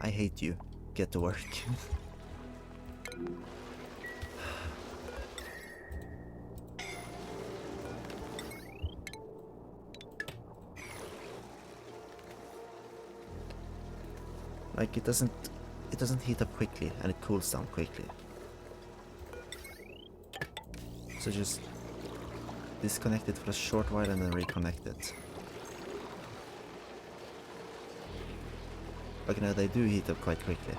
Speaker 1: I hate you. Get to work. Like it doesn't heat up quickly and it cools down quickly. So just disconnect it for a short while and then reconnect it. Okay, now they do heat up quite quickly.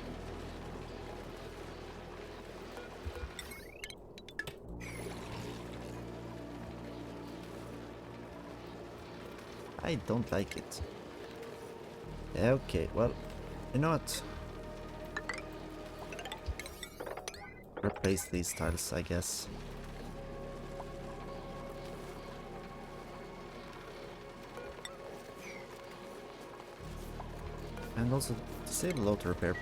Speaker 1: I don't like it. Okay, well, you know what? Replace these tiles, I guess. And also disable auto repair.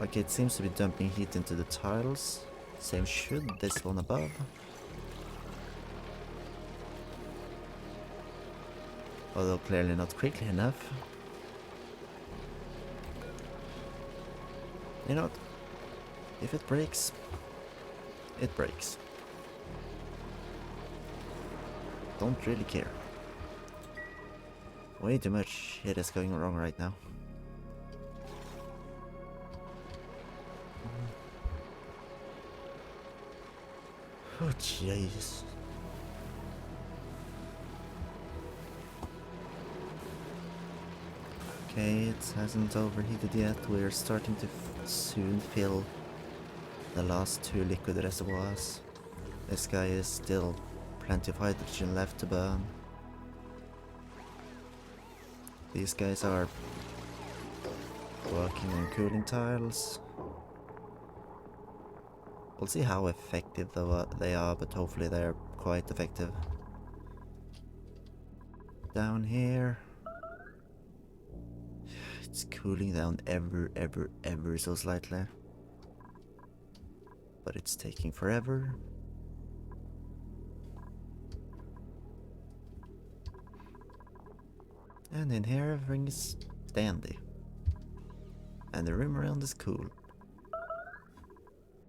Speaker 1: Okay, it seems to be dumping heat into the tiles. Same should this one above. Although clearly not quickly enough. You know what? If it breaks, it breaks. Don't really care. Way too much shit is going wrong right now. Oh jeez. Okay, it hasn't overheated yet. We're starting to soon fill the last 2 liquid reservoirs. This guy is still plenty of hydrogen left to burn. These guys are working on cooling tiles. We'll see how effective they are, but hopefully they're quite effective. Down here, it's cooling down ever so slightly. But it's taking forever. And in here everything is dandy. And the room around is cool.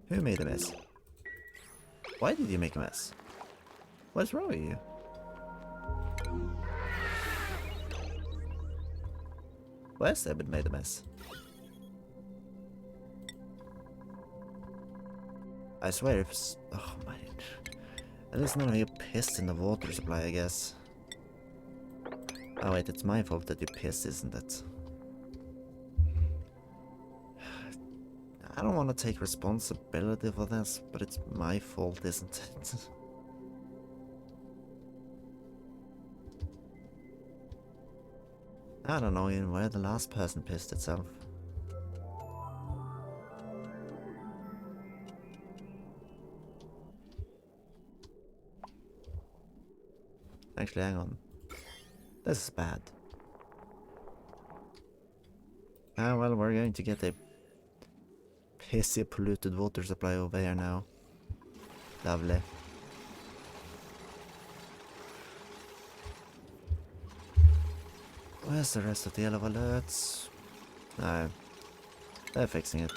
Speaker 1: Who made a mess? Why did you make a mess? What's wrong with you? Why has Ebon made a mess? I swear if oh my... At least none of you pissed in the water supply, I guess. Oh wait, it's my fault that you pissed, isn't it? I don't want to take responsibility for this, but it's my fault, isn't it? I don't know even where the last person pissed itself. Actually, hang on. This is bad. Ah, well, we're going to get a pissy polluted water supply over here now. Lovely. Where's the rest of the yellow alerts? No, they're fixing it.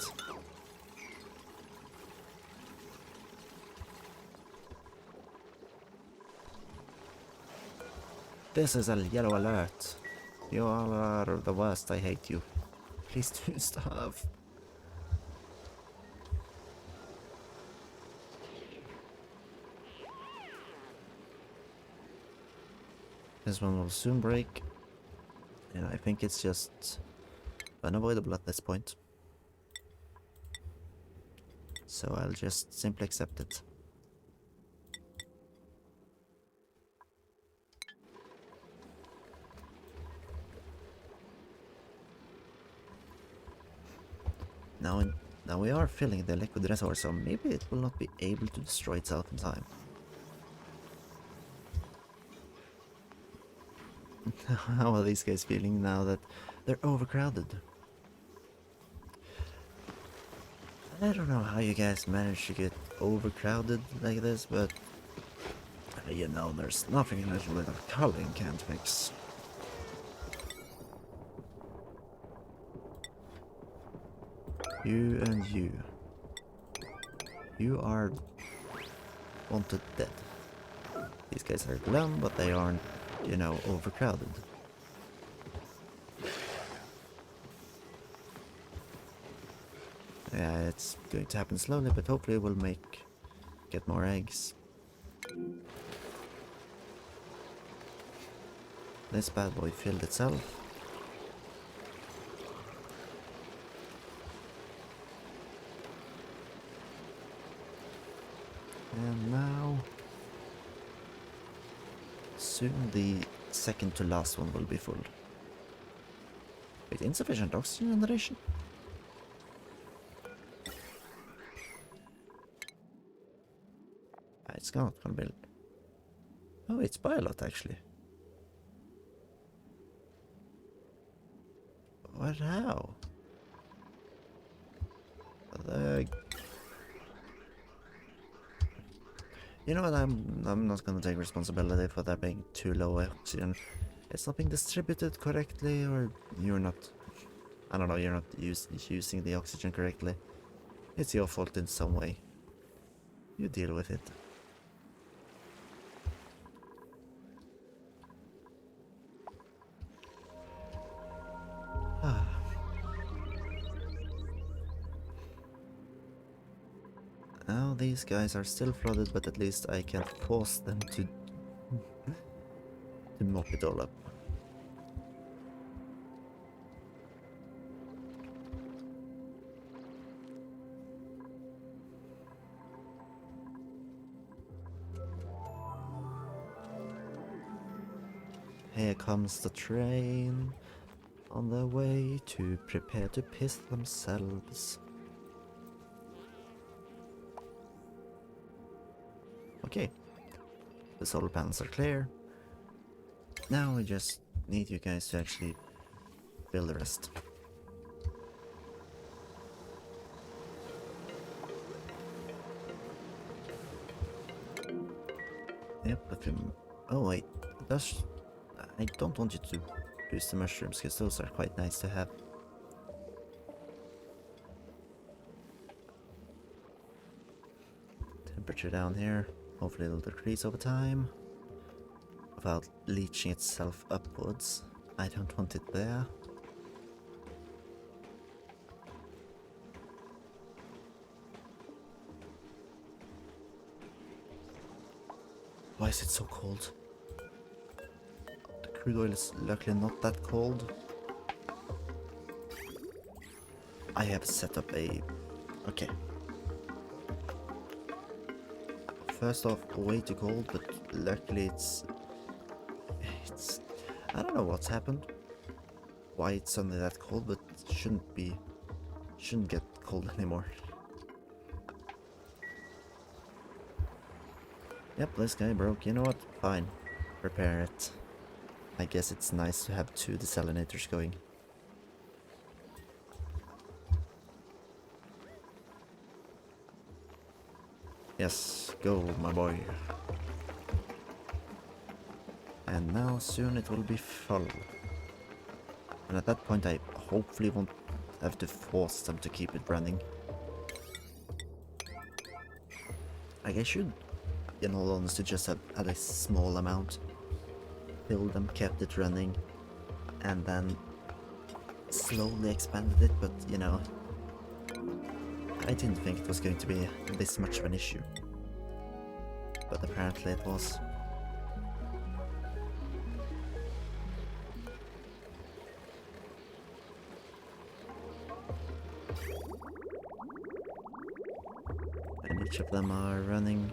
Speaker 1: This is a yellow alert. You all are the worst, I hate you. Please do stop. This one will soon break. And I think it's just unavoidable at this point. So I'll just simply accept it. Now we are filling the liquid reservoir, so maybe it will not be able to destroy itself in time. How are these guys feeling now that they're overcrowded? I don't know how you guys manage to get overcrowded like this, but you know, there's nothing in it little culling can't fix. You and you. You are wanted dead. These guys are glum, but they aren't, you know, overcrowded. Yeah, it's going to happen slowly, but hopefully we'll get more eggs. This bad boy filled itself. And now, soon the second to last one will be full. Wait, insufficient oxygen generation? It's not gonna be... Oh, it's by a lot actually. What, how? You know what, I'm not gonna take responsibility for that being too low oxygen. It's not being distributed correctly, or you're not... I don't know, you're not using the oxygen correctly. It's your fault in some way. You deal with it. Now these guys are still flooded, but at least I can force them to mop it all up. Here comes the train on their way to prepare to piss themselves. Okay, the solar panels are clear. Now we just need you guys to actually build the rest. Yep, if you... Oh wait, I don't want you to use the mushrooms, because those are quite nice to have. Temperature down here. Hopefully it'll decrease over time without leaching itself upwards. I don't want it there. Why is it so cold? The crude oil is luckily not that cold. I have set up a... Okay. First off, way too cold, but luckily it's... I don't know what's happened. Why it's suddenly that cold, but shouldn't get cold anymore. Yep, this guy broke. You know what? Fine. Repair it. I guess it's nice to have two desalinators going. Yes, go, my boy. And now soon it will be full. And at that point I hopefully won't have to force them to keep it running. Like I should, in all honesty, just have had a small amount. Filled them, kept it running, and then slowly expanded it, but you know, I didn't think it was going to be this much of an issue. But apparently it was. And each of them are running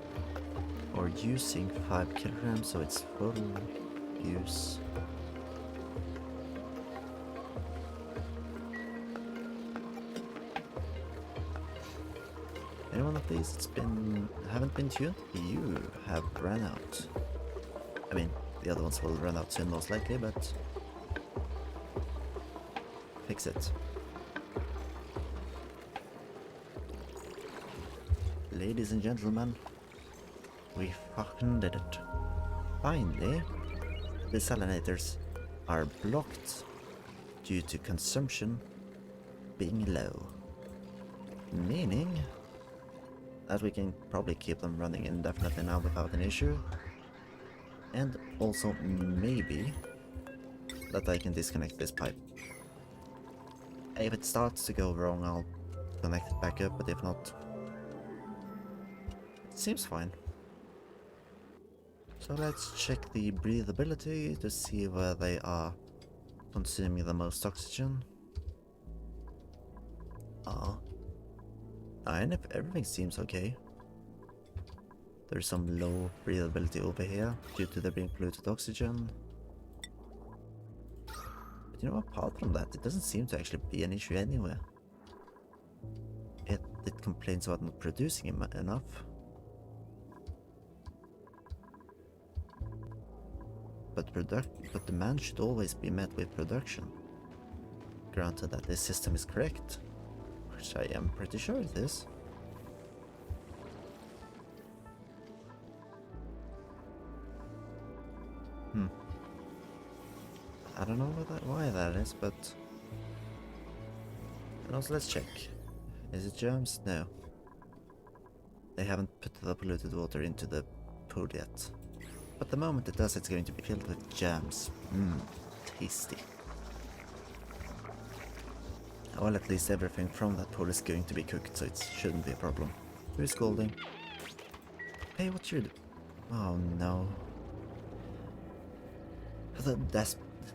Speaker 1: or using 5 kilograms, so it's full use. Any one of these haven't been tuned? You have run out. I mean, the other ones will run out soon most likely, but fix it. Ladies and gentlemen, we fucking did it. Finally, the desalinators are blocked due to consumption being low. Meaning that we can probably keep them running indefinitely now without an issue. And also maybe that I can disconnect this pipe. If it starts to go wrong, I'll connect it back up, but if not, it seems fine. So let's check the breathability to see where they are consuming the most oxygen. And if everything seems okay. There's some low breathability over here due to there being polluted oxygen. But you know, apart from that, it doesn't seem to actually be an issue anywhere. It complains about not producing enough. But demand should always be met with production. Granted that this system is correct, which I am pretty sure it is. I don't know why that is, but... And also let's check. Is it germs? No. They haven't put the polluted water into the pool yet. But the moment it does, it's going to be filled with germs. Tasty. Well, at least everything from that pool is going to be cooked, so it shouldn't be a problem. Who's scolding? Hey, what you do? Oh no.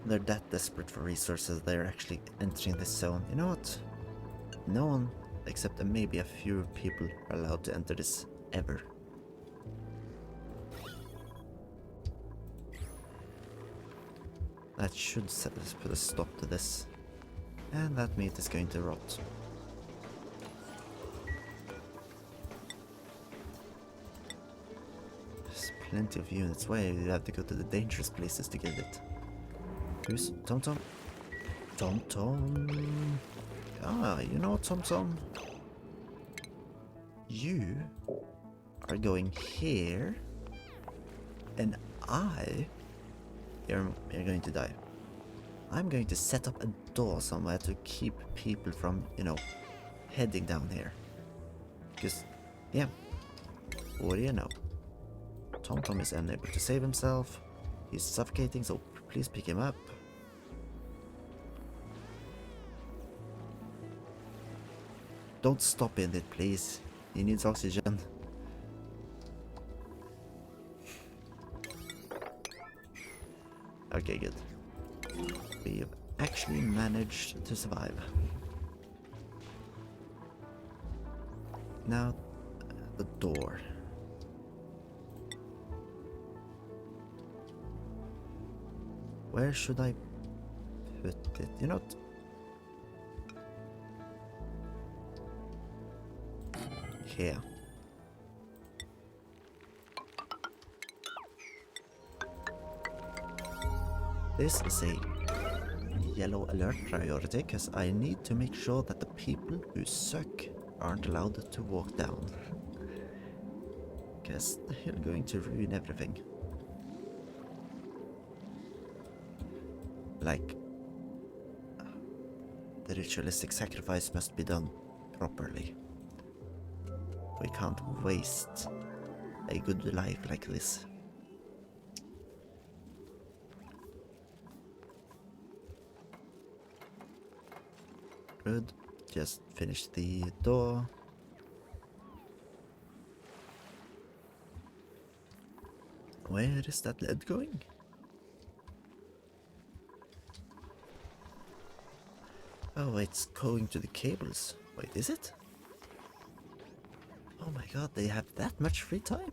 Speaker 1: They're that desperate for resources, they're actually entering this zone. You know what? No one, except maybe a few people, are allowed to enter this ever. That should put a stop to this. And that meat is going to rot. There's plenty of units. Why you have to go to the dangerous places to get it? Who's Tom Tom? Tom Tom. Ah, you know what, Tom Tom? You are going here, and you're going to die. I'm going to set up a door somewhere to keep people from, you know, heading down here. Because, yeah, what do you know? Tom Tom is unable to save himself. He's suffocating, so please pick him up. Don't stop in it, please. He needs oxygen. Okay, good. We've actually managed to survive. Now, the door. Where should I put it? You know what? Here. This is a yellow alert priority because I need to make sure that the people who suck aren't allowed to walk down. because they're going to ruin everything. Like, the ritualistic sacrifice must be done properly. We can't waste a good life like this. Good. Just finish the door. Where is that lead going? Oh, it's going to the cables. Wait, is it? Oh my god, they have that much free time?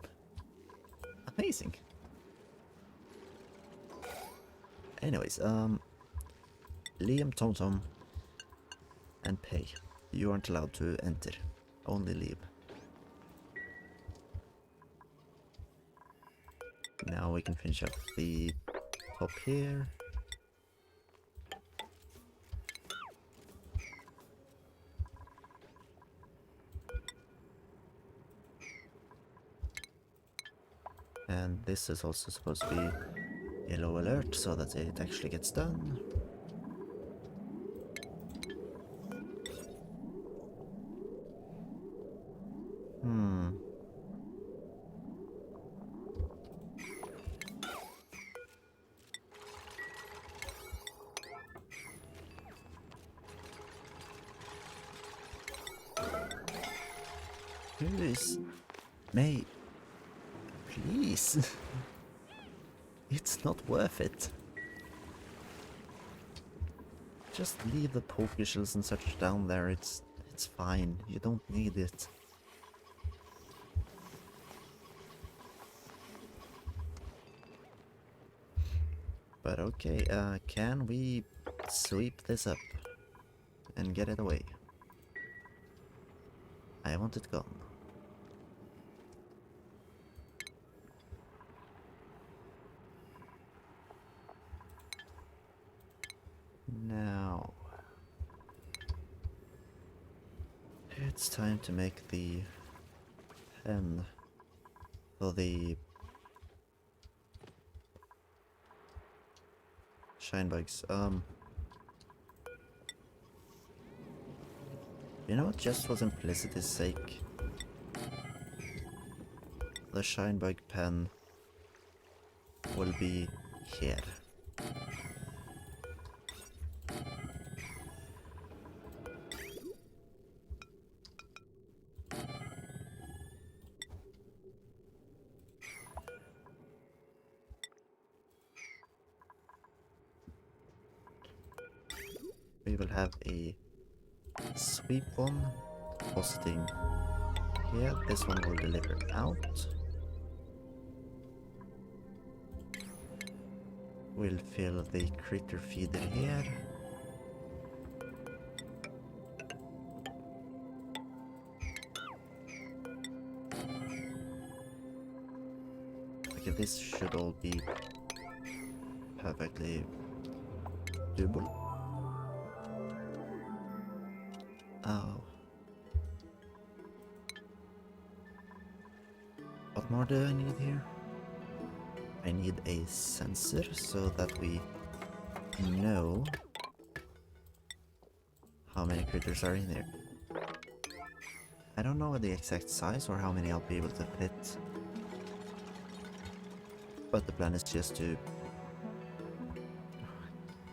Speaker 1: Amazing. Anyways, Liam, TomTom, and Pay. You aren't allowed to enter. Only leave. Now we can finish up the top here. And this is also supposed to be yellow alert so that it actually gets done. Who is... May... Please. It's not worth it. Just leave the poker shells and such down there, it's fine. You don't need it. But okay, can we sweep this up and get it away? I want it gone. Now, it's time to make the pen for the shine bugs. You know what, just for simplicity's sake, the shine bug pen will be here. We will have a sweep one depositing here. This one will deliver out. We'll fill the critter feeder here. Okay, this should all be perfectly doable. Oh. What more do I need here? I need a sensor so that we know how many critters are in here. I don't know the exact size or how many I'll be able to fit, but the plan is just to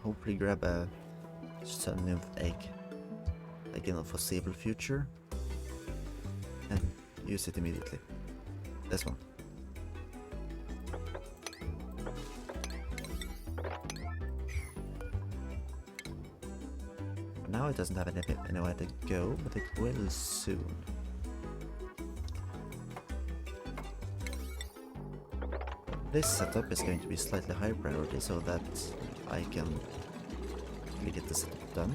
Speaker 1: hopefully grab a sun nymph egg, like in the foreseeable future, and use it immediately. This one. For now it doesn't have anywhere to go, but it will soon. This setup is going to be slightly higher priority so that I can really get the setup done.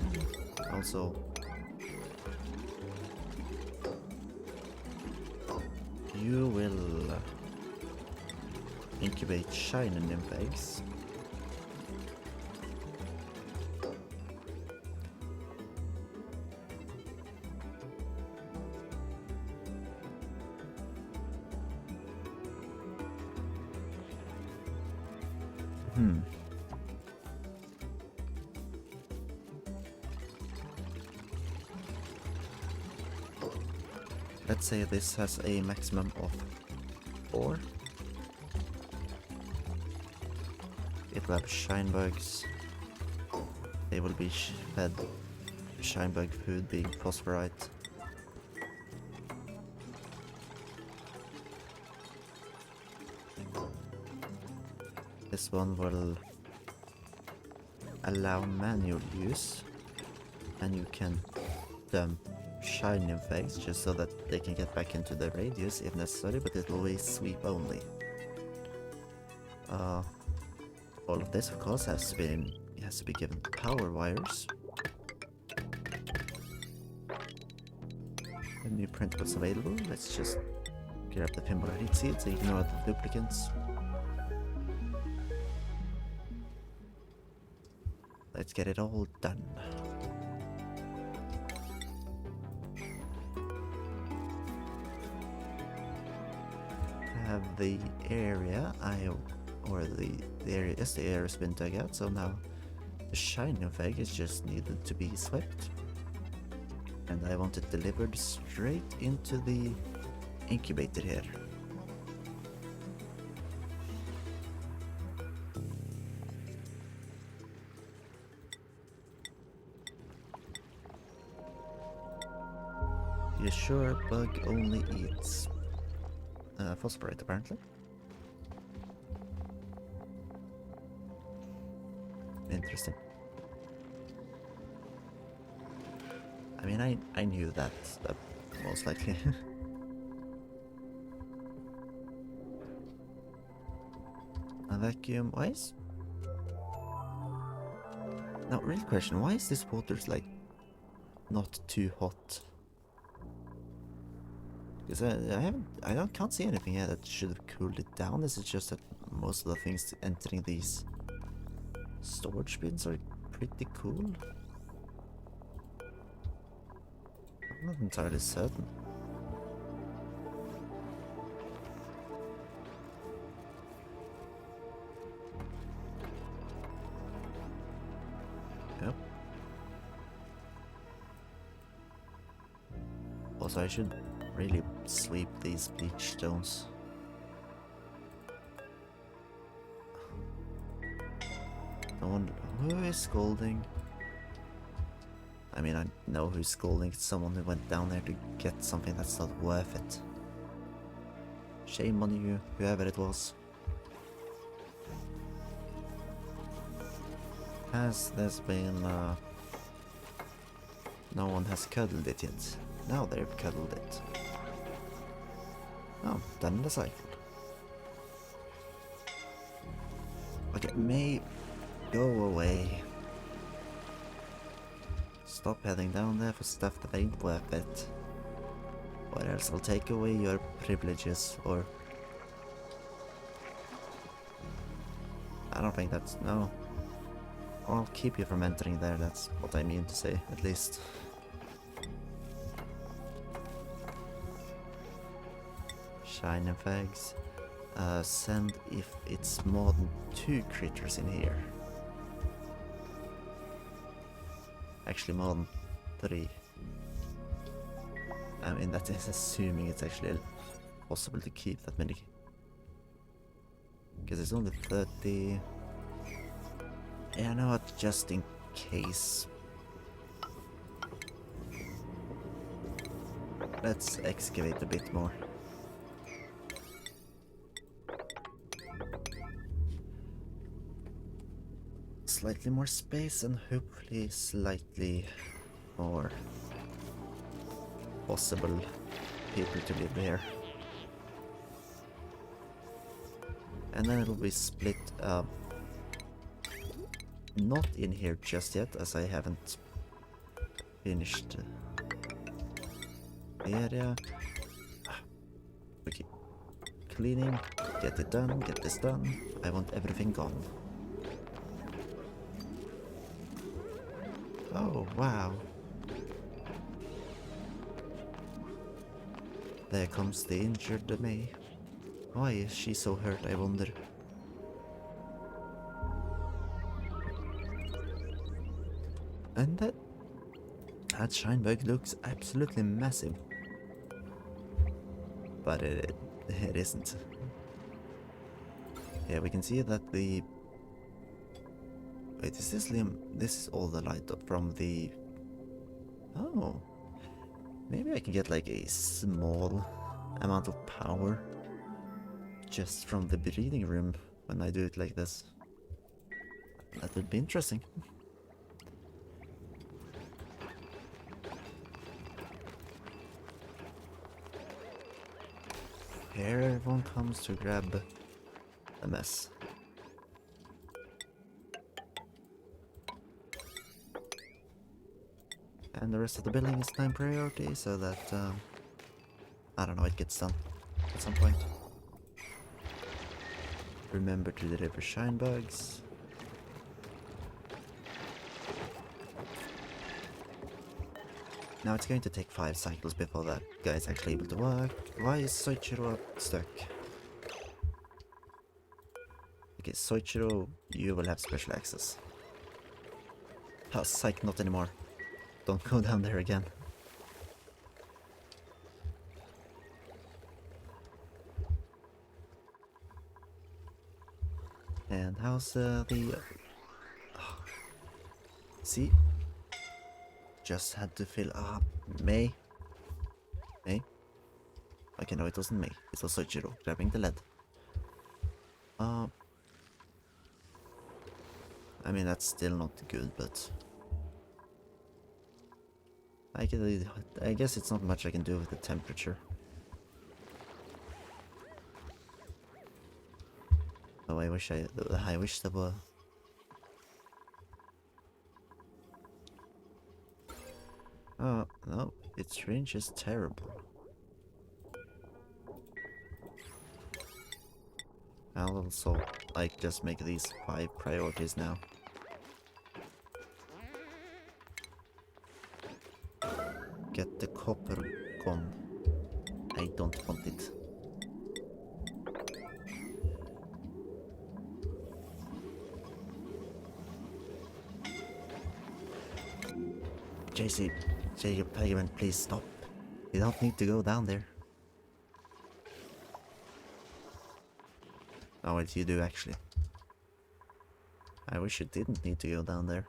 Speaker 1: Also, you will incubate shine nymph eggs. Let's say this has a maximum of 4. It will have shine bugs. They will be fed shine bug food being phosphorite. This one will allow manual use, and you can dump shine effects just so that they can get back into the radius if necessary, but it will always sweep only. All of this, of course, has to be given power wires. A new print was available. Let's just grab the pinball heat seeds, ignore the duplicates. Let's get it all done. Have the area the area has been dug out, so now the shine effect is just needed to be swept. And I want it delivered straight into the incubator here. You sure bug only eats phosphorite apparently? Interesting. I mean, I knew that most likely. A vacuum, why is... Now, real question, why is this water like not too hot? Because I can't see anything here that should have cooled it down. Is it just that most of the things entering these storage bins are pretty cool? I'm not entirely certain. Yep. Also, I should really sweep these bleach stones. No one... Who is scolding? I mean, I know who's scolding. It's someone who went down there to get something that's not worth it. Shame on you, whoever it was. Has there's been... No one has cuddled it yet. Now they've cuddled it. Oh, done in the cycle. Okay, may go away. Stop heading down there for stuff that ain't worth it. Or else I'll take away your privileges, or... I don't think that's... no. I'll keep you from entering there, that's what I mean to say, at least. Shine and fags. Send if it's more than 2 critters in here. Actually more than 3. I mean, that is assuming it's actually possible to keep that many. Because it's only 30. Yeah, no, what, just in case. Let's excavate a bit more. Slightly more space and hopefully slightly more possible people to live here. And then it'll be split up. Not in here just yet, as I haven't finished the area. Okay. Cleaning, get it done, get this done. I want everything gone. Oh, wow. There comes the injured May. Why is she so hurt, I wonder? And that shine bug looks absolutely massive. But it isn't. Yeah, we can see that the... Wait, is this Liam? This is all the light up from the... Oh. Maybe I can get like a small amount of power just from the breeding room when I do it like this. That would be interesting. Here everyone comes to grab a mess. And the rest of the building is 9 priority, so that, I don't know, it gets done at some point. Remember to deliver shine bugs. Now it's going to take 5 cycles before that guy is actually able to work. Why is Soichiro stuck? Okay, Soichiro, you will have special access. Oh, psych, not anymore. Don't go down there again. And how's the... Oh. See? Just had to fill up. May? May? Okay, no, it wasn't May. It was Soichiro grabbing the lead. I mean, that's still not good, but... I guess it's not much I can do with the temperature. Oh, I wish there were... Oh, no, its range is terrible. I'll also, like, just make these 5 priorities now. Get the copper gone. I don't want it. JC, Payment, please stop. You don't need to go down there. Oh, wait, you do actually. I wish you didn't need to go down there.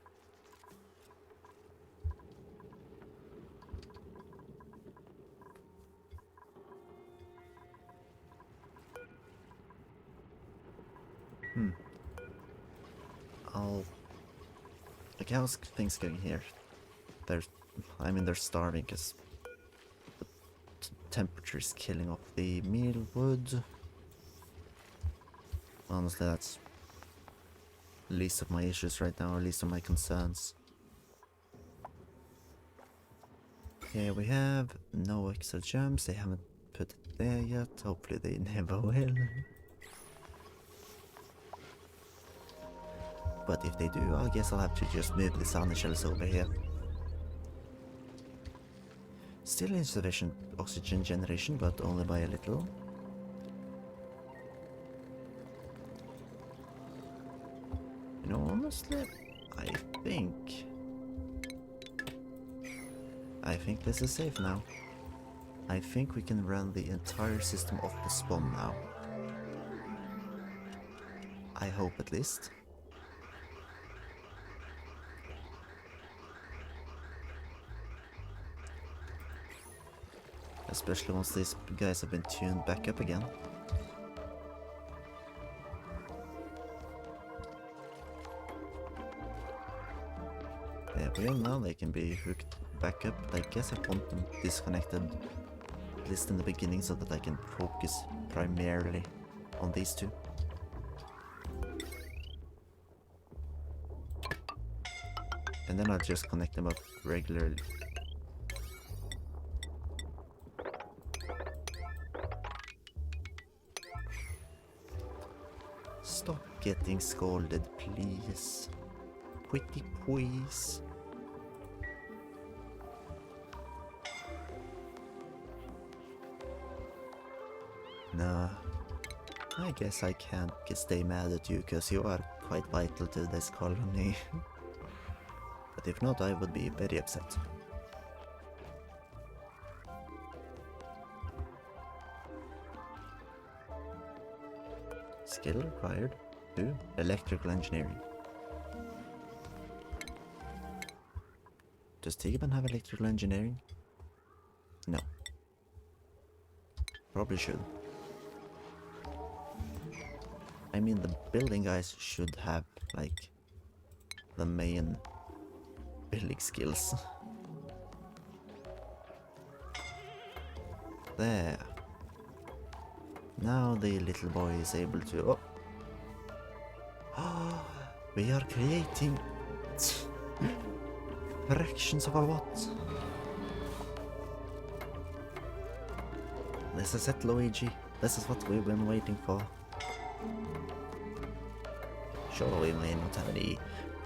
Speaker 1: Like, how's things going here? They're starving because the temperature is killing off the mealwood. Honestly, that's least of my issues right now, or least of my concerns. Here we have no extra gems. They haven't put it there yet. Hopefully they never will. But if they do, I guess I'll have to just move the sun shells over here. Still insufficient oxygen generation, but only by a little. You know, honestly, I think this is safe now. I think we can run the entire system off the spawn now. I hope, at least. Especially once these guys have been tuned back up again. There we go, now they can be hooked back up. I guess I want them disconnected, at least in the beginning, so that I can focus primarily on these two. And then I'll just connect them up regularly. Stop getting scolded, please. Pretty please. No, I guess I can't stay mad at you, because you are quite vital to this colony. But if not, I would be very upset. Skill required. 2. Electrical engineering. Does Tigban have electrical engineering? No. Probably should. I mean, the building guys should have, like, the main building skills. There. Now the little boy is able to... Oh! We are creating... fractions of a watt. This is it, Luigi. This is what we've been waiting for. Sure, we may not have any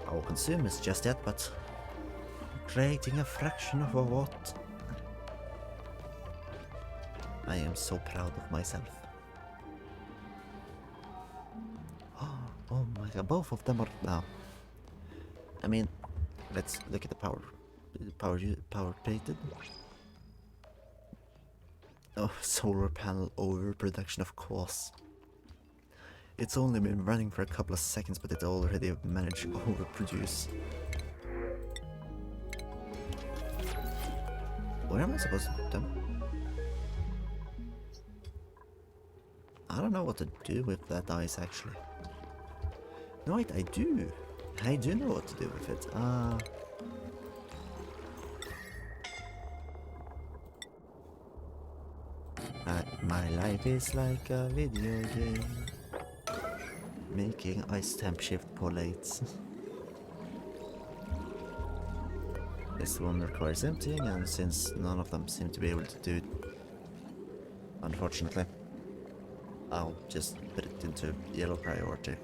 Speaker 1: power consumers just yet, but creating a fraction of a watt. I am so proud of myself. Oh my god, both of them are now. I mean, let's look at the power created. Oh, solar panel overproduction, of course. It's only been running for a couple of seconds, but it already managed to overproduce. Where am I supposed to put them? I don't know what to do with that ice, actually. No, wait, I do. I do know what to do with it. My life is like a video game. Making ice temp shift plates. This one requires emptying, and since none of them seem to be able to do it, unfortunately, I'll just put it into yellow priority.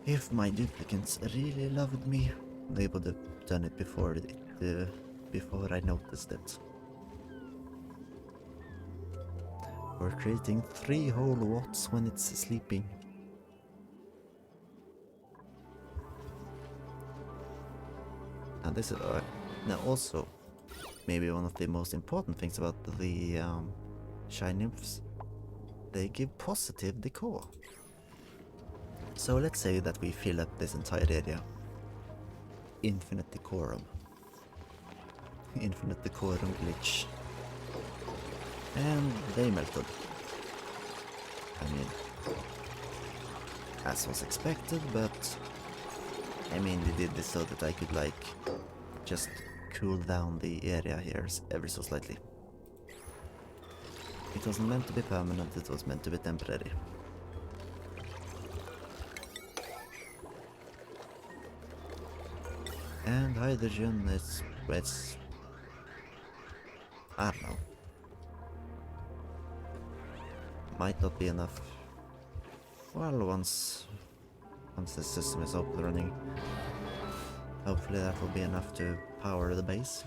Speaker 1: If my duplicates really loved me, they would have done it before before I noticed it. We're creating 3 whole watts when it's sleeping. And this is now also maybe one of the most important things about the shy nymphs. They give positive decor. So let's say that we fill up this entire area. Infinite decorum. Infinite decorum glitch. And they melted. I mean, as was expected, but I mean, they did this so that I could, like, just cool down the area here ever so slightly. It wasn't meant to be permanent, it was meant to be temporary. And hydrogen is, it's, I don't know. Might not be enough. Well, once the system is up and running, hopefully that will be enough to power the base.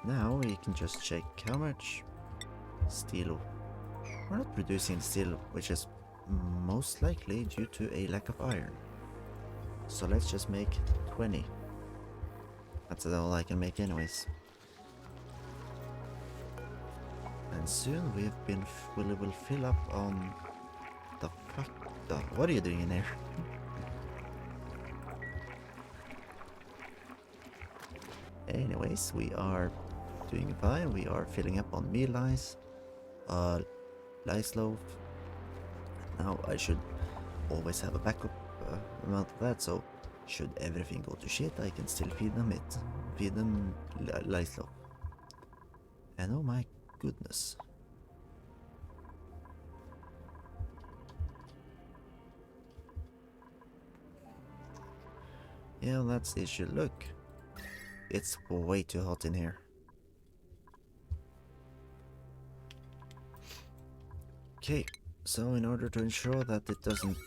Speaker 1: Now we can just check how much steel. We're not producing steel, which is most likely due to a lack of iron. So let's just make 20. That's all I can make anyways. And soon we will fill up on the fuck. What are you doing in there? Anyways, we are doing fine. We are filling up on meal ice, lice loaf. Now I should always have a backup amount of that, so should everything go to shit, I can still feed them lice loaf. And oh my goodness. Yeah, that's the issue. Look, it's way too hot in here. Okay, so in order to ensure that it doesn't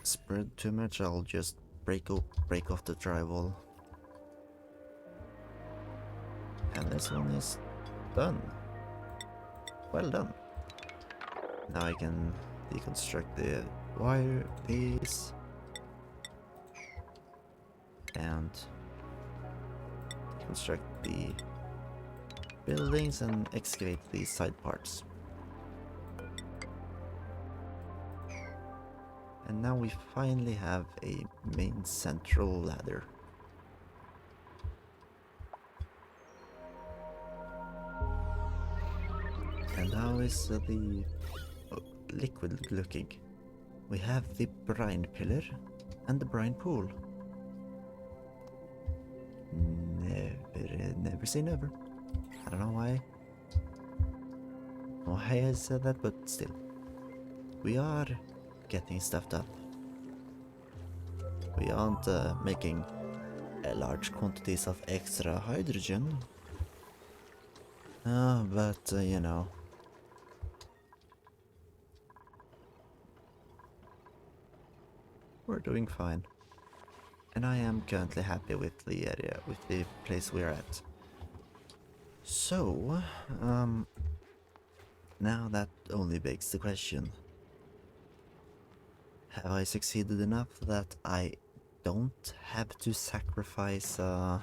Speaker 1: spread too much, I'll just break off the drywall. And this one is done. Well done. Now I can deconstruct the wire piece and construct the buildings and excavate these side parts. And now we finally have a main central ladder. And how is the liquid looking? We have the brine pillar and the brine pool. Never say never. I don't know why I said that, but still. We are getting stuffed up. We aren't making large quantities of extra hydrogen. But you know. We're doing fine. And I am currently happy with the area, with the place we're at. So, now that only begs the question. Have I succeeded enough that I don't have to sacrifice one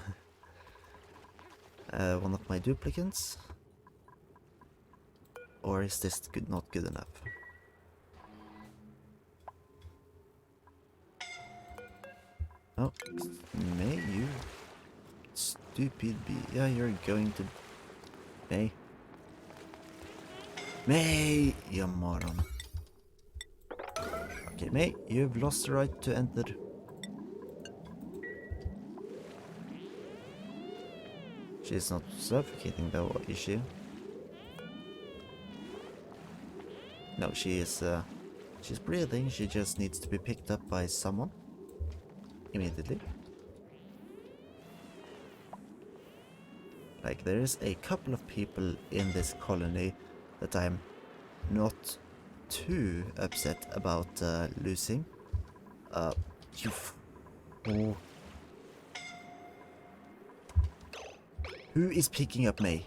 Speaker 1: of my duplicates? Or is this not good enough? Oh, May, you stupid bee. Yeah, you're going to... May, you moron. Okay, May, you've lost the right to enter. She's not suffocating though, is she? No, she is, she's breathing, she just needs to be picked up by someone. Immediately. Like, there is a couple of people in this colony that I'm not too upset about losing. You fool. Who is picking up May?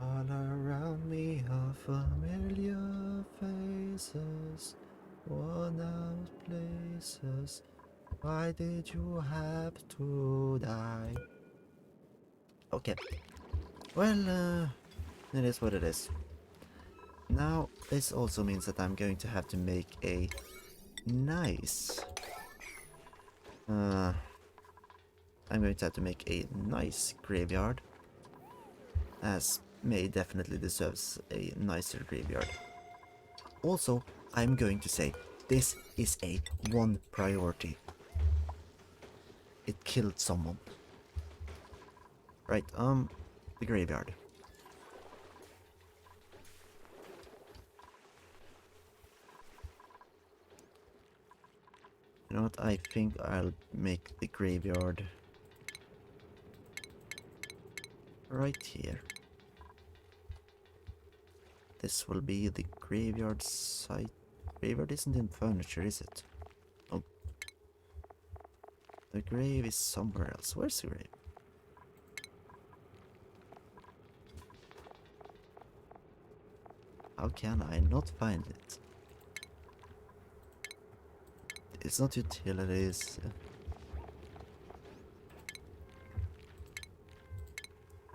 Speaker 1: All around me are familiar faces, worn out places. Why did you have to die? Okay. Well, it is what it is. Now, this also means that I'm going to have to make a nice... I'm going to have to make a nice graveyard, as May definitely deserves a nicer graveyard. Also, I'm going to say, this is a one priority. It killed someone. Right, the graveyard. You know what, I think I'll make the graveyard right here. This will be the graveyard site. Graveyard isn't in furniture, is it? Oh. The grave is somewhere else. Where's the grave? How can I not find it? It's not utilities.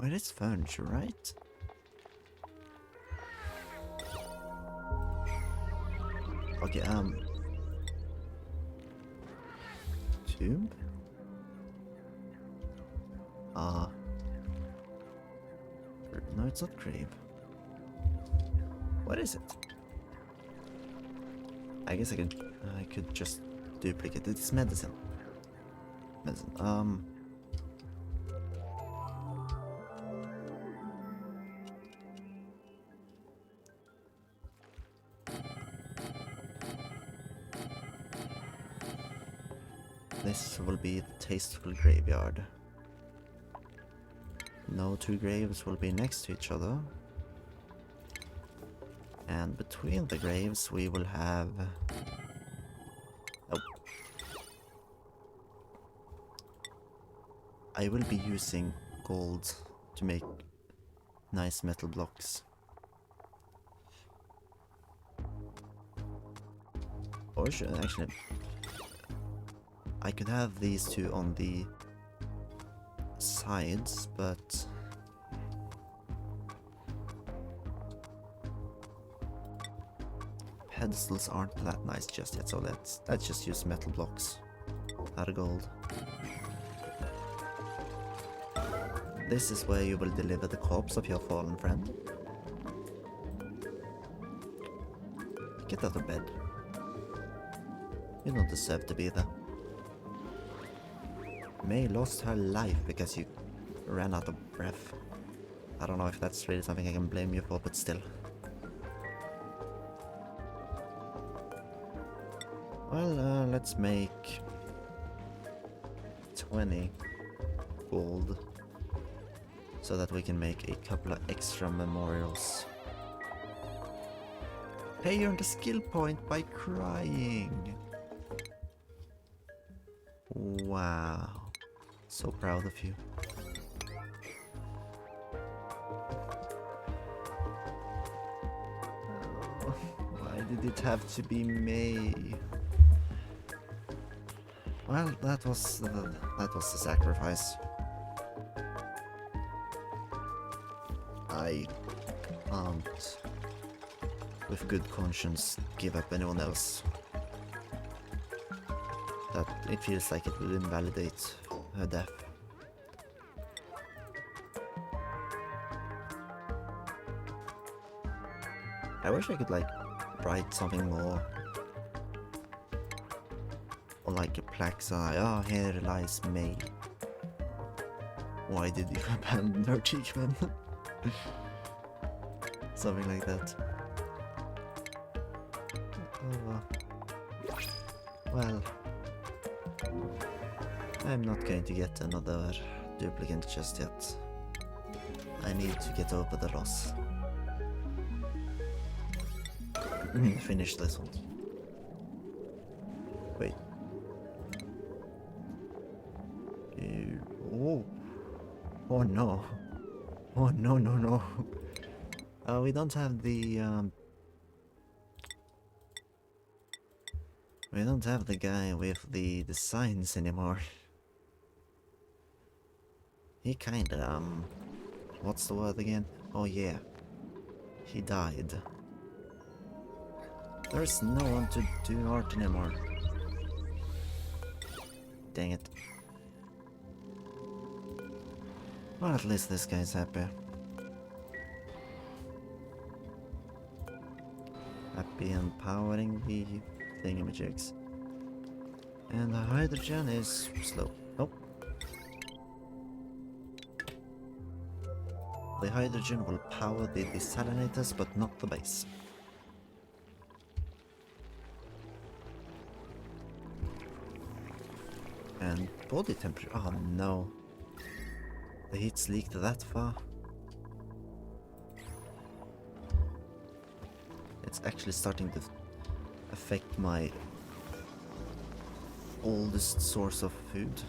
Speaker 1: Well, it's furniture, right? Okay, tomb? No, it's not grave. What is it? I guess I could just duplicate it. It's medicine. Medicine. This will be the tasteful graveyard. No two graves will be next to each other. And between the graves we will have... Oh. I will be using gold to make nice metal blocks. Or should actually... I could have these two on the sides, but... pedestals aren't that nice just yet, so let's just use metal blocks out of gold. This is where you will deliver the corpse of your fallen friend. Get out of bed. You don't deserve to be there. May lost her life because you ran out of breath. I don't know if that's really something I can blame you for, but still. Well, let's make 20 gold so that we can make a couple of extra memorials. Hey, you earned a skill point by crying. Wow, so proud of you. Oh, why did it have to be May? Well, that was the sacrifice. I can't, with good conscience, give up anyone else. That it feels like it will invalidate her death. I wish I could like write something more. Or like a plaque saying, "Oh, here lies May. Why did you abandon her, Cheekman?" Something like that. Oh, well, I'm not going to get another duplicate just yet. I need to get over the loss. Finish this one. Wait. Oh. Oh no. Oh no, no, no. We don't have the we don't have the guy with the signs anymore. He kinda what's the word again? Oh yeah. He died. There's no one to do art anymore. Dang it. Well, at least this guy's happy. Happy empowering the thingamajigs. And the hydrogen is slow. Nope. The hydrogen will power the desalinators, but not the base. And body temperature. Oh no. The heat's leaked that far. It's actually starting to affect my oldest source of food.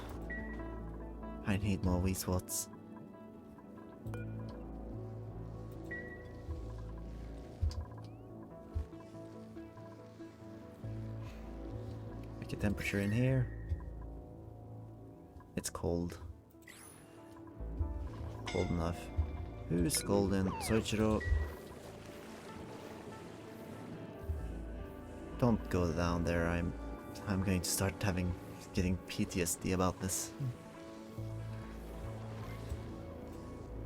Speaker 1: I need more wheat swats. Make a temperature in here. It's cold. Cold enough. Who's golden? Soichiro. Don't go down there. I'm going to start getting PTSD about this.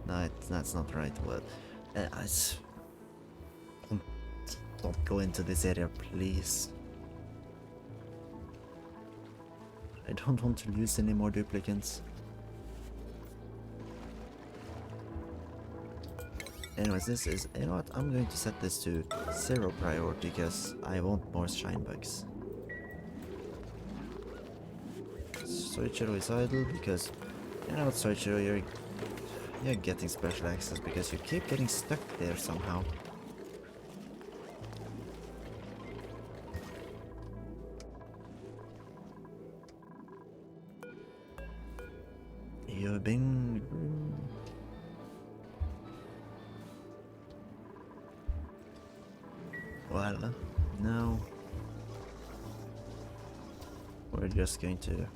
Speaker 1: No, that's not the right word. Don't go into this area, please. I don't want to lose any more duplicates. Anyways, this is, you know what, I'm going to set this to 0 priority because I want more shine bugs. Soichiro is idle because, you know what, Soichiro, you're getting special access because you keep getting stuck there somehow. You've been... Well, no. We're just going to...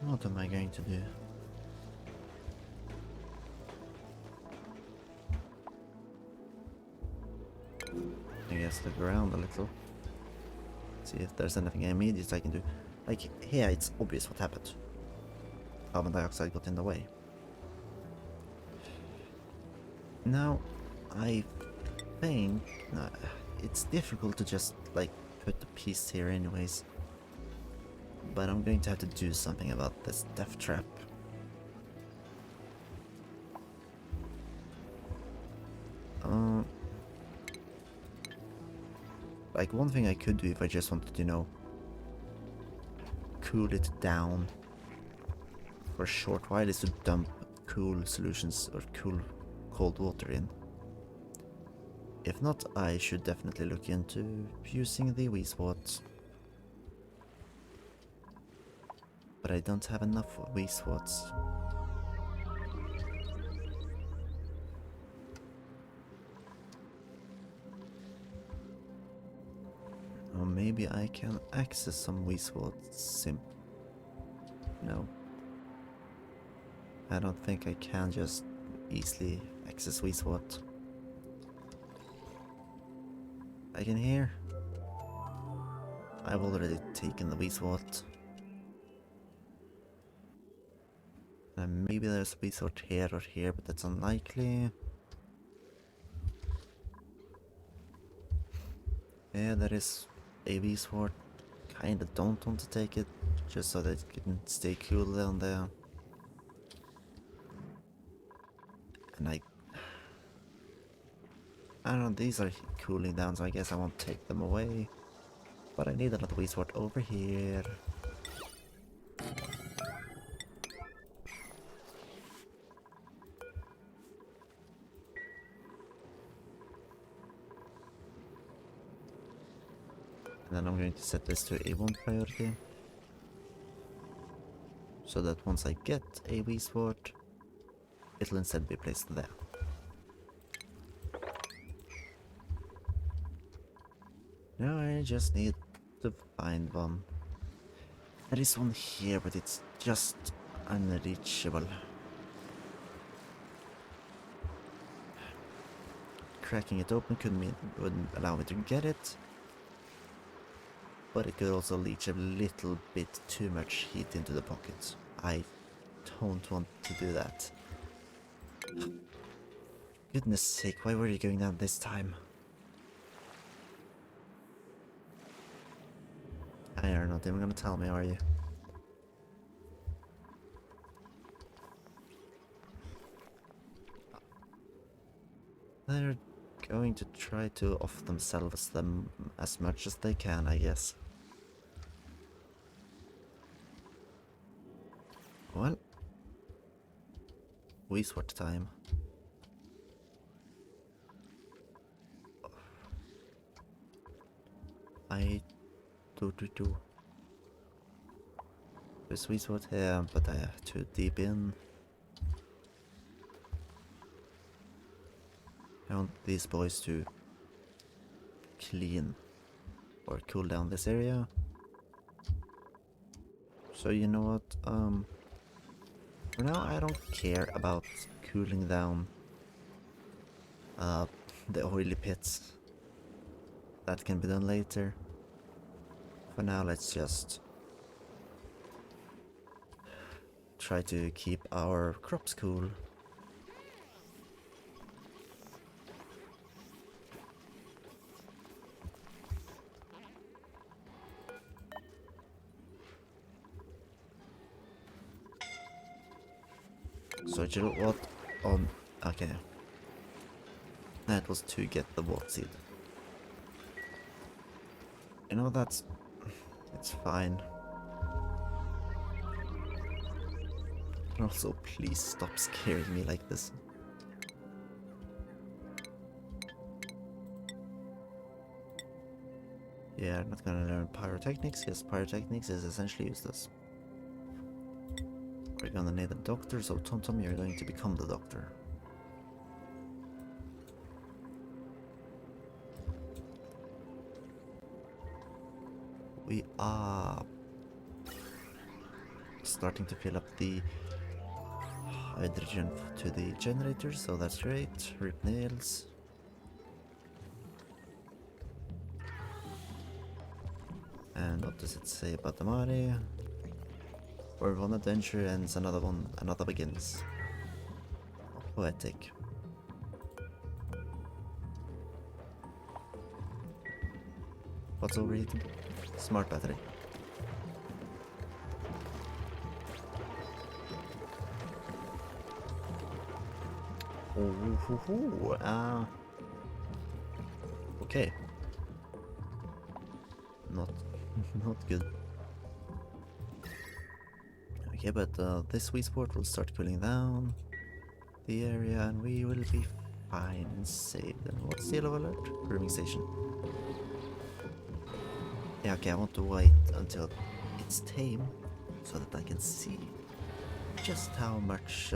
Speaker 1: What am I going to do? I guess look around a little. See if there's anything immediate I can do. Like, here it's obvious what happened. Carbon dioxide got in the way. Now, I think... it's difficult to just, like, put the piece here anyways. But I'm going to have to do something about this death trap. Like, one thing I could do if I just wanted to, you know, cool it down for a short while is to dump cool solutions or cool cold water in. If not, I should definitely look into using the Weeswort. But I don't have enough Weesworts. Or maybe I can access some Weesworts No. I don't think I can just easily access Weeswort. I can hear. I've already taken the Weeswort. And maybe there's a Weeswort here or here, but that's unlikely. Yeah, there is a Weeswort. Kinda don't want to take it, just so that it can stay cool down there. And I don't know, these are cooling down, so I guess I won't take them away. But I need another Weeswort over here. And then I'm going to set this to A1 priority. So that once I get a Weeswort, it'll instead be placed there. Now I just need to find one. There is one here, but it's just unreachable. Cracking it open wouldn't allow me to get it. But it could also leach a little bit too much heat into the pocket. I don't want to do that. Goodness sake, why were you going down this time? You're not even gonna tell me, are you? They're going to try to off themselves as much as they can, I guess. Well, Weeswort time. There's Weeswort here, but I have too deep in. I want these boys to clean or cool down this area. So you know what, for now I don't care about cooling down the oily pits. That can be done later. For now, let's just try to keep our crops cool. So you know what? Okay. That was to get the wart seed. You know, it's fine. And also, please stop scaring me like this. Yeah, I'm not gonna learn pyrotechnics. Yes, pyrotechnics is essentially useless. We're gonna need a doctor, so Tom, you're going to become the doctor. We are starting to fill up the hydrogen to the generator, so that's great. Rip nails. And what does it say about the Mari? Where one adventure ends, another begins. Poetic. What's overheating? Smart battery. Oh, okay. Not good. Okay, but this sweet spot will start cooling down the area, and we will be fine and safe. And what's the yellow alert? Grooming station. Yeah, okay, I want to wait until it's tame so that I can see just how much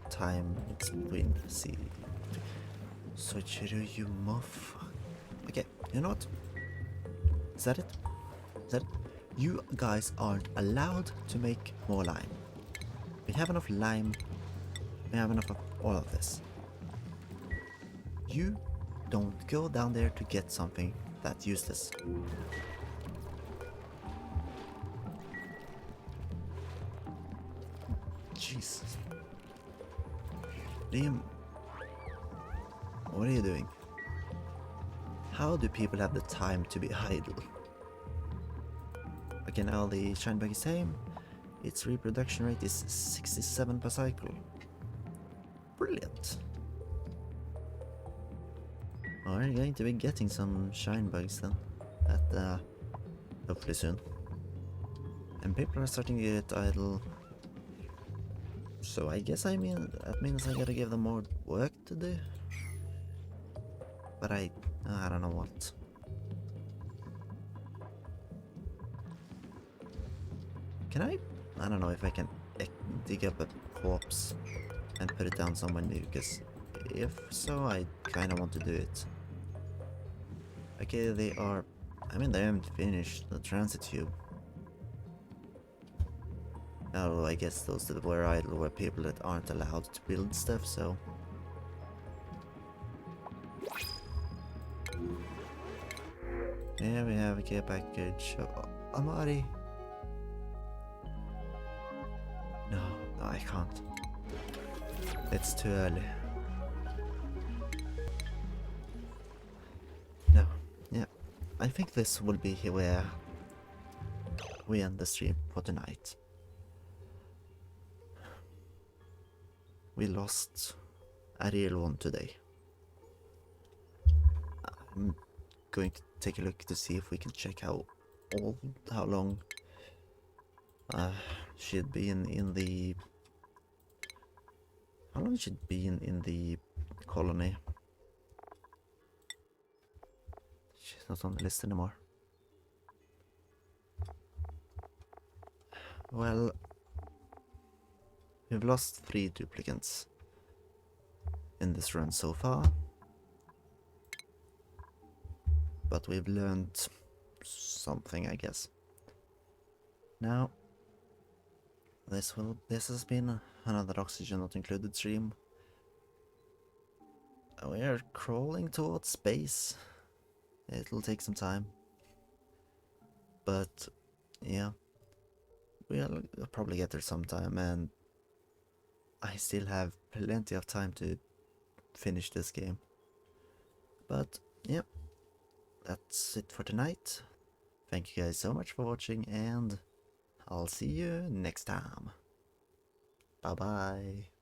Speaker 1: time it's between switcheroo, you muff. Okay, you know what? Is that it? Is that it? You guys aren't allowed to make more lime. We have enough lime. We have enough of all of this. You don't go down there to get something that's useless. Jesus. Liam, what are you doing? How do people have the time to be idle? Okay, now the shinebug is tame. Its reproduction rate is 67 per cycle. Brilliant. We're going to be getting some shinebugs then. Hopefully soon. And people are starting to get idle. So I guess that means I gotta give them more work to do. But I don't know what. Can I don't know if I can dig up a corpse and put it down somewhere new, because if so, I kinda want to do it. Okay, they haven't finished the transit tube. Oh, I guess those that were idle were people that aren't allowed to build stuff, so... Yeah, we have a care package. Amari! No, I can't. It's too early. No, yeah. I think this will be where we end the stream for tonight. We lost a real one today. I'm going to take a look to see if we can check how long she'd been in the... How long she'd been in the colony. She's not on the list anymore. Well, we've lost 3 duplicants in this run so far. But we've learned something, I guess. Now, this has been another Oxygen Not Included stream. We are crawling towards space. It'll take some time. But, yeah. We'll probably get there sometime, and I still have plenty of time to finish this game. But, yeah. That's it for tonight. Thank you guys so much for watching, and I'll see you next time. Bye bye.